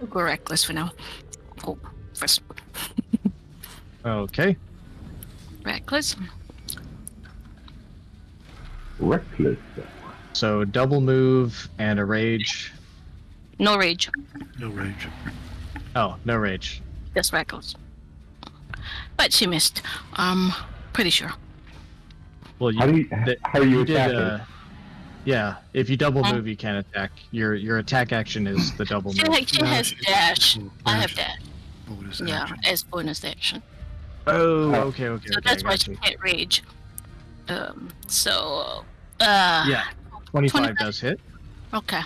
Speaker 5: we'll go reckless for now. Oh, first.
Speaker 1: Okay.
Speaker 5: Reckless.
Speaker 2: Reckless.
Speaker 1: So double move and a rage.
Speaker 5: No rage.
Speaker 3: No rage.
Speaker 1: Oh, no rage.
Speaker 5: Just reckless. But she missed. Pretty sure.
Speaker 1: Well,
Speaker 2: How are you
Speaker 1: did,
Speaker 2: attacking?
Speaker 1: yeah, if you double move, you can attack. Your attack action is the double
Speaker 5: She,
Speaker 1: move.
Speaker 5: she has dash.
Speaker 3: Oh,
Speaker 5: I have
Speaker 3: dash.
Speaker 5: dash.
Speaker 3: Bonus
Speaker 5: Yeah,
Speaker 3: action.
Speaker 5: as bonus action.
Speaker 1: Oh, okay.
Speaker 5: So
Speaker 1: okay,
Speaker 5: that's why
Speaker 1: got
Speaker 5: she
Speaker 1: you.
Speaker 5: can't rage. So.
Speaker 1: Yeah, 25
Speaker 5: 25?
Speaker 1: does hit.
Speaker 5: Okay.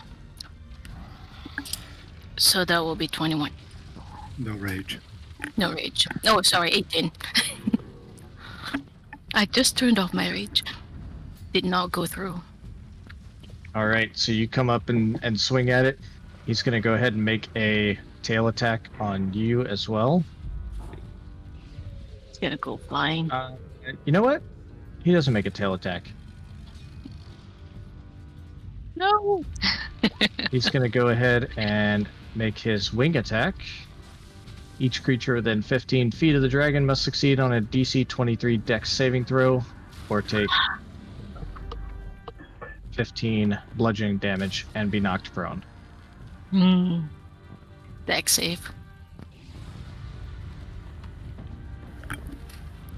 Speaker 5: So that will be 21.
Speaker 3: No rage.
Speaker 5: No rage. Oh, sorry, 18. I just turned off my rage. Did not go through.
Speaker 1: All right, so you come up and swing at it. He's going to go ahead and make a tail attack on you as well.
Speaker 5: It's gonna go flying.
Speaker 1: You know what? He doesn't make a tail attack.
Speaker 5: No.
Speaker 1: He's going to go ahead and make his wing attack. Each creature within 15 feet of the dragon must succeed on a DC 23 Dex saving throw or take 15 bludgeoning damage and be knocked prone.
Speaker 5: Dex save.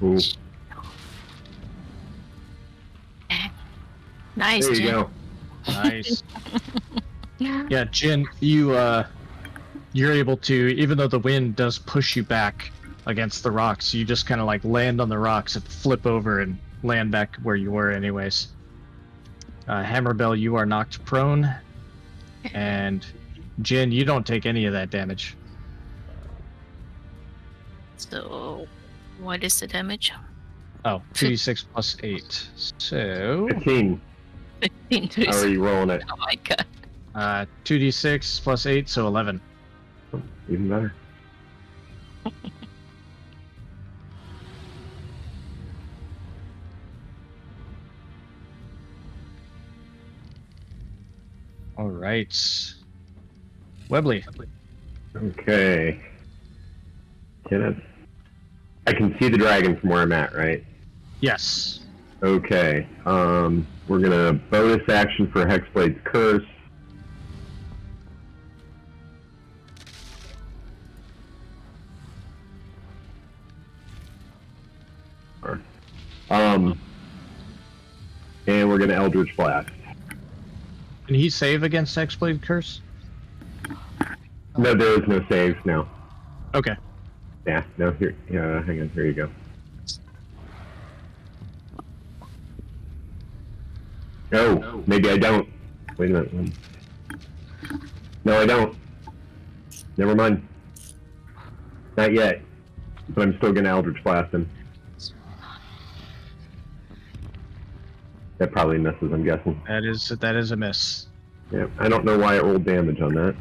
Speaker 2: Ooh.
Speaker 5: Nice,
Speaker 2: There you
Speaker 5: Jen.
Speaker 2: go.
Speaker 1: Nice. Yeah, Jin, you're able to, even though the wind does push you back against the rocks, you just kind of like land on the rocks and flip over and land back where you were anyways. Hammerbell, you are knocked prone, and Jin, you don't take any of that damage.
Speaker 5: So, what is the damage?
Speaker 1: Oh, 2d6 plus 8. So,
Speaker 2: 15.
Speaker 5: 15 to
Speaker 2: How are you rolling it?
Speaker 5: Oh my god.
Speaker 1: 2d6 plus 8, so 11.
Speaker 2: Even better.
Speaker 1: All right. Webley.
Speaker 2: Okay. I can see the dragon from where I'm at, right?
Speaker 1: Yes.
Speaker 2: Okay. We're gonna bonus action for Hexblade's Curse. And we're gonna Eldritch Blast.
Speaker 1: Can he save against Hexblade Curse?
Speaker 2: No, there is no saves now.
Speaker 1: Okay.
Speaker 2: Yeah, no, here, hang on, here you go. Oh, maybe I don't. Wait a minute. No, I don't. Never mind. Not yet. But I'm still gonna Eldritch Blast him. That probably misses, I'm guessing.
Speaker 1: That is a miss.
Speaker 2: Yeah, I don't know why it rolled damage on that.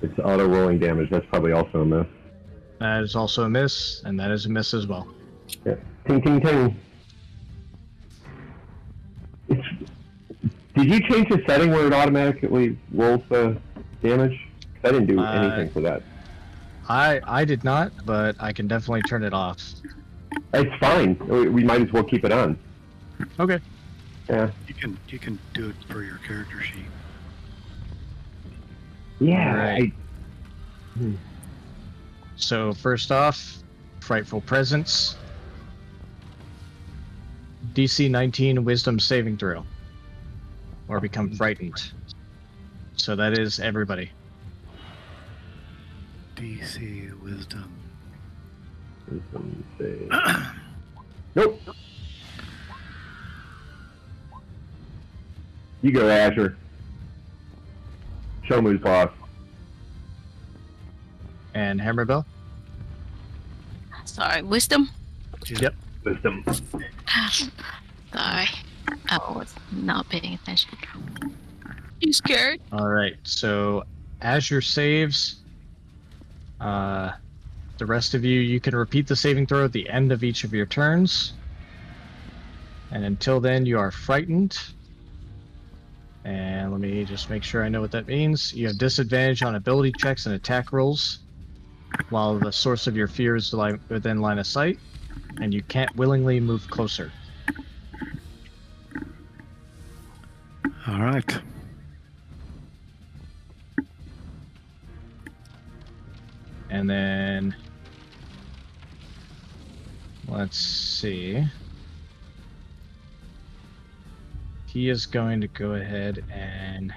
Speaker 2: It's auto-rolling damage, that's probably also a miss.
Speaker 1: That is also a miss, and that is a miss as well.
Speaker 2: Yeah. Ting, ting, ting. Did you change the setting where it automatically rolls the damage? 'Cause I didn't do anything for that.
Speaker 1: I did not, but I can definitely turn it off.
Speaker 2: It's fine. We might as well keep it on.
Speaker 1: Okay.
Speaker 2: Yeah.
Speaker 3: You can do it per your character sheet.
Speaker 2: Yeah.
Speaker 1: Right. So first off, Frightful Presence. DC 19 Wisdom saving throw. Or become frightened. So that is everybody.
Speaker 3: DC Wisdom.
Speaker 2: Wisdom save. Nope. You go, Asher. Show me his boss.
Speaker 1: And Hammerbell?
Speaker 5: Sorry, wisdom?
Speaker 1: Yep.
Speaker 2: Wisdom.
Speaker 5: Sorry. I was not paying attention. You scared?
Speaker 1: Alright, so as your saves, the rest of you can repeat the saving throw at the end of each of your turns. And until then, you are frightened. And let me just make sure I know what that means. You have disadvantage on ability checks and attack rolls, while the source of your fear is within line of sight, and you can't willingly move closer.
Speaker 3: All right.
Speaker 1: And then, let's see. He is going to go ahead and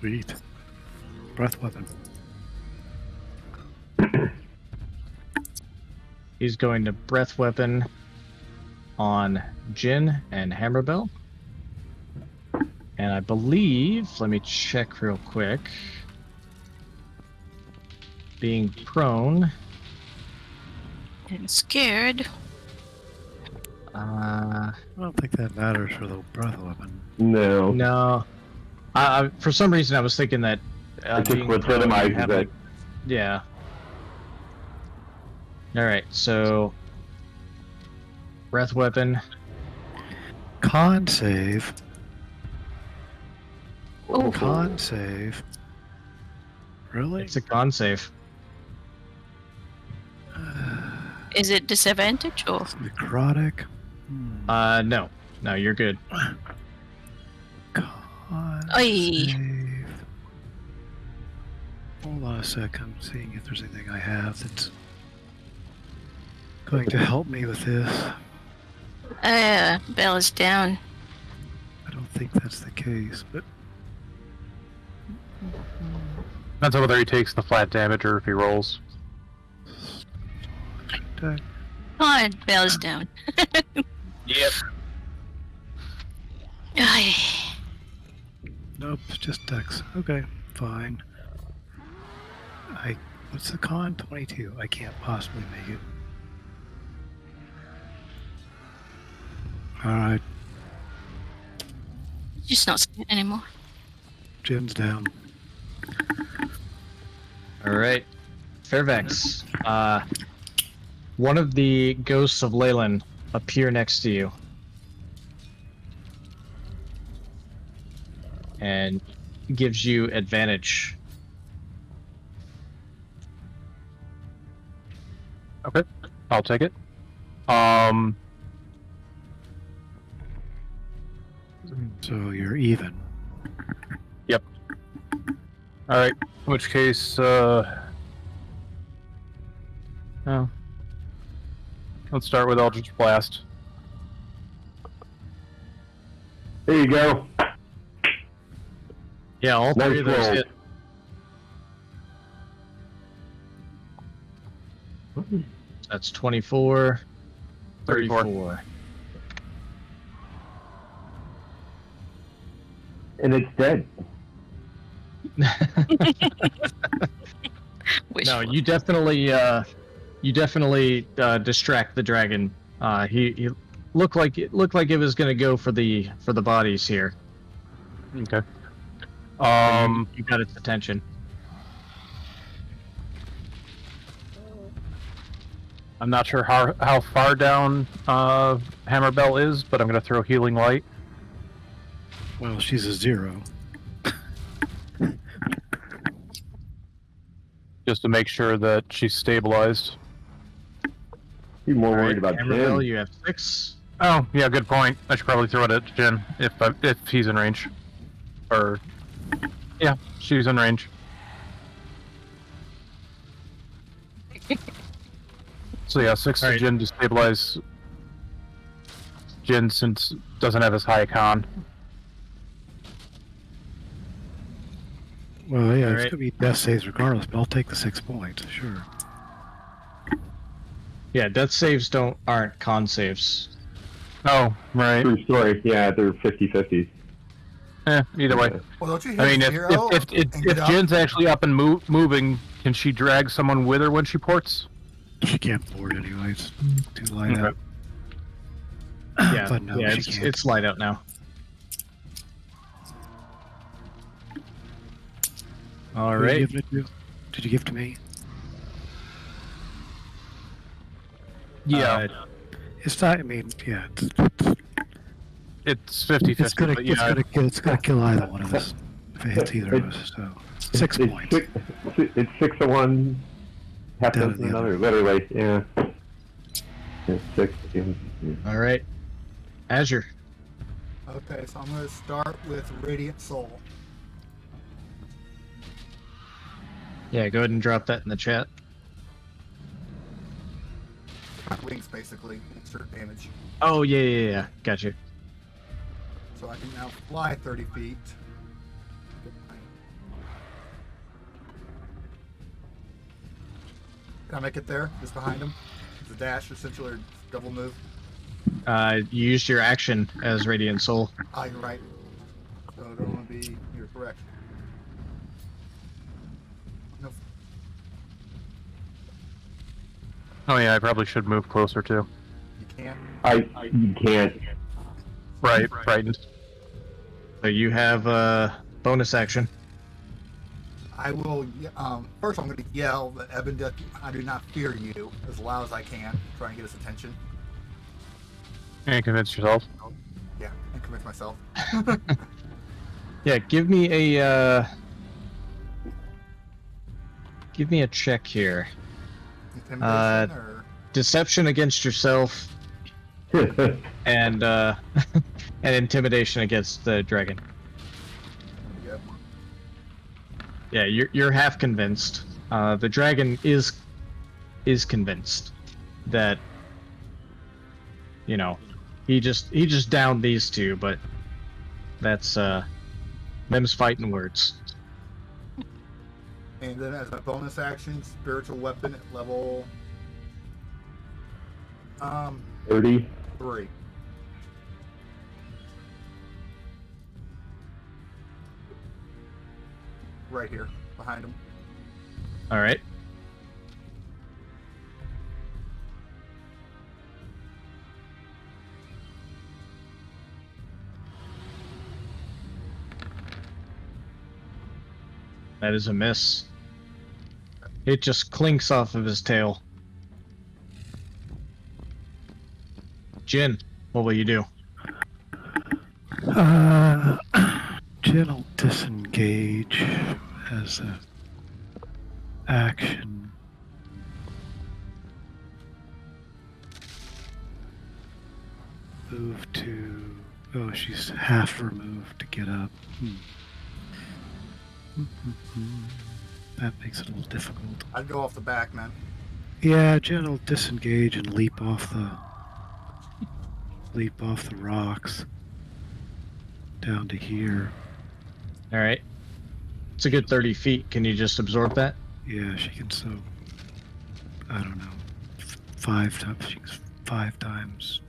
Speaker 3: Sweet. Breath weapon.
Speaker 1: He's going to breath weapon on Jin and Hammerbell. And I believe, let me check real quick. Being prone.
Speaker 5: I'm scared.
Speaker 3: I don't think that matters for the breath weapon.
Speaker 2: No.
Speaker 1: No. For some reason, I was thinking that.
Speaker 2: It just
Speaker 1: being prone, you
Speaker 2: legitimizes
Speaker 1: have,
Speaker 2: it.
Speaker 1: like, yeah. Alright, so. Breath weapon.
Speaker 3: Con save.
Speaker 5: Oh.
Speaker 3: Con save. Really?
Speaker 1: It's a con save.
Speaker 5: Is it disadvantage or?
Speaker 3: Necrotic.
Speaker 1: No. No, you're good.
Speaker 3: Con
Speaker 5: Aye.
Speaker 3: save. Hold on a sec. I'm seeing if there's anything I have that's going to help me with this.
Speaker 5: Bell is down.
Speaker 3: I don't think that's the case, but
Speaker 6: Depends on whether he takes the flat damage or if he rolls.
Speaker 3: attack.
Speaker 5: Come on, Bell is down.
Speaker 6: Yep.
Speaker 5: Aye.
Speaker 3: Nope, it's just Dex. Okay, fine. What's the con? 22. I can't possibly make it. Alright,
Speaker 5: She's not scared anymore.
Speaker 3: Jin's down.
Speaker 1: Alright. Fairvex. One of the ghosts of Leilon appear next to you. And gives you advantage.
Speaker 6: Okay, I'll take it.
Speaker 3: So you're even.
Speaker 6: All right. In which case, let's start with Eldritch Blast.
Speaker 2: There you go.
Speaker 1: Yeah, all three
Speaker 2: Nice
Speaker 1: of those
Speaker 2: roll.
Speaker 1: hit. That's 24, 34.
Speaker 2: And it's dead.
Speaker 5: Wish
Speaker 1: No,
Speaker 5: for-
Speaker 1: you definitely distract the dragon. He looked like it was gonna go for the bodies here.
Speaker 6: Okay.
Speaker 1: You got its attention.
Speaker 6: I'm not sure how far down Hammerbell is, but I'm gonna throw Healing Light.
Speaker 3: Well, she's a 0.
Speaker 6: Just to make sure that she's stabilized.
Speaker 2: You're more worried
Speaker 1: Alright,
Speaker 2: about
Speaker 1: Hammerbell,
Speaker 2: Jim.
Speaker 1: you have 6.
Speaker 6: Oh, yeah, good point. I should probably throw it at Jin if he's in range. Or, yeah, she's in range. So yeah, 6 to
Speaker 1: Alright.
Speaker 6: Jin to stabilize Jin since doesn't have his high con.
Speaker 3: Well, yeah, it's
Speaker 1: Alright.
Speaker 3: going to be death saves regardless, but I'll take the 6 points, sure.
Speaker 1: Yeah, death saves aren't con saves.
Speaker 6: Oh, right.
Speaker 2: True story. Yeah, they're 50-50.
Speaker 6: Either way.
Speaker 4: Well, don't you hit
Speaker 6: I mean,
Speaker 4: zero
Speaker 6: if
Speaker 4: and get up?
Speaker 6: Jin's actually up and moving, can she drag someone with her when she ports?
Speaker 3: She can't board anyway, it's too light
Speaker 6: Okay.
Speaker 3: out.
Speaker 1: Yeah,
Speaker 3: But no,
Speaker 1: yeah,
Speaker 3: she can't.
Speaker 1: it's light out now. All
Speaker 3: Who
Speaker 1: right.
Speaker 3: you giving it to? Did you give it to me?
Speaker 6: Yeah,
Speaker 3: It's not, I mean, yeah,
Speaker 6: it's 50-50.
Speaker 3: it's gonna,
Speaker 6: but yeah,
Speaker 3: it's gonna kill either one of us if it hits either of us. So 6
Speaker 2: It's
Speaker 3: points.
Speaker 2: It's 6 of one, half
Speaker 3: Down
Speaker 2: dozen
Speaker 3: the
Speaker 2: another. Literally, yeah. It's 6. Yeah.
Speaker 1: All right. Azure.
Speaker 4: Okay, so I'm going to start with Radiant Soul.
Speaker 1: Yeah, go ahead and drop that in the chat.
Speaker 4: Wings, basically. Insert damage.
Speaker 1: Oh, yeah. Got you.
Speaker 4: So I can now fly 30 feet. Can I make it there? Just behind him? It's a dash, essentially, or double move.
Speaker 1: You used your action as Radiant Soul.
Speaker 4: Ah, you're right. So it don't want to be. You're correct. No.
Speaker 6: Oh yeah, I probably should move closer too.
Speaker 4: You can't.
Speaker 2: You can't.
Speaker 6: Right, frightened.
Speaker 1: So you have a bonus action.
Speaker 4: I will. First, I'm going to yell that Eben, I do not fear you, as loud as I can, try and get his attention.
Speaker 6: And convince yourself.
Speaker 4: Yeah, and convince myself.
Speaker 1: Yeah, give me a check here.
Speaker 4: Intimidation or
Speaker 1: Deception against yourself and and intimidation against the dragon.
Speaker 4: yep.
Speaker 1: Yeah, you're half convinced. The dragon is convinced that he just downed these two, but that's them's fighting words.
Speaker 4: And then as a bonus action, spiritual weapon at level
Speaker 2: 30.
Speaker 4: 3. Right here, behind him.
Speaker 1: All right. That is a miss. It just clinks off of his tail. Jin, what will you do?
Speaker 3: Jen will disengage as a action. Move to. Oh, she's half removed to get up. That makes it a little difficult.
Speaker 4: I'd go off the back, man.
Speaker 3: Yeah, Jen will disengage and leap off the rocks down to here.
Speaker 1: All right. It's a good 30 feet. Can you just absorb that?
Speaker 3: Yeah, she can. So I don't know. 5 times. She can 5 times.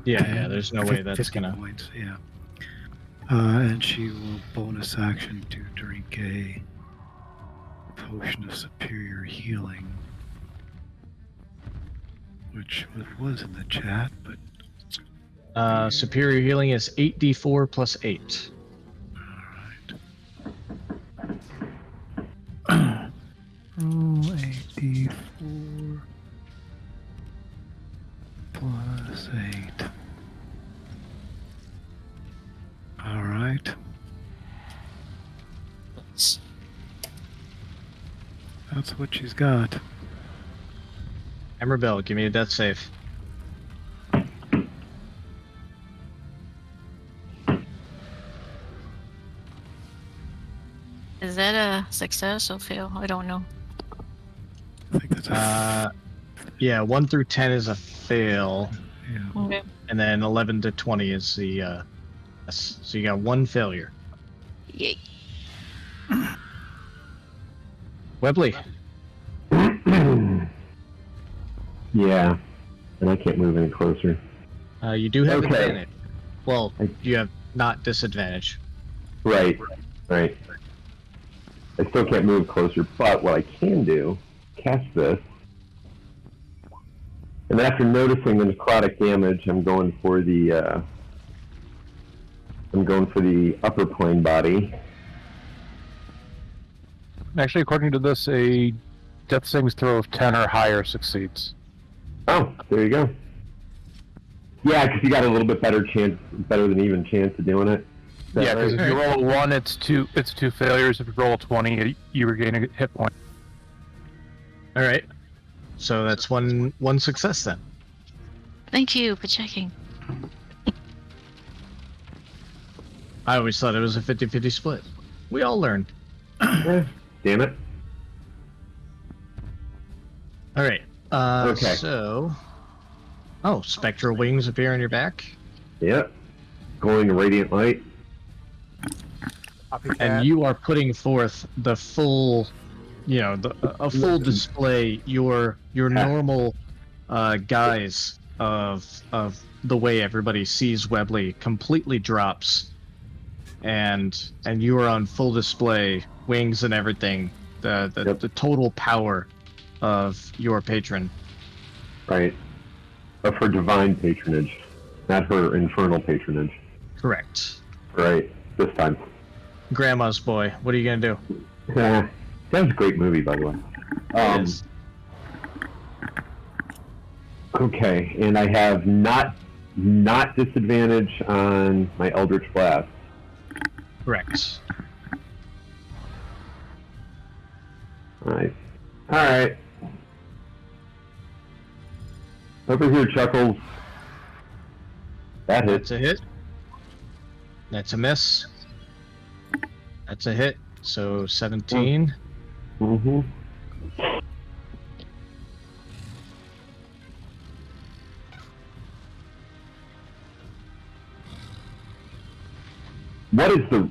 Speaker 1: Yeah,
Speaker 3: 10,
Speaker 1: yeah. There's no way that's
Speaker 3: 50
Speaker 1: gonna.
Speaker 3: points. Yeah. And she will bonus action to drink a potion of superior healing, which was in the chat, but
Speaker 1: Superior healing is 8d4 plus 8.
Speaker 3: alright. Roll 8d4 plus 8. Alright. That's what she's got.
Speaker 1: Emerbell, give me a death save.
Speaker 5: Is that a success or fail? I don't know.
Speaker 3: I think that's a
Speaker 1: Yeah, 1 through 10 is a fail,
Speaker 3: yeah.
Speaker 5: Okay.
Speaker 1: and then 11 to 20 is the. So you got 1 failure.
Speaker 5: Yay.
Speaker 1: Webley.
Speaker 2: Yeah, and I can't move any closer.
Speaker 1: You do have
Speaker 2: Okay.
Speaker 1: advantage. Well, you have not disadvantage.
Speaker 2: Right. I still can't move closer, but what I can do, cast this. And after noticing the necrotic damage, I'm going for the upper plane body.
Speaker 6: Actually, according to this, a death saving throw of 10 or higher succeeds.
Speaker 2: Oh, there you go. Yeah, because you got a little bit better than even chance of doing it. Is that
Speaker 6: Yeah, because
Speaker 2: right?
Speaker 6: if you roll a 1, it's two failures. If you roll a 20, you regain a hit point.
Speaker 1: All right. So that's one success then.
Speaker 5: Thank you for checking.
Speaker 1: I always thought it was a 50-50 split. We all learn.
Speaker 2: Damn it.
Speaker 1: All right.
Speaker 2: Okay.
Speaker 1: So. Oh, spectral wings appear on your back,
Speaker 2: Yep. Glowing radiant light.
Speaker 4: Copycat.
Speaker 1: and you are putting forth the full a full display, your normal guise of the way everybody sees Webley completely drops, and you are on full display, wings and everything. The total power of your patron.
Speaker 2: Right. Of her divine patronage, not her infernal patronage.
Speaker 1: Correct.
Speaker 2: Right. This time.
Speaker 1: Grandma's boy. What are you gonna do?
Speaker 2: That was a great movie, by the way.
Speaker 1: It is.
Speaker 2: Okay, and I have not disadvantage on my Eldritch Blast.
Speaker 1: Correct.
Speaker 2: Nice. All right. Over here, Chuckles. That hits.
Speaker 1: That's a hit. That's a miss. That's a hit. So 17.
Speaker 2: Mm-hmm. What is the...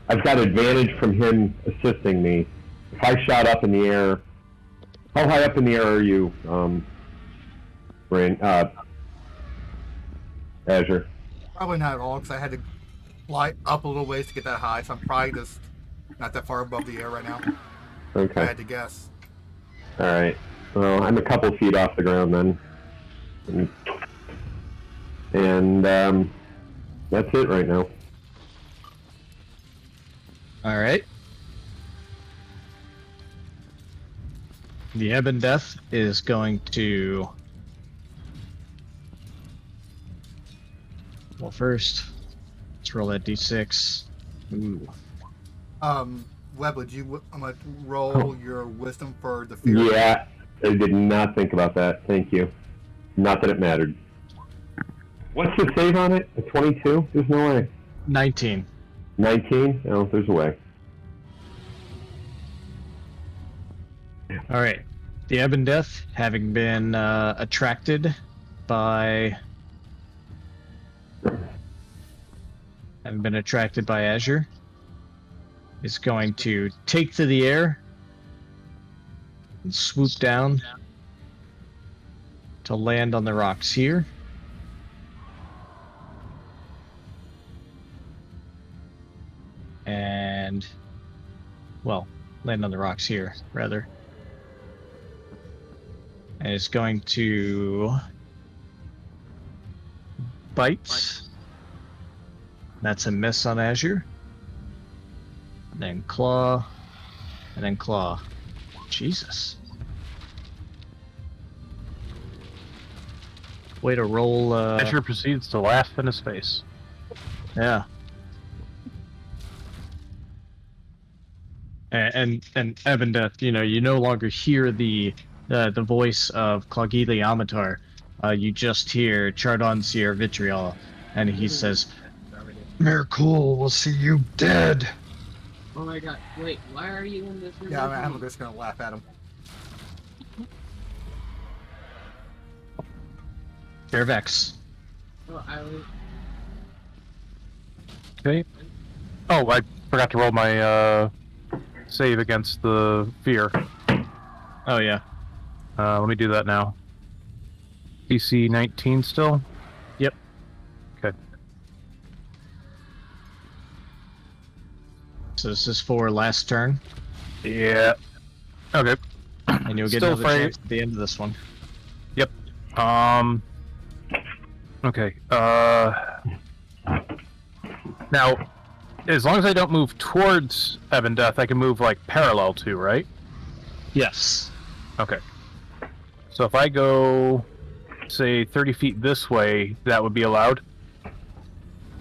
Speaker 2: I've got advantage from him assisting me. If I shot up in the air... How high up in the air are you, Azure?
Speaker 4: Probably not at all, because I had to fly up a little ways to get that high, so I'm probably just not that far above the air right now. I
Speaker 2: Okay.
Speaker 4: had to guess.
Speaker 2: Alright. Well, I'm a couple feet off the ground then. And, that's it right now.
Speaker 1: All right. The Ebon Death is going to... Well, first, let's roll that d6. Ooh.
Speaker 4: Web, I'm gonna roll your wisdom for the fear.
Speaker 2: Yeah, I did not think about that. Thank you. Not that it mattered. What's the save on it? A 22? There's no way.
Speaker 1: 19.
Speaker 2: 19? Oh, there's a way.
Speaker 1: All right. The Ebon Death, having been attracted by... Azure, is going to take to the air and swoop down to land on the rocks here. And, well, land on the rocks here, rather. And it's going to bite. That's a miss on Azure. And then claw. And then claw. Jesus. Way to roll,
Speaker 6: Azure proceeds to laugh in his face.
Speaker 1: Yeah. And Ebon Death, you no longer hear the voice of Clogili Amatar. You just hear Chardon Seer Vitriol, and he says, Miracul will see you dead.
Speaker 7: Oh my god, wait, why are you in this room?
Speaker 4: Yeah, I'm just gonna laugh at him.
Speaker 1: Fairvex.
Speaker 7: Oh, I was...
Speaker 6: Okay. Oh, I forgot to roll my save against the fear.
Speaker 1: Oh, yeah.
Speaker 6: Let me do that now. DC 19 still?
Speaker 1: Yep.
Speaker 6: Okay.
Speaker 1: So this is for last turn,
Speaker 6: Yeah. Okay.
Speaker 1: and you'll get
Speaker 6: Still
Speaker 1: another
Speaker 6: afraid.
Speaker 1: chance at the end of this one.
Speaker 6: Okay. Now, as long as I don't move towards Ebon Death, I can move like parallel to, right?
Speaker 1: Yes.
Speaker 6: Okay. So if I go, say, 30 feet this way, that would be allowed?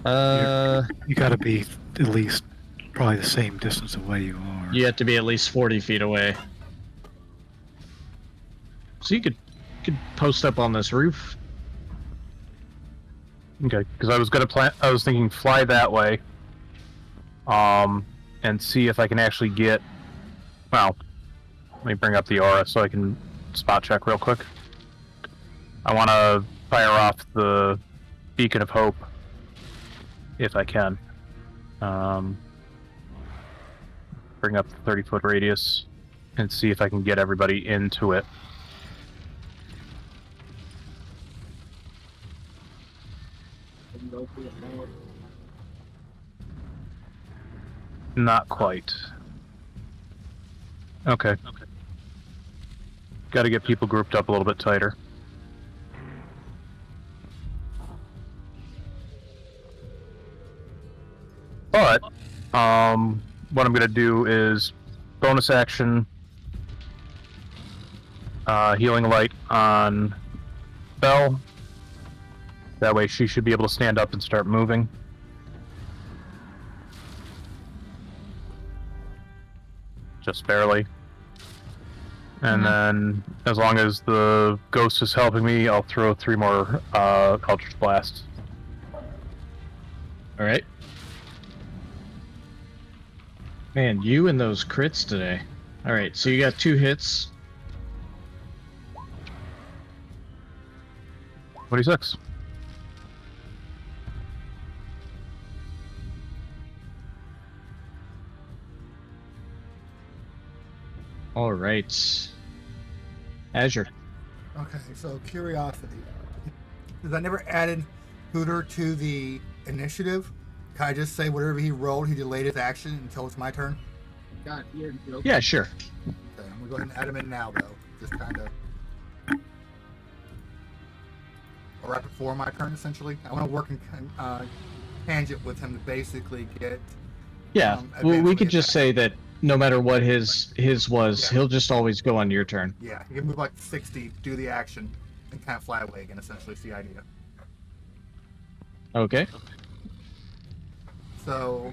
Speaker 3: You got to be at least probably the same distance away you are.
Speaker 1: You have to be at least 40 feet away. So you could post up on this roof.
Speaker 6: Okay, because I was gonna I was thinking fly that way, and see if I can actually get. Well, let me bring up the aura so I can spot check real quick. I want to fire off the beacon of hope, if I can. bring up the 30-foot radius and see if I can get everybody into it.
Speaker 7: And go for it now.
Speaker 6: Not quite. Okay. Got to get people grouped up a little bit tighter. But, what I'm going to do is bonus action, healing light on Belle. That way she should be able to stand up and start moving. Just barely. And then, as long as the ghost is helping me, I'll throw 3 more Eldritch Blasts.
Speaker 1: All right. Man, you and those crits today. All right, so you got 2 hits.
Speaker 6: 26.
Speaker 1: All right. Azure.
Speaker 4: Okay, so curiosity. Because I never added Hooter to the initiative, can I just say whatever he rolled, he delayed his action until it's my turn?
Speaker 7: God, you're joking.
Speaker 1: Yeah, sure.
Speaker 4: Okay, I'm gonna go ahead and add him in now, though. Just kind of. Or right before my turn, essentially. I want to work in tangent with him to basically get.
Speaker 1: Yeah, well, we
Speaker 4: advance
Speaker 1: could
Speaker 4: the
Speaker 1: just
Speaker 4: attack.
Speaker 1: say that no matter what his was,
Speaker 4: Yeah.
Speaker 1: he'll just always go on your turn.
Speaker 4: Yeah, he can move like 60, do the action, and kind of fly away again, essentially, is the idea.
Speaker 1: Okay.
Speaker 4: So,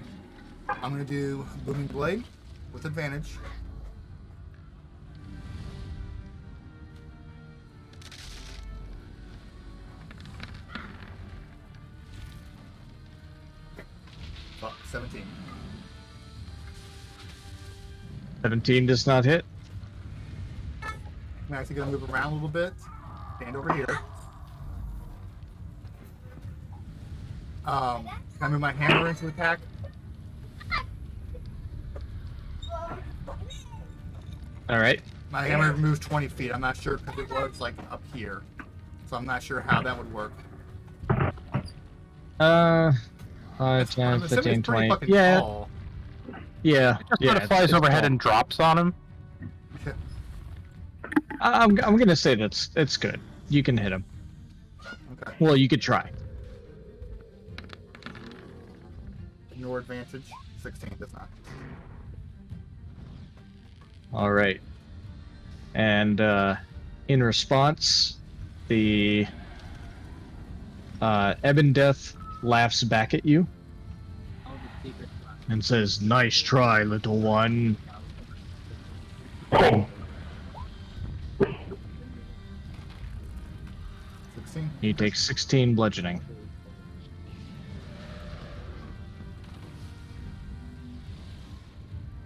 Speaker 4: I'm going to do Booming Blade with advantage. Fuck, 17.
Speaker 1: 17 does not hit.
Speaker 4: I'm actually going to move around a little bit. Stand over here. Can I move my hammer into attack?
Speaker 1: All right.
Speaker 4: My hammer moves 20 feet. I'm not sure because it was like up here. So I'm not sure how that would work.
Speaker 1: 5,
Speaker 4: I'm
Speaker 1: 10,
Speaker 4: assuming
Speaker 1: 15,
Speaker 4: it's pretty
Speaker 1: 20.
Speaker 4: fucking
Speaker 1: Yeah,
Speaker 4: tall.
Speaker 1: yeah.
Speaker 6: Just
Speaker 1: Yeah,
Speaker 6: when it flies
Speaker 1: it's
Speaker 6: overhead
Speaker 1: tall.
Speaker 6: and drops on him.
Speaker 1: I'm gonna say it's good. You can hit him.
Speaker 4: Okay.
Speaker 1: Well, you could try.
Speaker 4: Your advantage. 16 does not.
Speaker 1: All right. And in response, the Ebon Death laughs back at you
Speaker 7: I'll just keep it.
Speaker 1: and says, "Nice try, little one."
Speaker 2: Oh,
Speaker 4: 16.
Speaker 1: He takes 16 bludgeoning.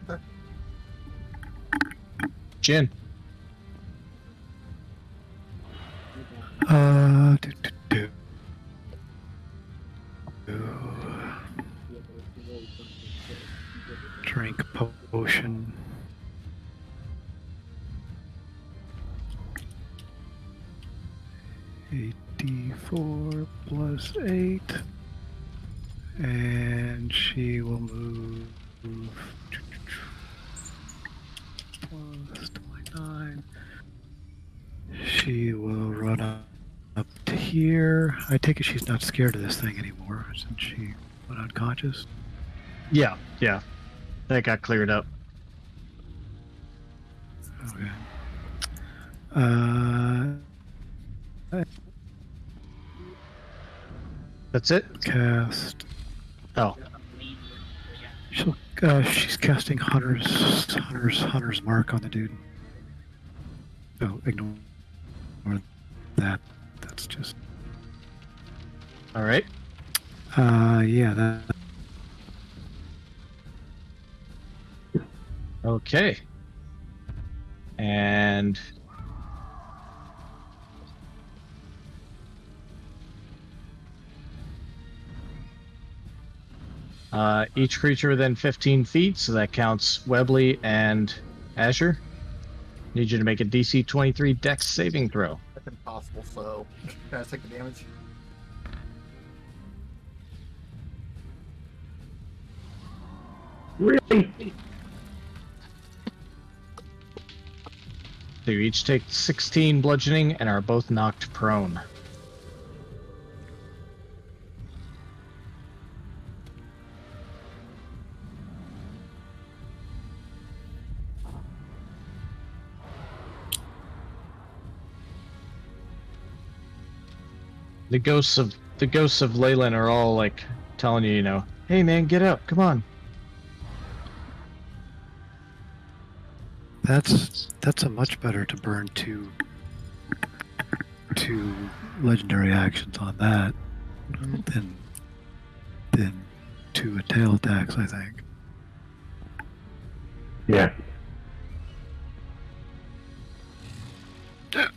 Speaker 4: Okay.
Speaker 1: Jin.
Speaker 3: Do, do, do. Drink potion. D4 plus 8. And she will move plus 29. She will run up to here. I take it she's not scared of this thing anymore since she went unconscious.
Speaker 1: Yeah, yeah. That got cleared up.
Speaker 3: Okay.
Speaker 1: That's it?
Speaker 3: Cast.
Speaker 1: Oh,
Speaker 3: She's casting Hunter's Mark on the dude. Oh, ignore that. That's just.
Speaker 1: all right.
Speaker 3: Yeah, that.
Speaker 1: Okay. And Each creature within 15 feet, so that counts Webley and Azure. Need you to make a DC 23 Dex saving throw.
Speaker 4: That's impossible, so can I take the damage?
Speaker 2: Really?
Speaker 1: So you each take 16 bludgeoning and are both knocked prone. The ghosts of Leilon are all like telling you, hey man, get up, come on.
Speaker 3: That's a much better to burn two legendary actions on that than two tail attacks, I think.
Speaker 2: Yeah.
Speaker 3: Although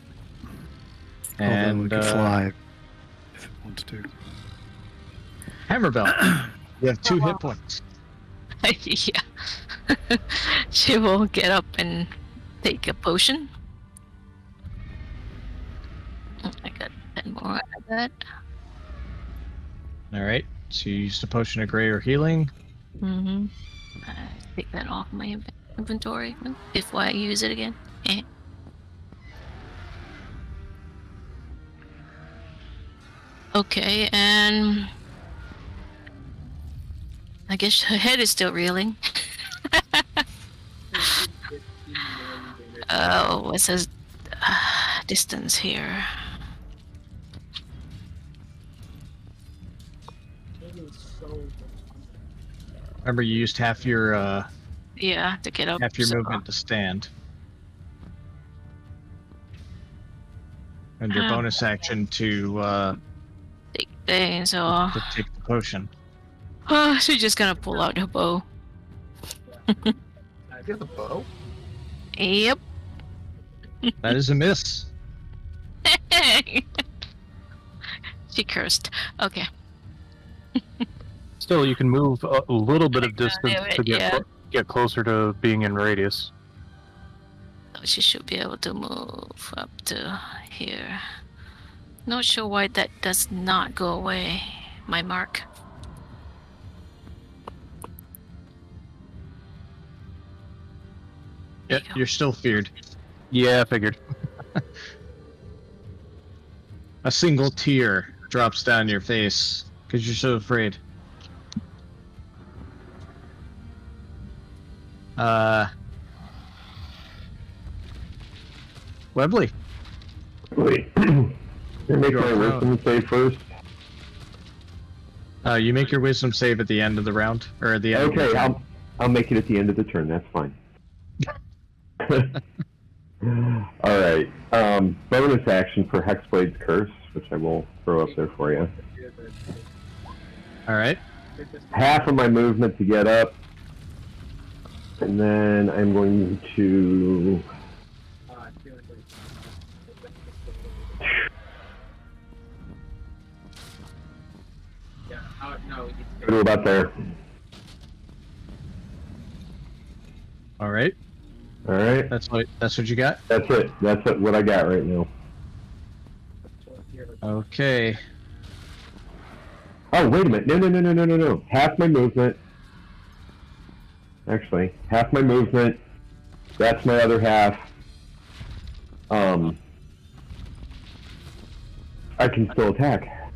Speaker 1: And
Speaker 3: it can fly if it wants to.
Speaker 1: Hammerbell, you have 2 hit points.
Speaker 5: Yeah. She will get up and take a potion. I got 10 more out of that.
Speaker 1: All right, so you used a potion of greater healing.
Speaker 5: Mm-hmm. Take that off my inventory before I use it again. Eh. Okay, and I guess her head is still reeling. Oh, what's his distance here?
Speaker 1: Remember, you used half your
Speaker 5: Yeah, to get up. so-
Speaker 1: movement to stand, and your bonus action to
Speaker 5: Take things off.
Speaker 1: take the potion.
Speaker 5: Oh, she's just gonna pull out her bow.
Speaker 4: You have the bow?
Speaker 5: Yep.
Speaker 1: That is a miss.
Speaker 5: She cursed. Okay.
Speaker 6: Still, you can move a little bit of distance
Speaker 5: do it,
Speaker 6: to get
Speaker 5: yeah.
Speaker 6: get closer to being in radius.
Speaker 5: So she should be able to move up to here. Not sure why that does not go away. My mark.
Speaker 1: Yeah,
Speaker 5: There you go.
Speaker 1: you're still feared.
Speaker 6: Yeah, I figured.
Speaker 1: A single tear drops down your face because you're so afraid. Webley,
Speaker 2: Wait. Can I make
Speaker 1: You're
Speaker 2: my
Speaker 1: prone.
Speaker 2: wisdom save first?
Speaker 1: you make your wisdom save at the end of the round, or at the end.
Speaker 2: Okay,
Speaker 1: of the turn.
Speaker 2: I'll make it at the end of the turn. That's fine. All right. Bonus action for Hexblade's Curse, which I will throw up there for you.
Speaker 1: All right.
Speaker 2: Half of my movement to get up, and then I'm going to. Go to about there.
Speaker 1: All right.
Speaker 2: All right.
Speaker 1: That's what you got.
Speaker 2: That's it. That's it, what I got right now.
Speaker 1: Okay.
Speaker 2: Oh, wait a minute. No. Half my movement. Actually, half my movement. That's my other half. I can still attack.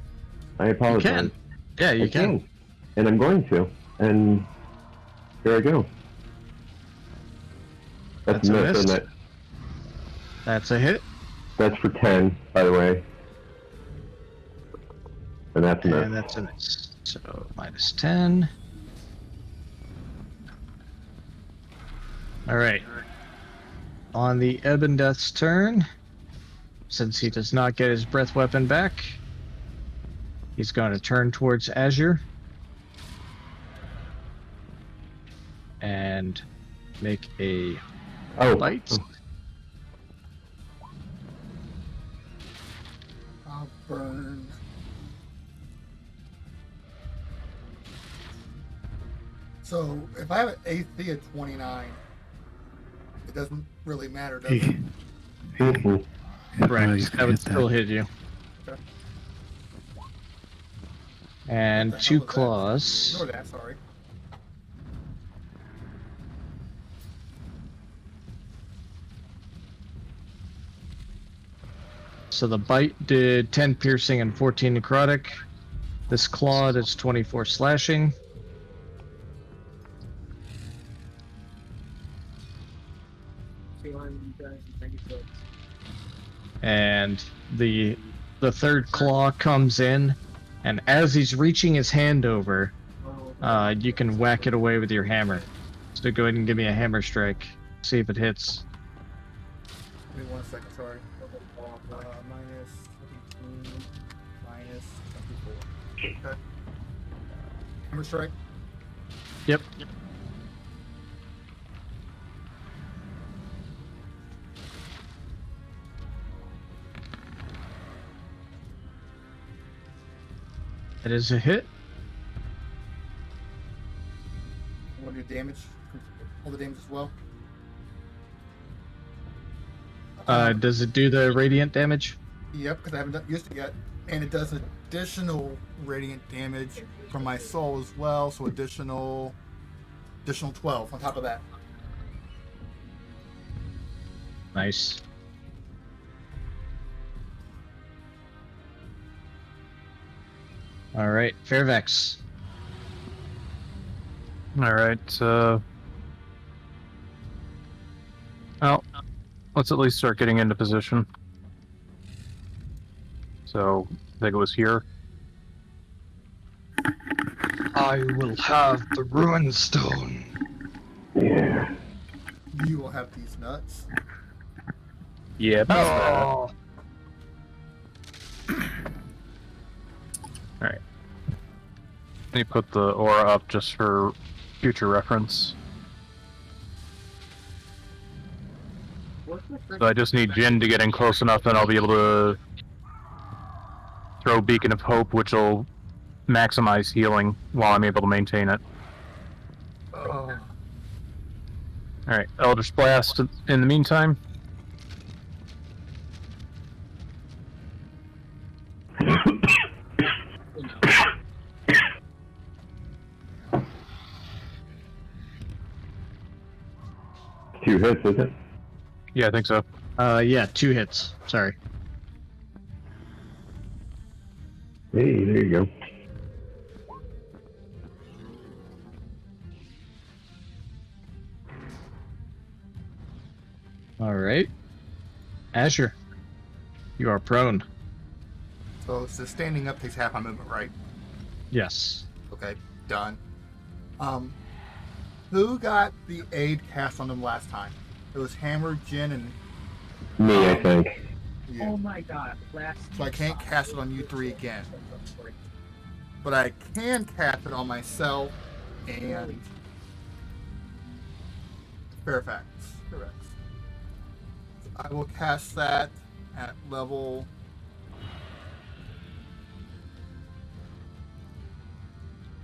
Speaker 2: I
Speaker 1: You
Speaker 2: apologize.
Speaker 1: can. Yeah, you
Speaker 2: I
Speaker 1: can.
Speaker 2: And I'm going to. And here I go.
Speaker 1: That's a miss.
Speaker 2: isn't it?
Speaker 1: That's a hit,
Speaker 2: That's for 10, by the way. And that's a miss.
Speaker 1: and that's a miss. So minus 10. All right. On the Ebondeath's turn, since he does not get his breath weapon back, he's going to turn towards Azure and make a
Speaker 2: Oh,
Speaker 1: bite.
Speaker 4: I'll burn. So if I have an AC of 29, it doesn't really matter, does
Speaker 3: He,
Speaker 4: it?
Speaker 2: Mhm.
Speaker 3: yeah,
Speaker 1: Correct.
Speaker 3: he's
Speaker 1: That
Speaker 3: gonna
Speaker 1: would
Speaker 3: hit
Speaker 1: still hit you.
Speaker 4: Okay.
Speaker 1: And
Speaker 4: What the hell
Speaker 1: 2
Speaker 4: was that?
Speaker 1: claws.
Speaker 4: Ignore that, sorry.
Speaker 1: So the bite did 10 piercing and 14 necrotic. This claw does 24 slashing. And the third claw comes in, and as he's reaching his hand over, you can whack it away with your hammer. So go ahead and give me a hammer strike. See if it hits.
Speaker 4: Give me 1 second, sorry. Minus 22, minus 24. Okay. Hammer strike.
Speaker 1: Yep. That is a hit.
Speaker 4: I want to do damage. All the damage as well.
Speaker 1: Does it do the radiant damage?
Speaker 4: Yep, because I haven't used it yet. And it does additional radiant damage from my soul as well, so additional 12 on top of that.
Speaker 1: Nice. All right, Fairvex.
Speaker 6: All right. Well, let's at least start getting into position. So I think it was here.
Speaker 8: I will have the ruin stone.
Speaker 2: Yeah.
Speaker 4: You will have these nuts.
Speaker 6: Yeah, about that.
Speaker 8: Oh,
Speaker 6: Let me put the aura up just for future reference. So I just need Jin to get in close enough, and I'll be able to throw Beacon of Hope, which will maximize healing while I'm able to maintain it.
Speaker 4: Oh.
Speaker 6: Alright, Eldritch Blast in the meantime.
Speaker 2: Two hits, is it?
Speaker 6: Yeah, I think so.
Speaker 1: Yeah, 2 hits. Sorry.
Speaker 2: Hey, there you go.
Speaker 1: All right. Asher, you are prone.
Speaker 4: So standing up takes half my movement, right?
Speaker 1: Yes.
Speaker 4: Okay, done. Who got the aid cast on them last time? It was Hammer, Jin, and
Speaker 2: Me, I think.
Speaker 4: you.
Speaker 7: Oh my god, last.
Speaker 4: So I can't cast it on you 3 again. But I can cast it on myself and Fairfax. I will cast that at level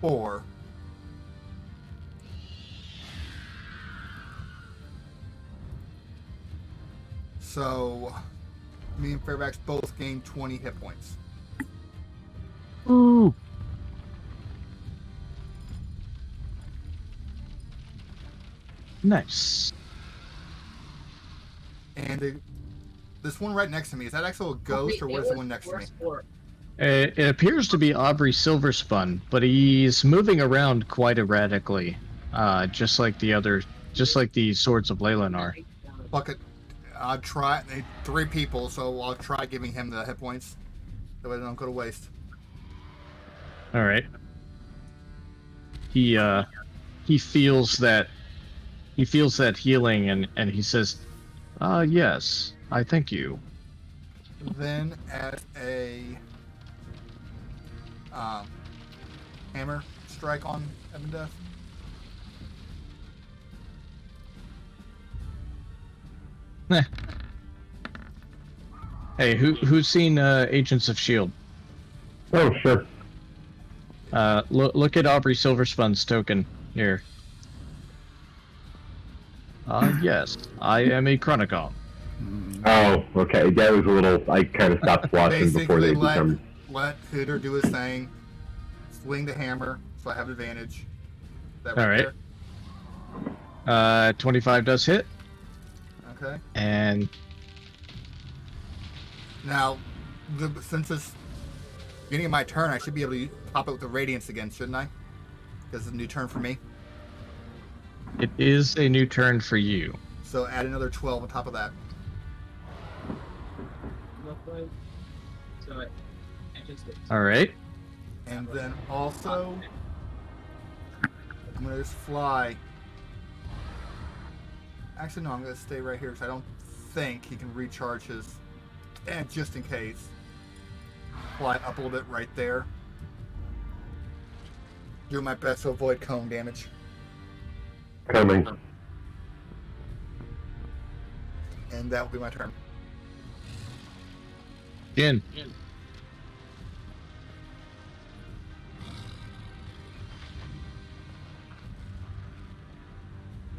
Speaker 4: 4. So me and Fairfax both gain 20 hit points.
Speaker 6: Ooh.
Speaker 1: Nice.
Speaker 4: And this one right next to me, is that actually a ghost or what is the one next to me?
Speaker 1: It appears to be Aubrey Silverspun, but he's moving around quite erratically, just like the swords of Leilon are.
Speaker 4: Fuck it. I'll try. 3 people, so I'll try giving him the hit points. That way they don't go to waste.
Speaker 1: All right. He feels that healing, and he says, yes, I thank you."
Speaker 4: Then as a hammer strike on Evan Death.
Speaker 1: Hey, who's seen Agents of Shield?
Speaker 2: Oh, sure.
Speaker 1: Look at Aubrey Silverspun's token here. Yes, I am a Chronicon.
Speaker 2: Oh, okay. That was a little. I kind of stopped watching before
Speaker 4: Basically,
Speaker 2: they become.
Speaker 4: let Hooter do his thing. Swing the hammer, so I have advantage. That right,
Speaker 1: All right.
Speaker 4: there?
Speaker 1: 25 does hit,
Speaker 4: Okay.
Speaker 1: and
Speaker 4: Now, since it's beginning of my turn, I should be able to pop it with the Radiance again, shouldn't I? Because it's a new turn for me.
Speaker 1: it is a new turn for you.
Speaker 4: So add another 12 on top of that.
Speaker 7: So I just did.
Speaker 1: All right.
Speaker 4: And then also, I'm going to just fly. Actually, no, I'm going to stay right here because I don't think he can recharge his... And just in case, fly up a little bit right there. Do my best to avoid cone damage.
Speaker 2: Coming.
Speaker 4: And that will be my turn.
Speaker 1: Jin.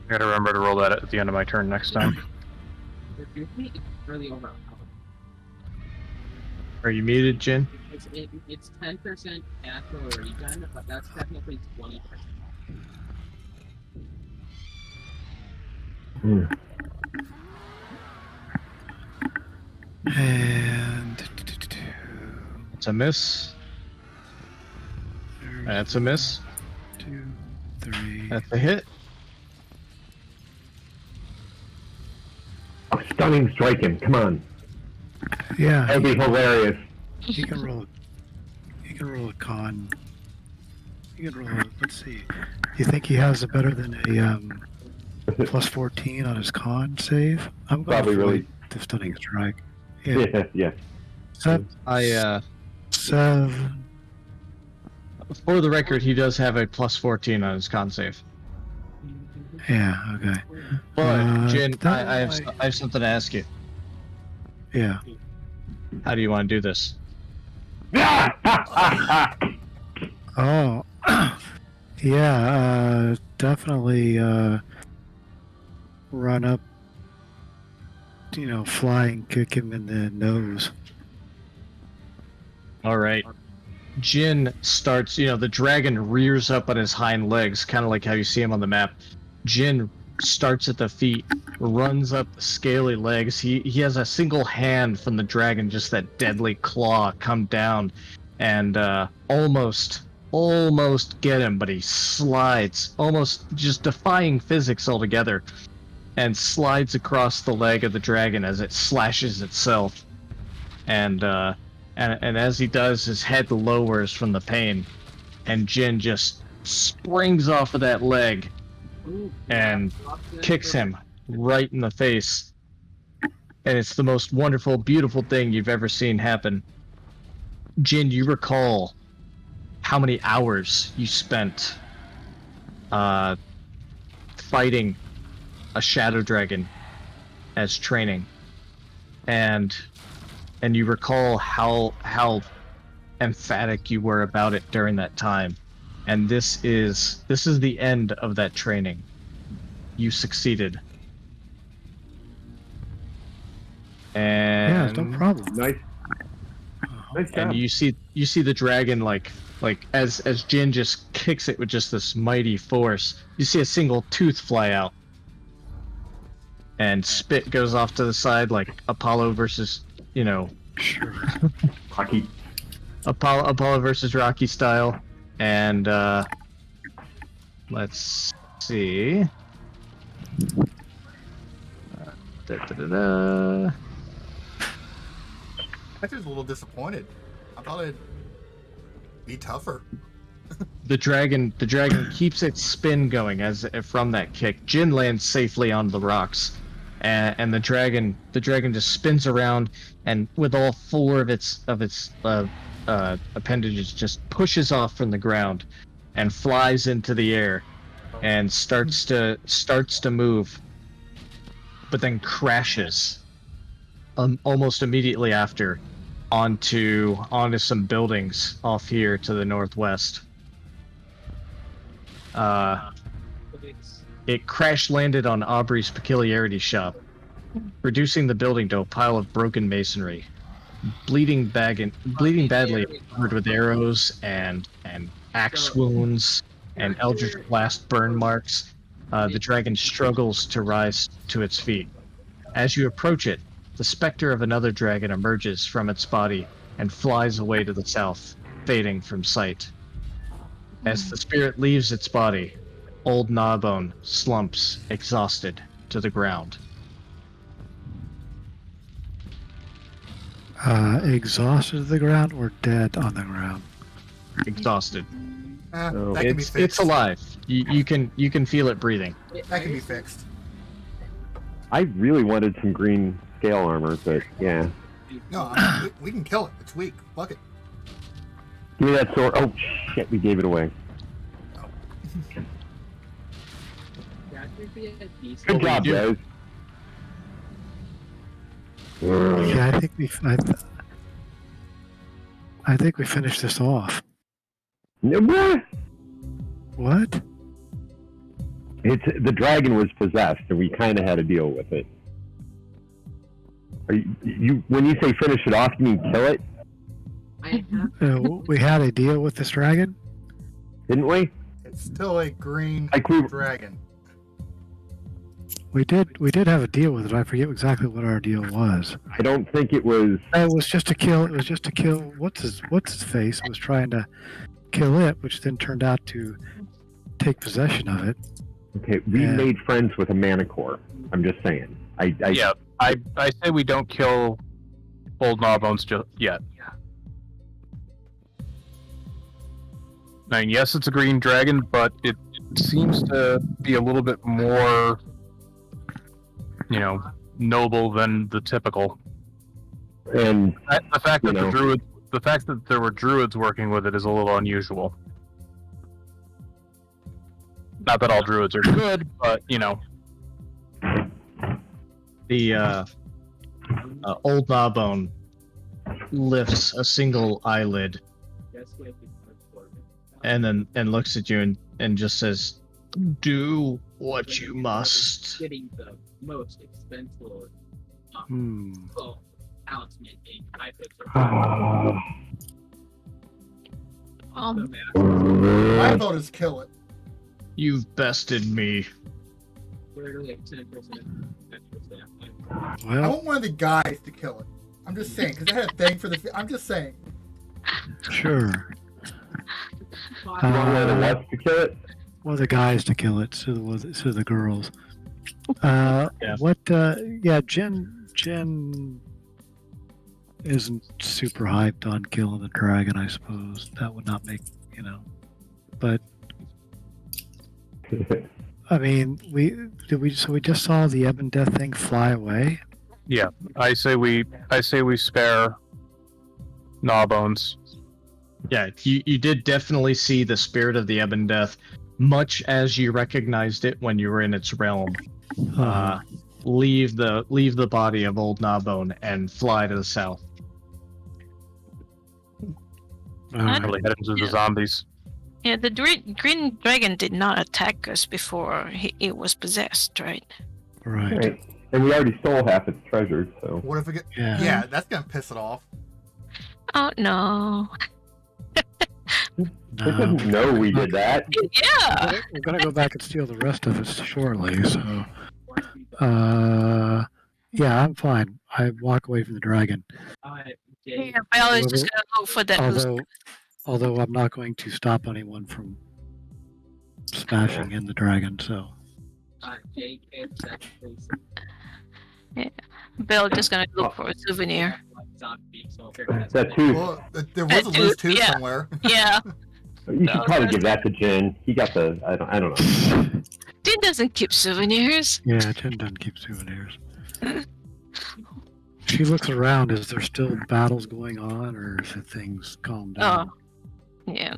Speaker 6: I gotta remember to roll that at the end of my turn next time.
Speaker 7: Your feet is really overpowered.
Speaker 1: Are you muted, Jin?
Speaker 7: It's 10% natural regen, but that's technically 20%.
Speaker 3: And
Speaker 1: It's a miss. That's a miss.
Speaker 3: 2, 3.
Speaker 1: That's a hit.
Speaker 2: Oh, stunning strike him. Come on.
Speaker 3: Yeah,
Speaker 2: That'd be hilarious.
Speaker 3: he can roll. He can roll a con. He can roll. Let's see. You think he has a better than a plus 14 on his con save? I'm going
Speaker 2: Probably
Speaker 3: for
Speaker 2: really.
Speaker 3: the stunning strike. Yeah.
Speaker 2: Yeah, yeah.
Speaker 1: I
Speaker 3: 7.
Speaker 1: for the record, he does have a plus 14 on his con save.
Speaker 3: Yeah. Okay.
Speaker 1: But Jin,
Speaker 3: that
Speaker 1: I
Speaker 3: might-
Speaker 1: have something to ask you.
Speaker 3: Yeah.
Speaker 1: How do you want to do this?
Speaker 3: Oh. Yeah. Definitely. Run up. Fly and kick him in the nose.
Speaker 1: All right. Jin starts, the dragon rears up on his hind legs, kind of like how you see him on the map. Jin starts at the feet, runs up the scaly legs. He has a single hand from the dragon, just that deadly claw come down and almost get him, but he slides, almost just defying physics altogether, and slides across the leg of the dragon as it slashes itself. And as he does, his head lowers from the pain, and Jin just springs off of that leg and kicks him right in the face. And it's the most wonderful, beautiful thing you've ever seen happen. Jin, you recall how many hours you spent fighting a shadow dragon as training, and you recall how emphatic you were about it during that time. And this is the end of that training. You succeeded. And
Speaker 3: Yeah, no problem.
Speaker 2: Nice. Nice job.
Speaker 1: and you see the dragon like as Jin just kicks it with just this mighty force, you see a single tooth fly out. And spit goes off to the side like Apollo versus,
Speaker 3: Sure.
Speaker 2: Hockey.
Speaker 1: Apollo versus Rocky style. And let's see. Da-da-da-da.
Speaker 4: I'm just a little disappointed. I thought it'd be tougher.
Speaker 1: The dragon keeps its spin going as from that kick. Jin lands safely on the rocks, and the dragon just spins around, and with all four of its appendages just pushes off from the ground and flies into the air and starts to move, but then crashes almost immediately after onto some buildings off here to the northwest. It crash landed on Aubrey's Peculiarity shop, reducing the building to a pile of broken masonry. Bleeding badly, covered with arrows and axe wounds and eldritch blast burn marks. The dragon struggles to rise to its feet. As you approach it, the specter of another dragon emerges from its body and flies away to the south, fading from sight. As the spirit leaves its body, old Gnawbone slumps, exhausted, to the ground.
Speaker 3: Exhausted to the ground or dead on the ground?
Speaker 1: Exhausted.
Speaker 2: Oh.
Speaker 4: That can be
Speaker 1: It's
Speaker 4: fixed.
Speaker 1: alive. You can feel it breathing.
Speaker 4: That can be fixed.
Speaker 2: I really wanted some green scale armor, but yeah.
Speaker 4: No, we can kill it. It's weak. Fuck it.
Speaker 2: Give me that sword. Oh shit, we gave it away.
Speaker 7: That could be a decent.
Speaker 2: Good job,
Speaker 1: do-
Speaker 2: guys.
Speaker 3: Yeah, I think we finished this off.
Speaker 2: What?
Speaker 3: What?
Speaker 2: The dragon was possessed, and we kind of had to deal with it. Are you when you say finish it off, you mean kill it,
Speaker 7: I have
Speaker 3: We had a deal with this dragon?
Speaker 2: didn't we?
Speaker 4: It's still a green
Speaker 2: Like we
Speaker 4: dragon.
Speaker 3: We did have a deal with it. I forget exactly what our deal was.
Speaker 2: I don't think it was.
Speaker 3: It was just to kill. What's his face was trying to kill it, which then turned out to take possession of it.
Speaker 2: Okay, we
Speaker 3: Yeah.
Speaker 2: made friends with a manicore. I'm just saying. I
Speaker 6: say we don't kill old Gnawbones yet. I mean, yes, it's a green dragon, but it seems to be a little bit more, noble than the typical.
Speaker 2: And
Speaker 6: The fact
Speaker 2: You
Speaker 6: that
Speaker 2: know.
Speaker 6: the fact that there were druids working with it is a little unusual. Not that all druids are good, but
Speaker 1: The old Gnawbone lifts a single eyelid
Speaker 7: guess what the for it.
Speaker 1: and looks at you and just says, "Do what you must."
Speaker 7: Getting the most expensive talisman in I picked
Speaker 4: My vote is kill it.
Speaker 1: You've bested me.
Speaker 7: literally like 10% extra stamp.
Speaker 4: I
Speaker 3: Well,
Speaker 4: want one of the guys to kill it. I'm just saying, because I had a thing for the. I'm just saying.
Speaker 3: sure.
Speaker 2: you want one of the what to kill it?
Speaker 3: One of the guys to kill it, so the girls.
Speaker 1: Yeah.
Speaker 3: Yeah, Jen isn't super hyped on killing the dragon, I suppose. That would not make, but I mean, we just saw the Ebb and Death thing fly away.
Speaker 6: Yeah, I say we spare Gnawbones.
Speaker 1: Yeah, you did definitely see the spirit of the Ebb and Death, much as you recognized it when you were in its realm. Leave the body of old Gnawbone and fly to the south.
Speaker 6: Really head into the zombies.
Speaker 5: Yeah, the green dragon did not attack us before it was possessed, right?
Speaker 3: Right.
Speaker 2: Right. And we already stole half its treasure, so.
Speaker 4: What if it get?
Speaker 3: Yeah.
Speaker 4: Yeah, that's gonna piss it off.
Speaker 5: Oh no.
Speaker 2: It
Speaker 3: No.
Speaker 2: doesn't know we did that.
Speaker 5: Yeah.
Speaker 3: We're gonna go back and steal the rest of it shortly. So, yeah, I'm fine. I walk away from the dragon.
Speaker 5: Yeah, Belle is just gonna go for that.
Speaker 3: Although I'm not going to stop anyone from smashing in the dragon. So,
Speaker 5: Belle just gonna look for a souvenir.
Speaker 2: That too.
Speaker 4: Well, there was a loose tooth
Speaker 5: yeah.
Speaker 4: somewhere.
Speaker 5: Yeah.
Speaker 2: You should probably give that to Jen. He got the. I don't know.
Speaker 5: Dean doesn't keep souvenirs.
Speaker 3: yeah, Jen doesn't keep souvenirs. She looks around. Is there still battles going on, or is it things calmed down?
Speaker 5: Yeah.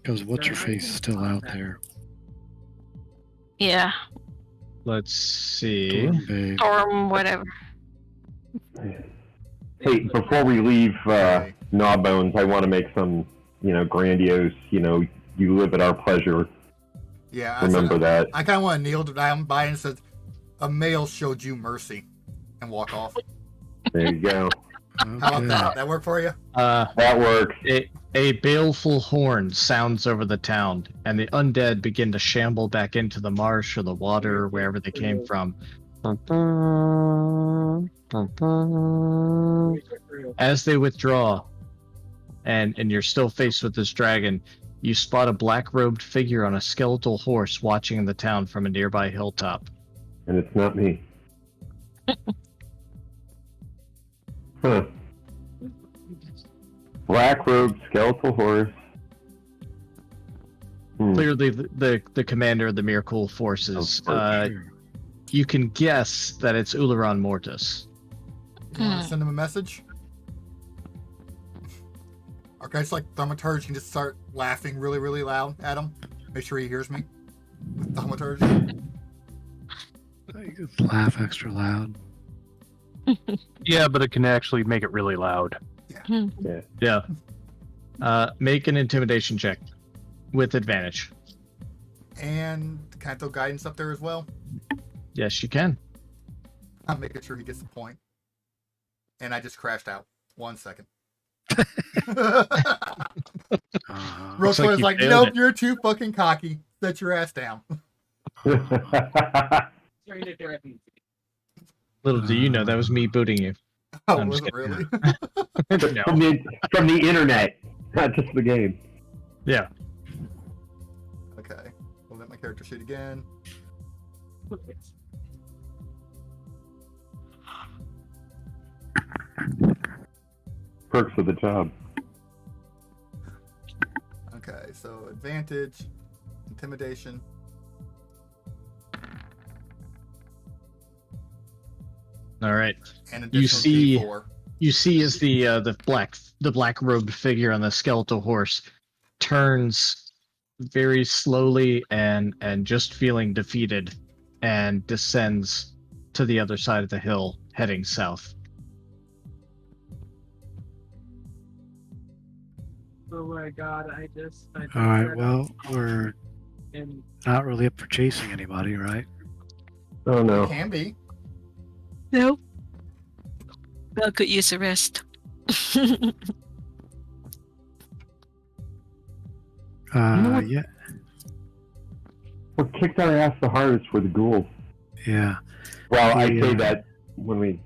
Speaker 3: Because what's her face is still out there.
Speaker 5: Yeah.
Speaker 1: Let's see.
Speaker 3: Storm Babe.
Speaker 5: Storm, whatever.
Speaker 2: Hey, before we leave Gnawbones, I want to make some, grandiose, you live at our pleasure
Speaker 4: Yeah,
Speaker 2: Remember that.
Speaker 4: I kind of want to kneel down by and said, "A male showed you mercy," and walk off.
Speaker 2: There you go.
Speaker 4: How about that? That work for you?
Speaker 2: That works.
Speaker 1: A baleful horn sounds over the town, and the undead begin to shamble back into the marsh or the water or wherever they came from. As they withdraw, and you're still faced with this dragon, you spot a black-robed figure on a skeletal horse watching the town from a nearby hilltop.
Speaker 2: And it's not me. Huh. Black robe, skeletal horse.
Speaker 1: Clearly, the commander of the Miracle forces. You can guess that it's Uleron Mortis.
Speaker 4: You want to send him a message? Okay, it's like thaumaturgy, can just start laughing really, really loud at him. Make sure he hears me with thaumaturgy.
Speaker 3: You could laugh extra loud.
Speaker 6: Yeah, but it can actually make it really loud.
Speaker 1: Yeah. Make an intimidation check with advantage.
Speaker 4: And can I throw guidance up there as well?
Speaker 1: Yes, you can.
Speaker 4: I'm making sure he gets the point. And I just crashed out. 1 second.
Speaker 1: Looks like
Speaker 4: Rotoya's
Speaker 1: you
Speaker 4: like,
Speaker 1: failed
Speaker 4: nope,
Speaker 1: it.
Speaker 4: you're too fucking cocky. Set your ass down.
Speaker 7: Sorry to interrupt you.
Speaker 1: Little do you know, that was me booting you.
Speaker 4: Oh,
Speaker 1: I'm
Speaker 4: was
Speaker 1: just
Speaker 4: it really?
Speaker 1: No.
Speaker 2: From the internet, not just the game.
Speaker 1: Yeah.
Speaker 4: Okay. We'll let my character shoot again.
Speaker 2: Perks of the job.
Speaker 4: Okay, so advantage, intimidation.
Speaker 1: All right.
Speaker 4: And
Speaker 1: You
Speaker 4: additional
Speaker 1: see-
Speaker 4: D4.
Speaker 1: You see as the black robed figure on the skeletal horse turns very slowly and just feeling defeated and descends to the other side of the hill, heading south.
Speaker 7: Oh my god, I just
Speaker 3: All right, well, we're
Speaker 7: and
Speaker 3: not really up for chasing anybody, right?
Speaker 2: Oh no.
Speaker 4: Can be.
Speaker 5: Nope. Belle could use a rest.
Speaker 3: Yeah,
Speaker 2: What kicked our ass the hardest were the ghouls.
Speaker 3: yeah.
Speaker 2: Well, I
Speaker 3: Yeah.
Speaker 2: say that when we,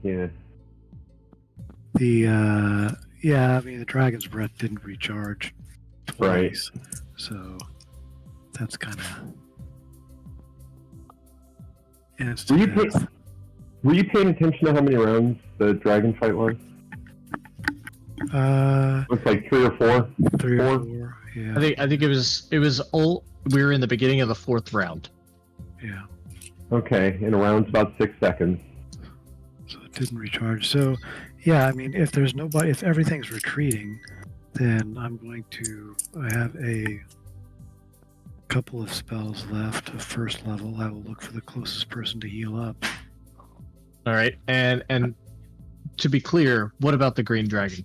Speaker 3: Yeah, I mean, the dragon's breath didn't recharge twice, so that's kind of.
Speaker 2: Were you paying attention to how many rounds the dragon fight was? Looks like 3 or 4.
Speaker 3: 3 or
Speaker 2: Four.
Speaker 3: 4. Yeah.
Speaker 1: I think it was all we were in the beginning of the 4th round.
Speaker 3: Yeah.
Speaker 2: Okay, and a round's about 6 seconds.
Speaker 3: So it didn't recharge. So, yeah, I mean, if there's nobody, if everything's retreating, then I'm going to. I have a couple of spells left of first level. I will look for the closest person to heal up.
Speaker 1: All right. And to be clear, what about the green dragon?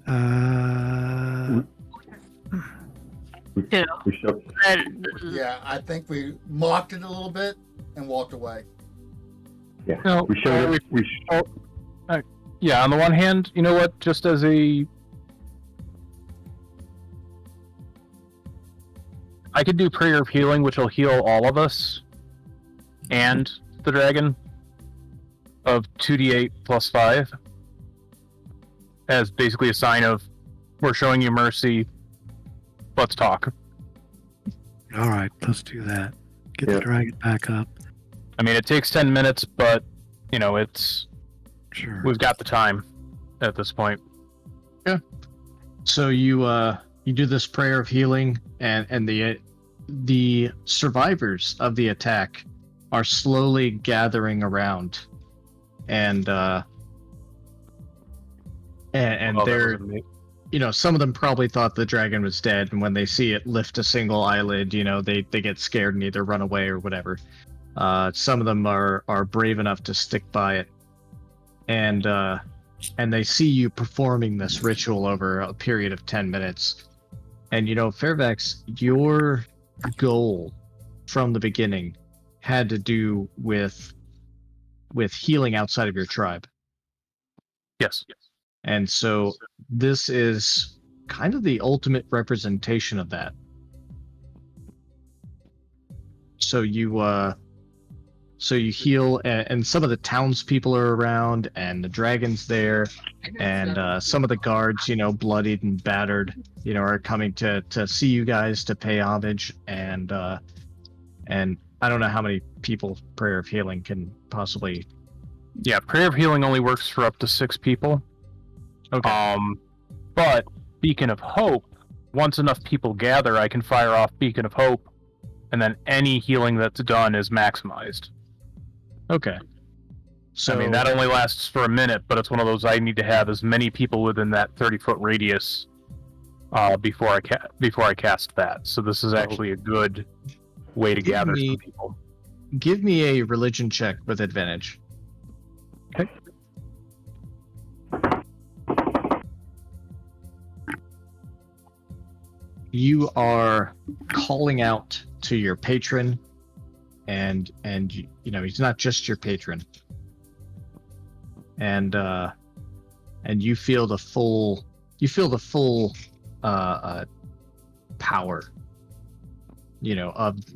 Speaker 5: You
Speaker 2: We should,
Speaker 5: know,
Speaker 4: Yeah, I think we mocked it a little bit and walked away.
Speaker 6: No,
Speaker 2: we showed it. We
Speaker 6: yeah, on the one hand, you know what? Just as a, I could do Prayer of Healing, which will heal all of us and the dragon of 2d8 plus 5 as basically a sign of we're showing you mercy. Let's talk.
Speaker 3: All right, let's do that. Get
Speaker 2: Yeah.
Speaker 3: the dragon back up.
Speaker 6: I mean, it takes 10 minutes, but you know,
Speaker 3: Sure.
Speaker 6: we've got the time at this point.
Speaker 1: So you do this prayer of healing, and the survivors of the attack are slowly gathering around, and
Speaker 6: Well, that
Speaker 1: they're,
Speaker 6: wasn't me.
Speaker 1: you know, some of them probably thought the dragon was dead, and when they see it lift a single eyelid, you know, they get scared and either run away or whatever. Some of them are brave enough to stick by it, and they see you performing this ritual over a period of 10 minutes. And you know, Fairfax, your goal from the beginning had to do with healing outside of your tribe.
Speaker 6: Yes.
Speaker 1: And so this is kind of the ultimate representation of that. So you heal, and some of the townspeople are around, and the dragon's there, and some of the guards, bloodied and battered, are coming to see you guys, to pay homage, and I don't know how many people Prayer of Healing can possibly.
Speaker 6: Yeah, Prayer of Healing only works for up to 6 people.
Speaker 1: Okay.
Speaker 6: But Beacon of Hope, once enough people gather, I can fire off Beacon of Hope, and then any healing that's done is maximized.
Speaker 1: Okay. So
Speaker 6: I mean, that only lasts for a minute, but it's one of those I need to have as many people within that 30-foot radius before I cast that. So this is actually a good way to gather some people.
Speaker 1: Give me a religion check with advantage.
Speaker 6: Okay.
Speaker 1: You are calling out to your patron, and he's not just your patron, and you feel the full power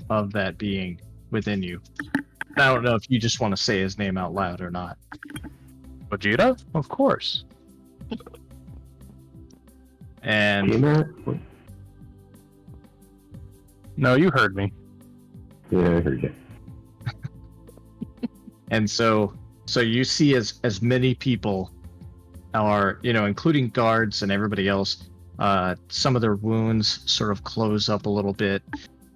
Speaker 1: of that being within you. I don't know if you just want to say his name out loud or not.
Speaker 6: Vegeta? Of course.
Speaker 1: And
Speaker 6: no, you heard me.
Speaker 2: Yeah, I heard you.
Speaker 1: And so you see as many people are, including guards and everybody else, some of their wounds sort of close up a little bit,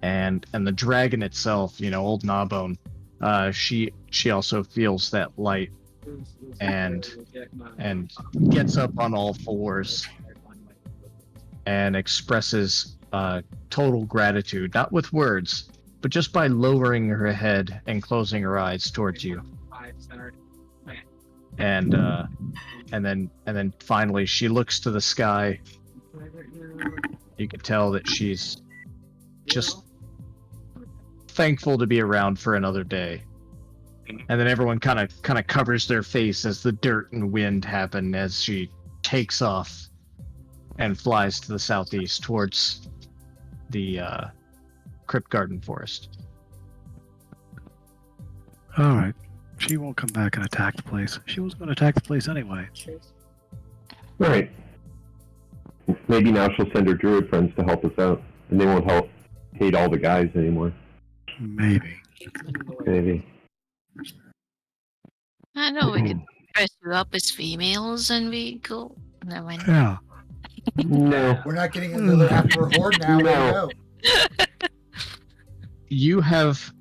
Speaker 1: and the dragon itself, old Gnawbone, she also feels that light and gets up on all fours and expresses total gratitude, not with words, but just by lowering her head and closing her eyes towards you. And then finally she looks to the sky. You can tell that she's just thankful to be around for another day. And then everyone kind of covers their face as the dirt and wind happen as she takes off and flies to the southeast towards the Crypt Garden Forest.
Speaker 3: All right. She won't come back and attack the place. She was going to attack the place anyway.
Speaker 2: All right. Maybe now she'll send her druid friends to help us out, and they won't hate all the guys anymore.
Speaker 3: Maybe.
Speaker 5: I know we could dress you up as females and we go. Never mind.
Speaker 3: Yeah.
Speaker 2: No.
Speaker 4: We're not getting another after horde now.
Speaker 2: No.
Speaker 1: You have,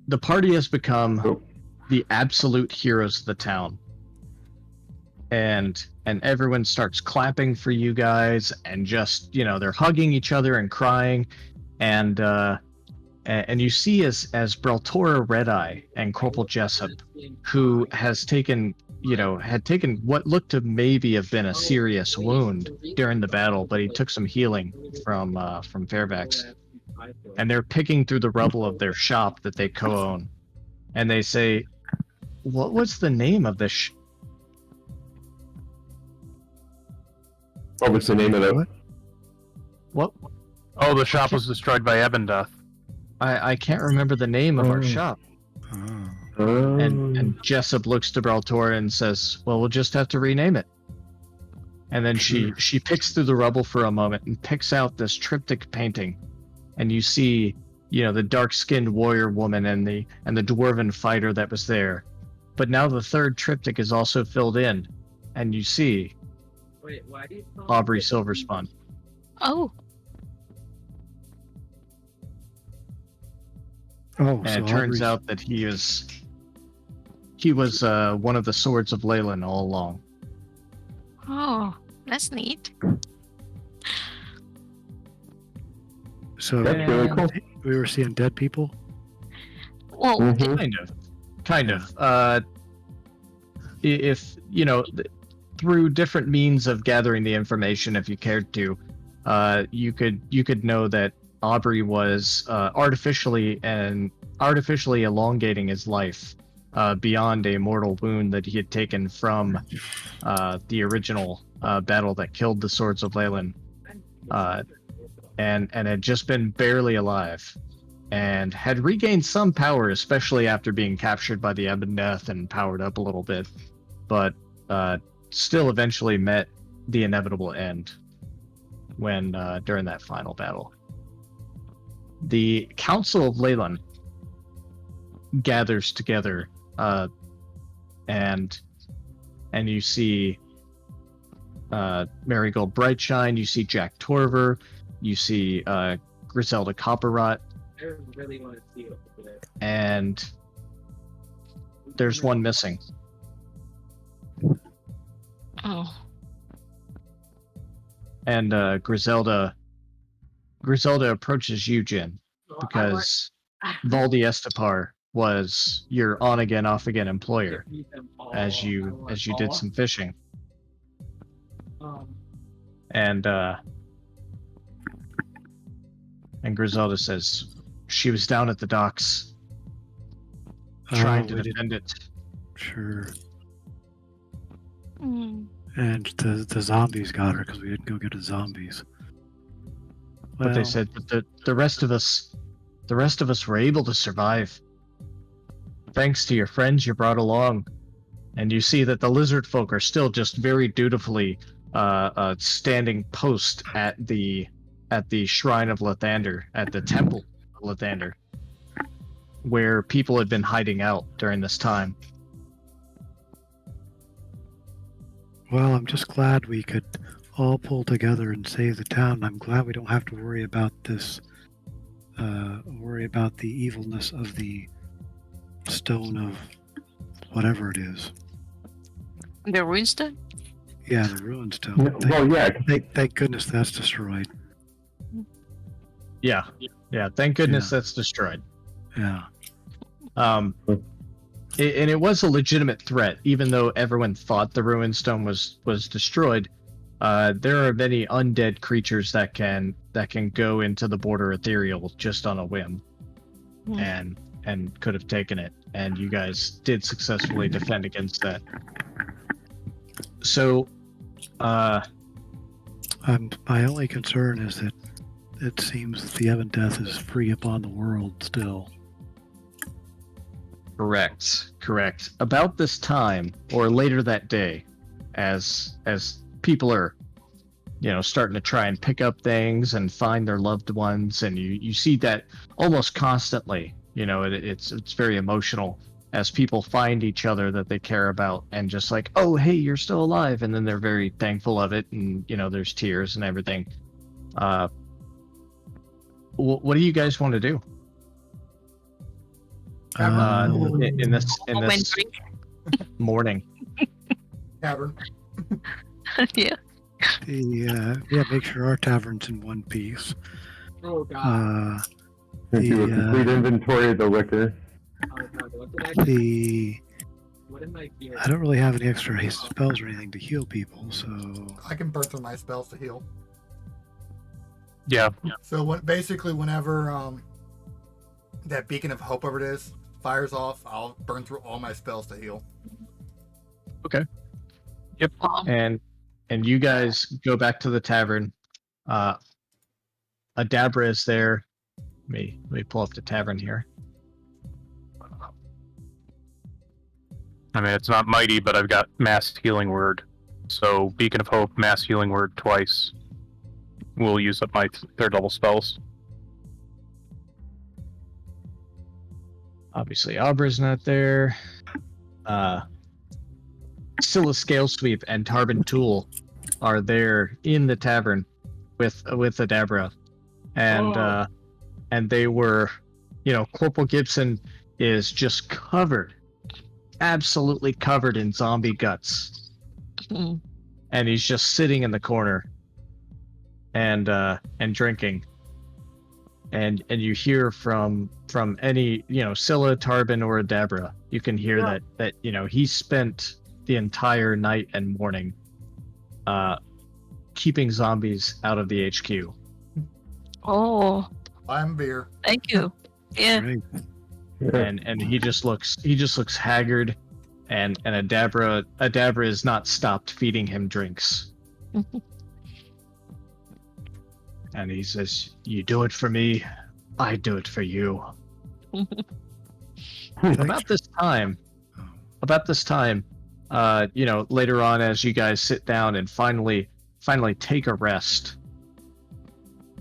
Speaker 1: the party has become the absolute heroes of the town, and everyone starts clapping for you guys, and just they're hugging each other and crying, and you see as Breltora Redeye and Corporal Jessup, who has taken what looked to maybe have been a serious wound during the battle, but he took some healing from Fairfax. And they're picking through the rubble of their shop that they co-own. And they say, what was the name of this?
Speaker 2: What was the name of it?
Speaker 1: What?
Speaker 6: Oh, the shop was destroyed by Ebondeath.
Speaker 1: I can't remember the name of our shop. And Jessup looks to Breltora and says, well, we'll just have to rename it. And then she picks through the rubble for a moment and picks out this triptych painting. And you see, the dark-skinned warrior woman and the dwarven fighter that was there. But now the third triptych is also filled in, and you see Aubrey Silverspun.
Speaker 5: Oh,
Speaker 3: Oh,
Speaker 1: And it turns out that he was one of the swords of Leilon all along.
Speaker 5: oh, that's neat.
Speaker 3: So
Speaker 2: That's really cool.
Speaker 3: we were seeing dead people.
Speaker 5: Well,
Speaker 2: Mhm.
Speaker 1: Kind of. If through different means of gathering the information, if you cared to, you could know that Aubrey was artificially elongating his life beyond a mortal wound that he had taken from the original battle that killed the Swords of Leilon, and had just been barely alive, and had regained some power, especially after being captured by the Ebon Death and powered up a little bit, but still eventually met the inevitable end when during that final battle. The Council of Leilon gathers together, and you see Marigold Brightshine, you see Jack Torver, you see Griselda Copperrot,
Speaker 7: I really want to see it over there.
Speaker 1: and there's one missing.
Speaker 5: Oh.
Speaker 1: And Griselda approaches you, Jin, because Valdi Estepar was your on again, off again employer as you did some fishing. And Griselda says she was down at the docks trying to
Speaker 3: we did-
Speaker 1: defend it.
Speaker 3: Sure.
Speaker 5: Mm.
Speaker 3: And the zombies got her because we didn't go get the zombies.
Speaker 1: But they said that the rest of us were able to survive thanks to your friends you brought along. And you see that the lizard folk are still just very dutifully standing post at the shrine of Lathander, at the temple of Lathander, where people had been hiding out during this time.
Speaker 3: Well, I'm just glad we could all pull together and save the town. I'm glad we don't have to worry about this, worry about the evilness of the stone of whatever it is.
Speaker 5: The runestone?
Speaker 3: Yeah, the ruined stone.
Speaker 2: Well, yeah.
Speaker 3: Thank goodness that's destroyed.
Speaker 1: Yeah. Thank goodness
Speaker 3: Yeah.
Speaker 1: that's destroyed.
Speaker 3: Yeah.
Speaker 1: And it was a legitimate threat, even though everyone thought the ruined stone was destroyed. There are many undead creatures that can go into the border ethereal just on a whim, and could have taken it. And you guys did successfully defend against that. So,
Speaker 3: My only concern is that it seems that the Ebon Death is free upon the world still.
Speaker 1: Correct. About this time, or later that day, as people are, starting to try and pick up things and find their loved ones, and you see that almost constantly. It's very emotional as people find each other that they care about, and just like, oh, hey, you're still alive, and then they're very thankful of it, and there's tears and everything. What do you guys want to do? In this morning.
Speaker 4: Tavern.
Speaker 5: Yeah.
Speaker 3: Make sure our tavern's in one piece.
Speaker 7: Oh god.
Speaker 2: Do a complete inventory of the liquor.
Speaker 7: Oh god, what did I do? What am I feeling?
Speaker 3: I don't really have any extra haste spells or anything to heal people, so
Speaker 4: I can burn through my spells to heal.
Speaker 6: Yeah.
Speaker 4: So whenever that beacon of hope, whatever it is, fires off, I'll burn through all my spells to heal.
Speaker 6: Yep.
Speaker 1: And you guys go back to the tavern. Adabra is there. Let me pull up the tavern here.
Speaker 6: I mean, it's not mighty, but I've got mass healing word. So Beacon of Hope, mass healing word twice. Will use up my third level spells.
Speaker 1: Obviously, Abra's not there. Scylla Scale Sweep and Tarbin Tool are there in the tavern with Adabra, and they were, Corporal Gibson is just absolutely covered in zombie guts, and he's just sitting in the corner and drinking. And you hear from any, Scylla, Tarbin, or Adabra, you can hear that he spent the entire night and morning keeping zombies out of the HQ.
Speaker 5: Oh.
Speaker 4: Buy him beer.
Speaker 5: Thank you. Yeah.
Speaker 3: Great.
Speaker 1: and he just looks haggard, and Adabra has not stopped feeding him drinks. And he says, "You do it for me, I do it for you." About this time, later on, as you guys sit down and finally take a rest,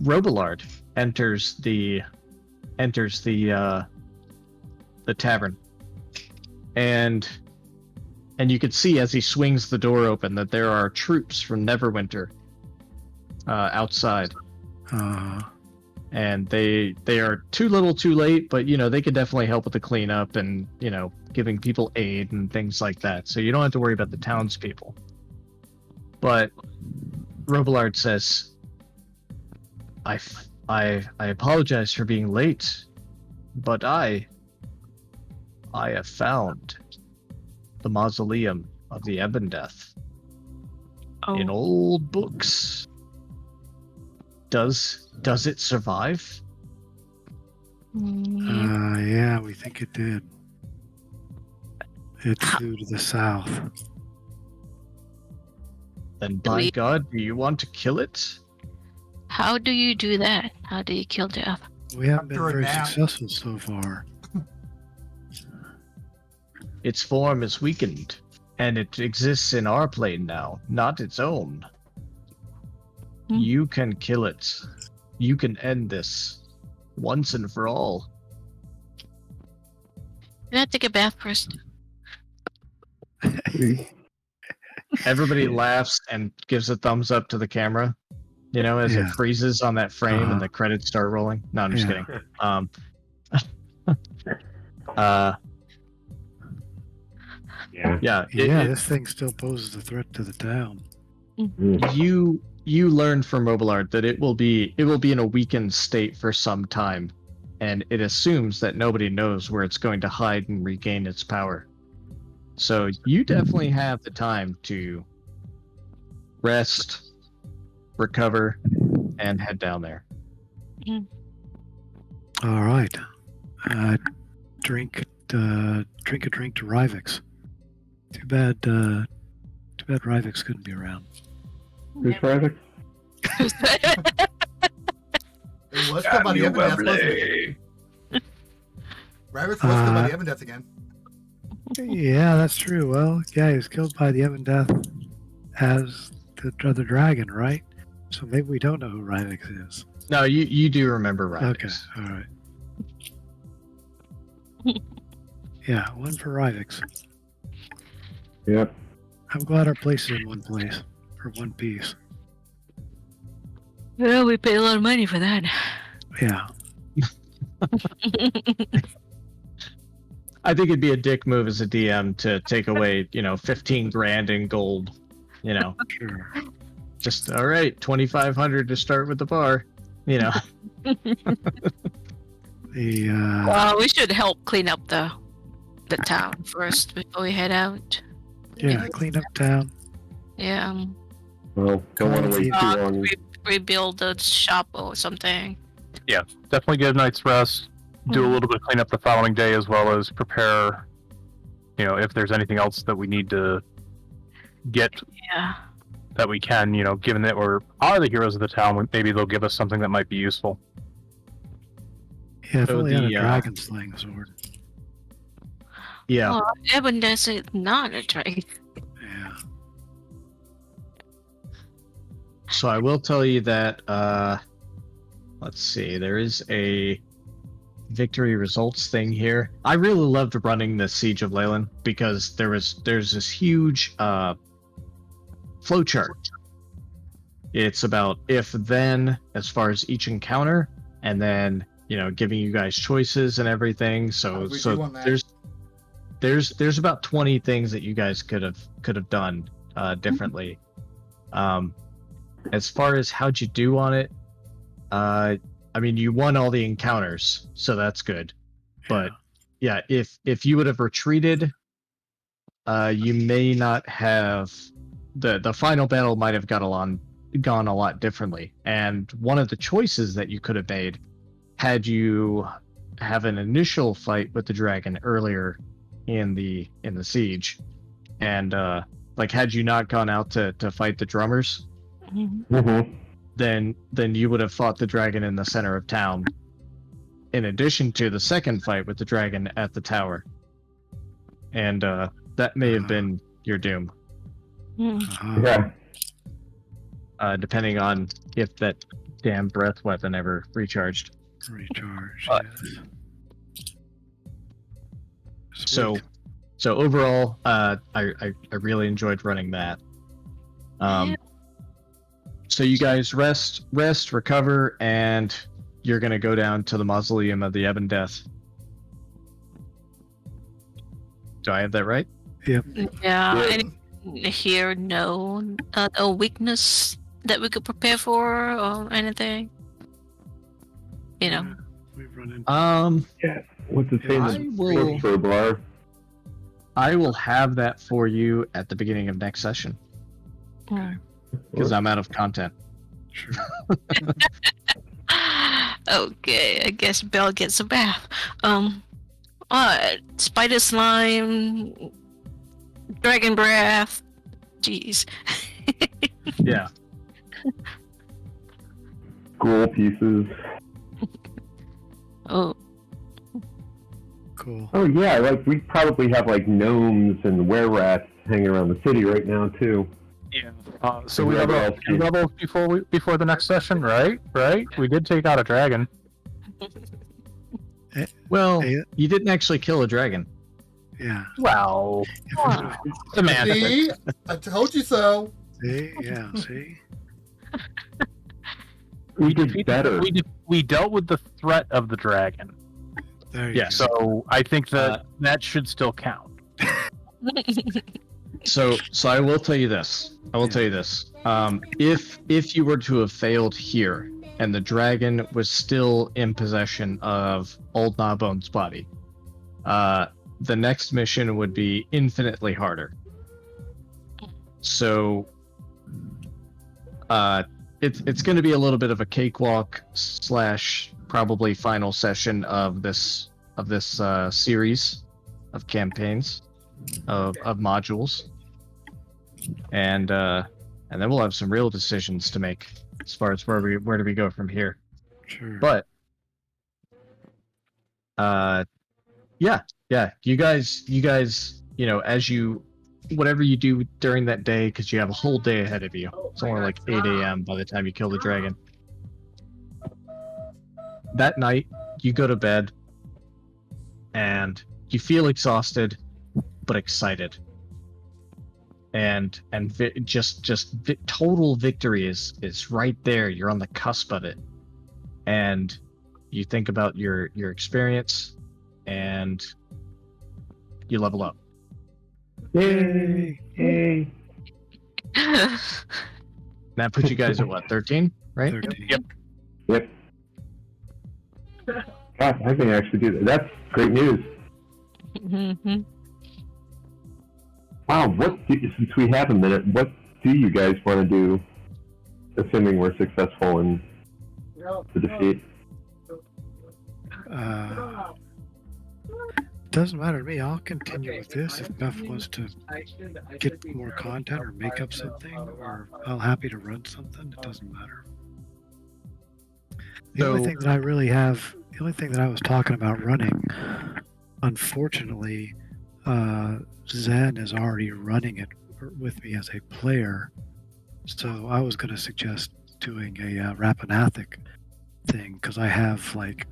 Speaker 1: Robillard enters the tavern, and you can see as he swings the door open that there are troops from Neverwinter outside, and they are too little too late, but they could definitely help with the cleanup and giving people aid and things like that, so you don't have to worry about the townspeople. But Robillard says, I apologize for being late, but I have found the mausoleum of the Ebondeath in old books. Does it survive?
Speaker 3: Yeah, we think it did. It flew to the south.
Speaker 1: Then by God, do you want to kill it?
Speaker 5: How do you do that? How do you kill death?
Speaker 3: We haven't been
Speaker 4: After a
Speaker 3: very
Speaker 4: nap.
Speaker 3: successful so far.
Speaker 1: Its form is weakened, and it exists in our plane now, not its own. You can kill it. You can end this once and for all.
Speaker 5: Can I take a bath first?
Speaker 1: Everybody laughs and gives a thumbs up to the camera, as it
Speaker 3: Yeah.
Speaker 1: freezes on that frame
Speaker 3: Uh-huh.
Speaker 1: and the credits start rolling. No, I'm just
Speaker 3: Yeah.
Speaker 1: kidding.
Speaker 2: Yeah.
Speaker 1: Yeah,
Speaker 3: This thing still poses a threat to the town.
Speaker 1: you learned from Robillard that it will be in a weakened state for some time, and it assumes that nobody knows where it's going to hide and regain its power. So you definitely have the time to rest, recover, and head down there.
Speaker 3: All right. Drink a drink to Rivix. Too bad Rivix couldn't be around.
Speaker 2: Who's Rivik?
Speaker 4: It was killed by the Ebondeath, wasn't it? Rabbit was killed by the Ebondeath again.
Speaker 3: Yeah, that's true. Well, yeah, he was killed by the Ebondeath as the other dragon, right? So maybe we don't know who Rivix is.
Speaker 1: No, you do remember Rivix.
Speaker 3: Okay, all right. Yeah, one for Rivix.
Speaker 2: Yep.
Speaker 3: I'm glad our place is in one place, or one piece.
Speaker 5: Well, we pay a lot of money for that.
Speaker 3: Yeah.
Speaker 1: I think it'd be a dick move as a DM to take away, 15 grand in gold.
Speaker 3: Sure.
Speaker 1: Just all right, 2,500 to start with the bar.
Speaker 3: The
Speaker 5: Well, we should help clean up the town first before we head out.
Speaker 3: clean up town.
Speaker 5: Yeah.
Speaker 2: Well, don't want to wait too long.
Speaker 5: Rebuild the shop or something.
Speaker 6: Definitely get a night's rest. Do a little bit of cleanup the following day, as well as prepare. If there's anything else that we need to get
Speaker 5: Yeah.
Speaker 6: that we can. Given that we are the heroes of the town, maybe they'll give us something that might be useful.
Speaker 3: Yeah, if
Speaker 1: So
Speaker 3: only had a
Speaker 1: the,
Speaker 3: dragon slaying sword.
Speaker 1: Yeah.
Speaker 5: Oh, Evan does it not a dragon.
Speaker 3: Yeah.
Speaker 1: So I will tell you that, let's see, there is a victory results thing here. I really loved running the Siege of Leilon because there's this huge flowchart. It's about if then as far as each encounter, and then giving you guys choices and everything. So
Speaker 4: We do want that.
Speaker 1: there's about 20 things that you guys could have done differently. As far as how'd you do on it, you won all the encounters, so that's good. But yeah, if you would have retreated, you may not have the final battle might have gone a lot differently. And one of the choices that you could have made had you have an initial fight with the dragon earlier in the siege, and like had you not gone out to fight the drummers,
Speaker 2: Mm-hmm.
Speaker 1: then you would have fought the dragon in the center of town, in addition to the second fight with the dragon at the tower, and that may have been your doom,
Speaker 2: Yeah.
Speaker 1: depending on if that damn breath weapon ever recharged.
Speaker 3: Recharge. Yes.
Speaker 1: So overall, I really enjoyed running that. So you guys rest, recover, and you're gonna go down to the mausoleum of the Ebon Death. Do I have that right?
Speaker 5: Yeah.
Speaker 2: Yeah.
Speaker 5: Any here? No weakness that we could prepare for or anything. You know.
Speaker 3: We've run into
Speaker 2: Yeah. What's it say?
Speaker 1: I will-
Speaker 2: For a bar.
Speaker 1: I will have that for you at the beginning of next session because I'm out of content.
Speaker 3: Sure.
Speaker 5: Okay, I guess Belle gets a bath. Spider slime, dragon breath. Jeez.
Speaker 1: Yeah.
Speaker 2: Gruel pieces.
Speaker 5: Oh,
Speaker 3: Cool.
Speaker 2: Oh yeah, like we probably have like gnomes and were-rats hanging around the city right now too.
Speaker 6: Yeah. So we have a few levels before the next session, right? Right. We did take out a dragon.
Speaker 1: Well,
Speaker 3: Hey,
Speaker 1: you didn't actually kill a dragon.
Speaker 3: yeah.
Speaker 6: Well, semantics.
Speaker 4: See? I told you so.
Speaker 3: See? Yeah, see?
Speaker 2: We did better.
Speaker 6: We dealt with the threat of the dragon,
Speaker 3: There you
Speaker 1: Yes.
Speaker 3: go.
Speaker 6: so I think that that should still count.
Speaker 1: So I will tell you this. If you were to have failed here and the dragon was still in possession of Old Gnawbone's body, the next mission would be infinitely harder. So it's going to be a little bit of a cakewalk / probably final session of this series of campaigns of modules, and then we'll have some real decisions to make as far as where do we go from here.
Speaker 3: Sure.
Speaker 1: But yeah, you guys, as you whatever you do during that day, because you have a whole day ahead of you. It's only like 8 a.m. by the time you kill the dragon. That night, you go to bed, and you feel exhausted, but excited. And total victory is right there. You're on the cusp of it, and you think about your experience, and you level up.
Speaker 2: Yay! Yay!
Speaker 1: That puts you guys at what, 13, right?
Speaker 3: 13.
Speaker 6: Yep.
Speaker 2: Yep. God, I can actually do that. That's great news.
Speaker 5: Mhm.
Speaker 2: Wow, since we have a minute, what do you guys want to do, assuming we're successful in the defeat?
Speaker 3: Doesn't matter to me. I'll continue with this if Beth wants to get more content or make up something, or I'm happy to run something. It doesn't matter. The only thing that I was talking about running, unfortunately, Zen is already running it with me as a player. So I was going to suggest doing a Rappanathic thing, because I have like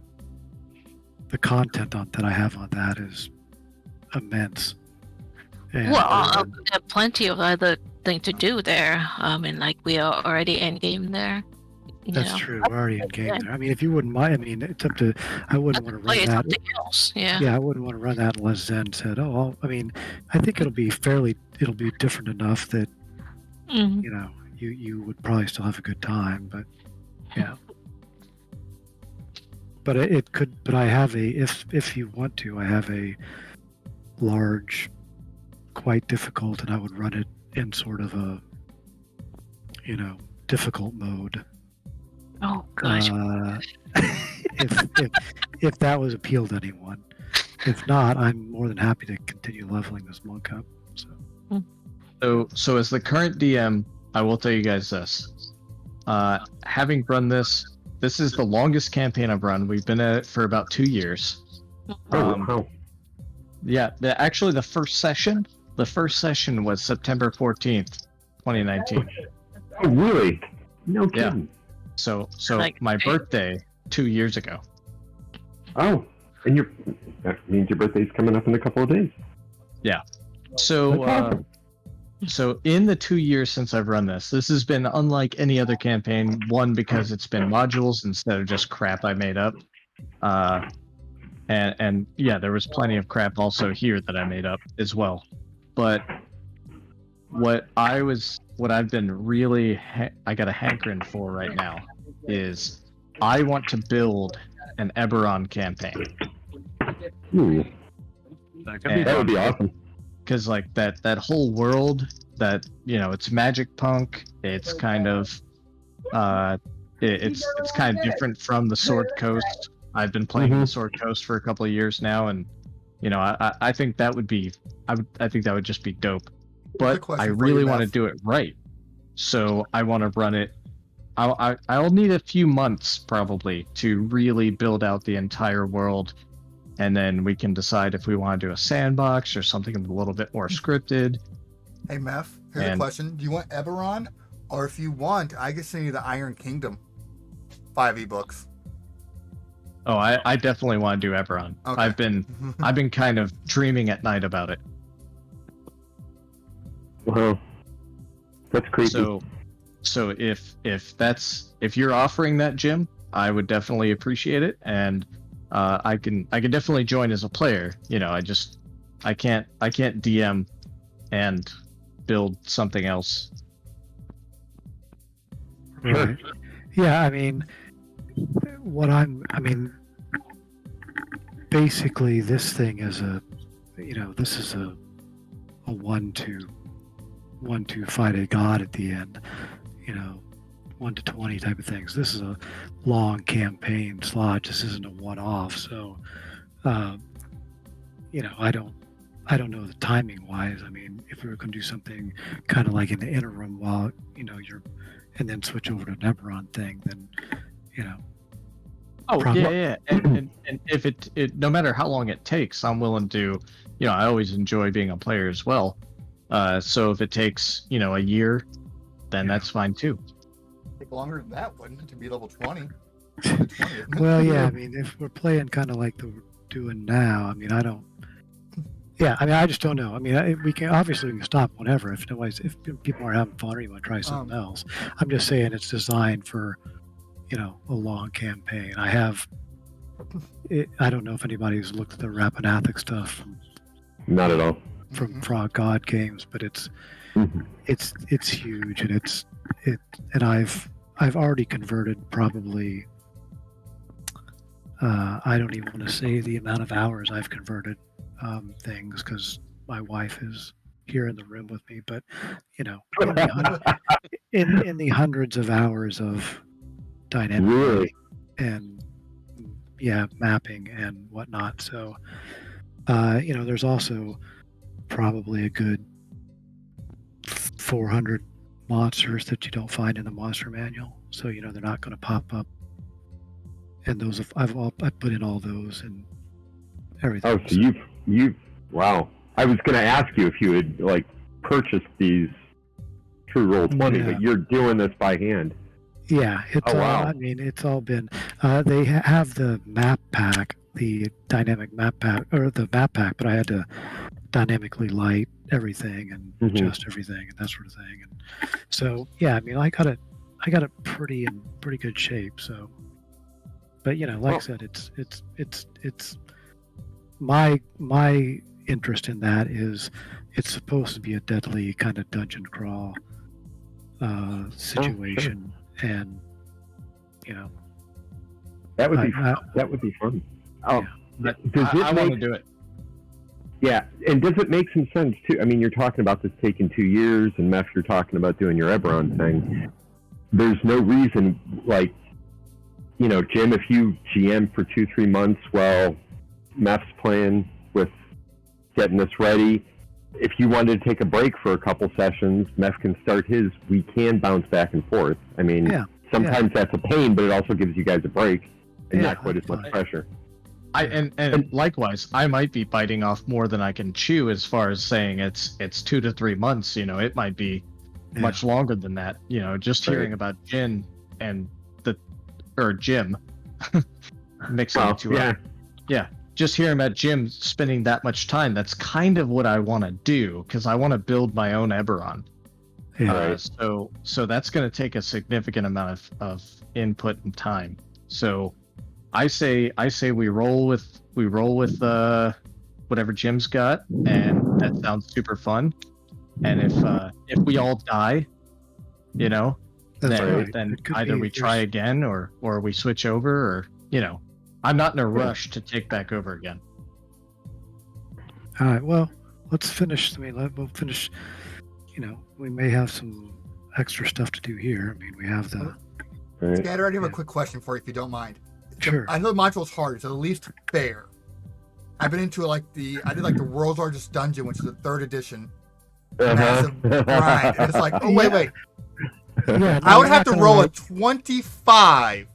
Speaker 3: the content that I have on that is immense. And,
Speaker 5: Well, we have plenty of other thing to do there. I mean, like we are already in game there.
Speaker 3: that's true. We're already in game there. I mean, if you wouldn't mind, I mean, it's up to. I wouldn't want to run
Speaker 5: Play
Speaker 3: that.
Speaker 5: something else. Yeah.
Speaker 3: Yeah, I wouldn't want to run that unless Zen said, "Oh, I mean, I think it'll be different enough that
Speaker 5: Mhm.
Speaker 3: you would probably still have a good time." But yeah, but it could. But I have if you want to, I have a large, quite difficult, and I would run it in sort of a difficult mode.
Speaker 5: Oh gosh.
Speaker 3: if that was appeal to anyone. If not, I'm more than happy to continue leveling this monk up.
Speaker 1: So as the current DM, I will tell you guys this. Having run this is the longest campaign I've run. We've been at it for about 2 years.
Speaker 2: Wow.
Speaker 1: Yeah, actually the first session was September 14th, 2019.
Speaker 2: Oh, really? No
Speaker 1: Yeah.
Speaker 2: kidding.
Speaker 1: So
Speaker 5: Like,
Speaker 1: my
Speaker 5: hey.
Speaker 1: birthday 2 years ago.
Speaker 2: Oh, and that means your birthday's coming up in a couple of days.
Speaker 1: So
Speaker 2: That's awesome.
Speaker 1: so in the 2 years since I've run this has been unlike any other campaign. One, because it's been modules instead of just crap I made up. And yeah, there was plenty of crap also here that I made up as well. But what I've been really I got a hankering for right now is I want to build an Eberron campaign.
Speaker 2: Ooh,
Speaker 6: That could be
Speaker 2: that would
Speaker 6: fun.
Speaker 2: be awesome.
Speaker 1: Because like that whole world, that it's magic punk, it's kind of it's kind of different from the Sword Coast. I've been playing the Sword Coast for a couple of years now, and I think that would be I think that would just be dope. But
Speaker 4: question
Speaker 1: I
Speaker 4: for you,
Speaker 1: really want to
Speaker 4: Beth.
Speaker 1: do it right, so I want to run it. I'll need a few months probably to really build out the entire world, and then we can decide if we want to do a sandbox or something a little bit more scripted.
Speaker 4: Hey, Meph, here's a
Speaker 1: And-
Speaker 4: question. Do you want Eberron? Or if you want, I can send you the Iron Kingdom 5 ebooks.
Speaker 1: Oh, I definitely want to do Eberron.
Speaker 4: Okay.
Speaker 1: I've been kind of dreaming at night about it.
Speaker 2: Wow, that's creepy.
Speaker 1: So if you're offering that, Jim, I would definitely appreciate it, and I can definitely join as a player. I can't DM and build something else.
Speaker 3: Right. Yeah, I mean, basically this thing is this is a 1-2 fight a god at the end, 1 to 20 type of things. This is a long campaign slot. This isn't a one-off. So, I don't know the timing wise. I mean, if we were going to do something kind of like in the interim while, and then switch over to an Eberron thing, then,
Speaker 1: Oh
Speaker 3: Problem-
Speaker 1: yeah. And if it no matter how long it takes, I'm willing to. I always enjoy being a player as well. So if it takes a year, then that's fine too.
Speaker 4: Take longer than that, wouldn't it, to be level 20? 1 to 20, isn't it?
Speaker 3: well, yeah, I mean, if we're playing kind of like we're doing now, I mean, I just don't know. I mean, we can stop whenever if people are having fun or you want to try something else. I'm just saying it's designed for, a long campaign. I don't know if anybody's looked at the Rappanathic stuff
Speaker 2: Not at all.
Speaker 3: from Frog God Games, but it's huge, and I've already converted probably. I don't even want to say the amount of hours I've converted things because my wife is here in the room with me, but in the hundreds of hours of dynamic
Speaker 2: Really?
Speaker 3: and mapping and whatnot. So there's also probably a good 400 monsters that you don't find in the monster manual. So they're not going to pop up. And those I put in all those and everything.
Speaker 2: Oh, so you've wow. I was going to ask you if you had purchased these through Roll20,
Speaker 3: Yeah.
Speaker 2: but you're doing this by hand.
Speaker 3: Yeah, it's
Speaker 2: Oh, wow.
Speaker 3: all. I mean, it's all been. They have the map pack, the dynamic map pack, or the map pack, but I had to dynamically light everything and adjust everything and that sort of thing. And so, yeah, I mean, I got it pretty in pretty good shape. So, but like I said, it's my interest in that is it's supposed to be a deadly kind of dungeon crawl situation. And
Speaker 2: That would be
Speaker 3: I-
Speaker 2: that would be fun.
Speaker 1: Oh,
Speaker 2: Does
Speaker 1: I
Speaker 2: it
Speaker 1: want to
Speaker 2: make
Speaker 1: do it.
Speaker 2: yeah? And does it make some sense too? I mean, you're talking about this taking 2 years, and Meph, you're talking about doing your Eberron thing. There's no reason Jim, if you GM for 2-3 months while Meph's playing with getting this ready, if you wanted to take a break for a couple sessions, Meph can start his. We can bounce back and forth. I mean, sometimes that's a pain, but it also gives you guys a break and not quite as much pressure.
Speaker 1: And likewise, I might be biting off more than I can chew as far as saying it's 2 to 3 months. It might be much longer than that. Just hearing about Jim mixing the two up. Yeah. Just hearing about Jim spending that much time, that's kind of what I want to do, because I want to build my own Eberron. So that's going to take a significant amount of input and time. So I say we roll with whatever Jim's got, and that sounds super fun. And if we all die, then either we try again or we switch over, or I'm not in a rush to take back over again.
Speaker 3: All right, well, let's finish. We'll finish. We may have some extra stuff to do here. We have the.
Speaker 4: Scatter, I have a quick question for you, if you don't mind.
Speaker 3: Sure.
Speaker 4: I know the module's hard. It's at least fair. I've been into I did the world's largest dungeon, which is the 3rd edition. Massive grind. And it's like, oh wait.
Speaker 3: Yeah,
Speaker 4: I would have to roll a 25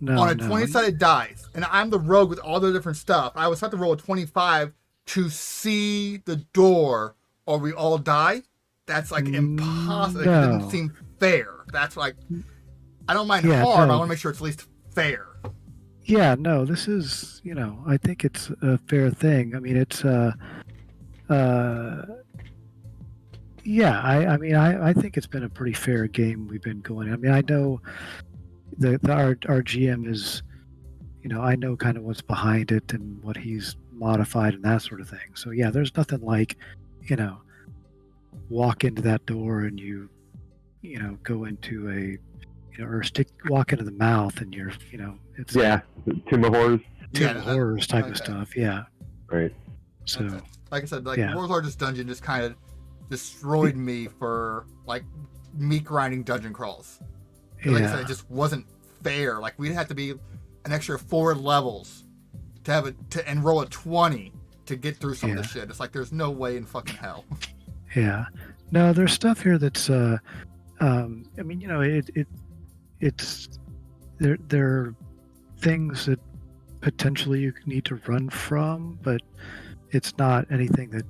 Speaker 4: on a 20-sided dice, and I'm the rogue with all the different stuff. I would have to roll a 25 to see the door, or we all die. That's impossible.
Speaker 3: No.
Speaker 4: It doesn't seem fair. That's I don't mind hard, but I want to make sure it's at least fair.
Speaker 3: Yeah, no, this is, I think it's a fair thing. It's I think it's been a pretty fair game we've been going. I know our GM is, I know kind of what's behind it and what he's modified and that sort of thing. So yeah, there's nothing like, walk into that door and you go into a, or walk into the mouth and you're, it's
Speaker 2: Tomb of Horrors.
Speaker 3: Tomb of Horrors type of stuff. Yeah.
Speaker 2: Right.
Speaker 3: So,
Speaker 4: like I said, World's Largest Dungeon just kind of destroyed me for meat grinding dungeon crawls. Like I said, it just wasn't fair. We'd have to be an extra 4 levels to have and roll a 20 to get through some of the shit. It's there's no way in fucking hell.
Speaker 3: Yeah. No, there's stuff here that's it's there are things that potentially you need to run from, but it's not anything that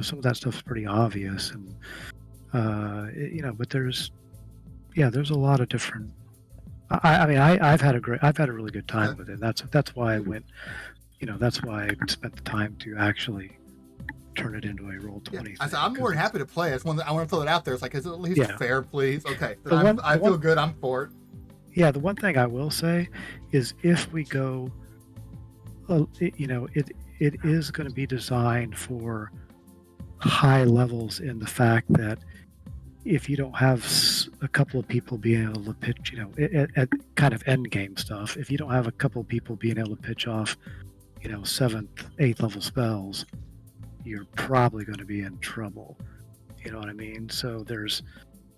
Speaker 3: some of that stuff's pretty obvious, and but there's a lot of different. I've had a really good time with it. That's why I went. That's why I spent the time to actually turn it into a Roll20.
Speaker 4: I said I'm more than happy to play. I want to throw it out there. It's is it at least fair, please? Okay, I feel good. I'm for it.
Speaker 3: Yeah, the one thing I will say is if we go, it is going to be designed for high levels in the fact that if you don't have a couple of people being able to pitch, at kind of end game stuff, if you don't have a couple of people being able to pitch off, 7th, 8th level spells, you're probably going to be in trouble. You know what I mean? So there's.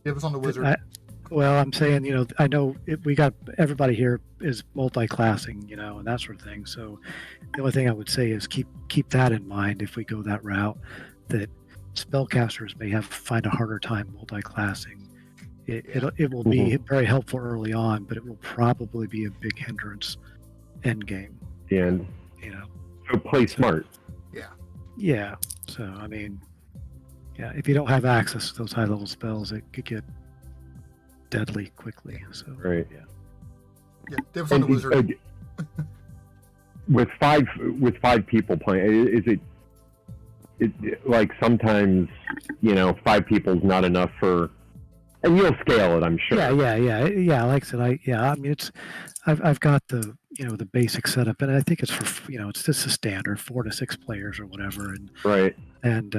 Speaker 4: Give us on the wizard.
Speaker 3: I'm saying, I know we got everybody here is multi-classing, and that sort of thing. So the only thing I would say is keep that in mind if we go that route, that spellcasters may find a harder time multi-classing. It will be very helpful early on, but it will probably be a big hindrance end game.
Speaker 2: And so play smart.
Speaker 3: Yeah. So if you don't have access to those high level spells, it could get deadly quickly. So
Speaker 2: right.
Speaker 4: Yeah, Dave's on the wizard.
Speaker 2: With five people playing, is it sometimes 5 people is not enough for, and you'll scale it, I'm sure.
Speaker 3: Yeah. Like I said, it's I've got the the basic setup, and I think it's for it's just a standard 4 to 6 players or whatever, and
Speaker 2: right.
Speaker 3: And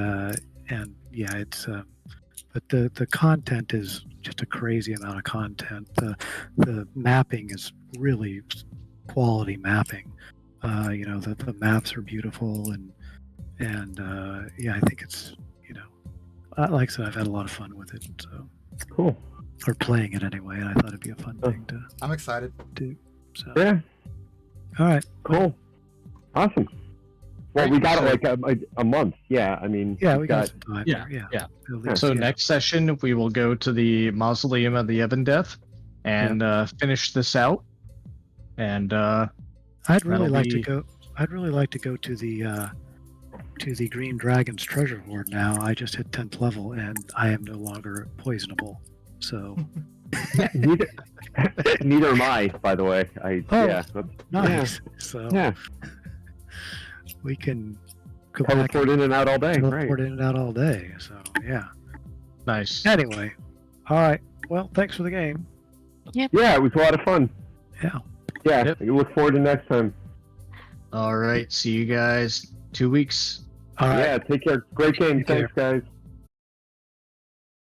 Speaker 3: it's but the content is just a crazy amount of content. The mapping is really quality mapping. The maps are beautiful, and I think it's like I said, I've had a lot of fun with it. So
Speaker 2: cool.
Speaker 3: or playing it anyway, and I thought it'd be a fun thing to
Speaker 4: I'm excited.
Speaker 3: do. So,
Speaker 2: Yeah,
Speaker 3: all right.
Speaker 2: cool. Awesome. Well,
Speaker 1: Great.
Speaker 2: we got
Speaker 1: So-
Speaker 2: it like a month. Yeah, I mean,
Speaker 3: Yeah, we got some time.
Speaker 1: Yeah,
Speaker 3: there,
Speaker 1: yeah.
Speaker 3: At least,
Speaker 1: So
Speaker 3: yeah.
Speaker 1: next session we will go to the Mausoleum of the Ebon Death and finish this out. And
Speaker 3: I'd really
Speaker 1: that'll
Speaker 3: like to
Speaker 1: be-
Speaker 3: go. I'd really like to go to the Green Dragon's treasure hoard now. I just hit 10th level and I am no longer poisonable. So
Speaker 2: neither, neither am I, by the way.
Speaker 3: Oh,
Speaker 2: yeah,
Speaker 3: nice. So
Speaker 2: yeah.
Speaker 3: we can go back
Speaker 2: Teleport in and out all day.
Speaker 3: and
Speaker 2: Right.
Speaker 3: teleport in and out all day. So yeah.
Speaker 1: nice.
Speaker 3: Anyway, all right. Well, thanks for the game.
Speaker 2: Yeah, it was a lot of fun.
Speaker 3: Yeah.
Speaker 2: Yeah,
Speaker 1: Yep.
Speaker 2: we look forward to next time.
Speaker 1: All right. See you guys 2 weeks.
Speaker 3: All right.
Speaker 2: Yeah, take care. Great game.
Speaker 3: Take care.
Speaker 2: Thanks, guys.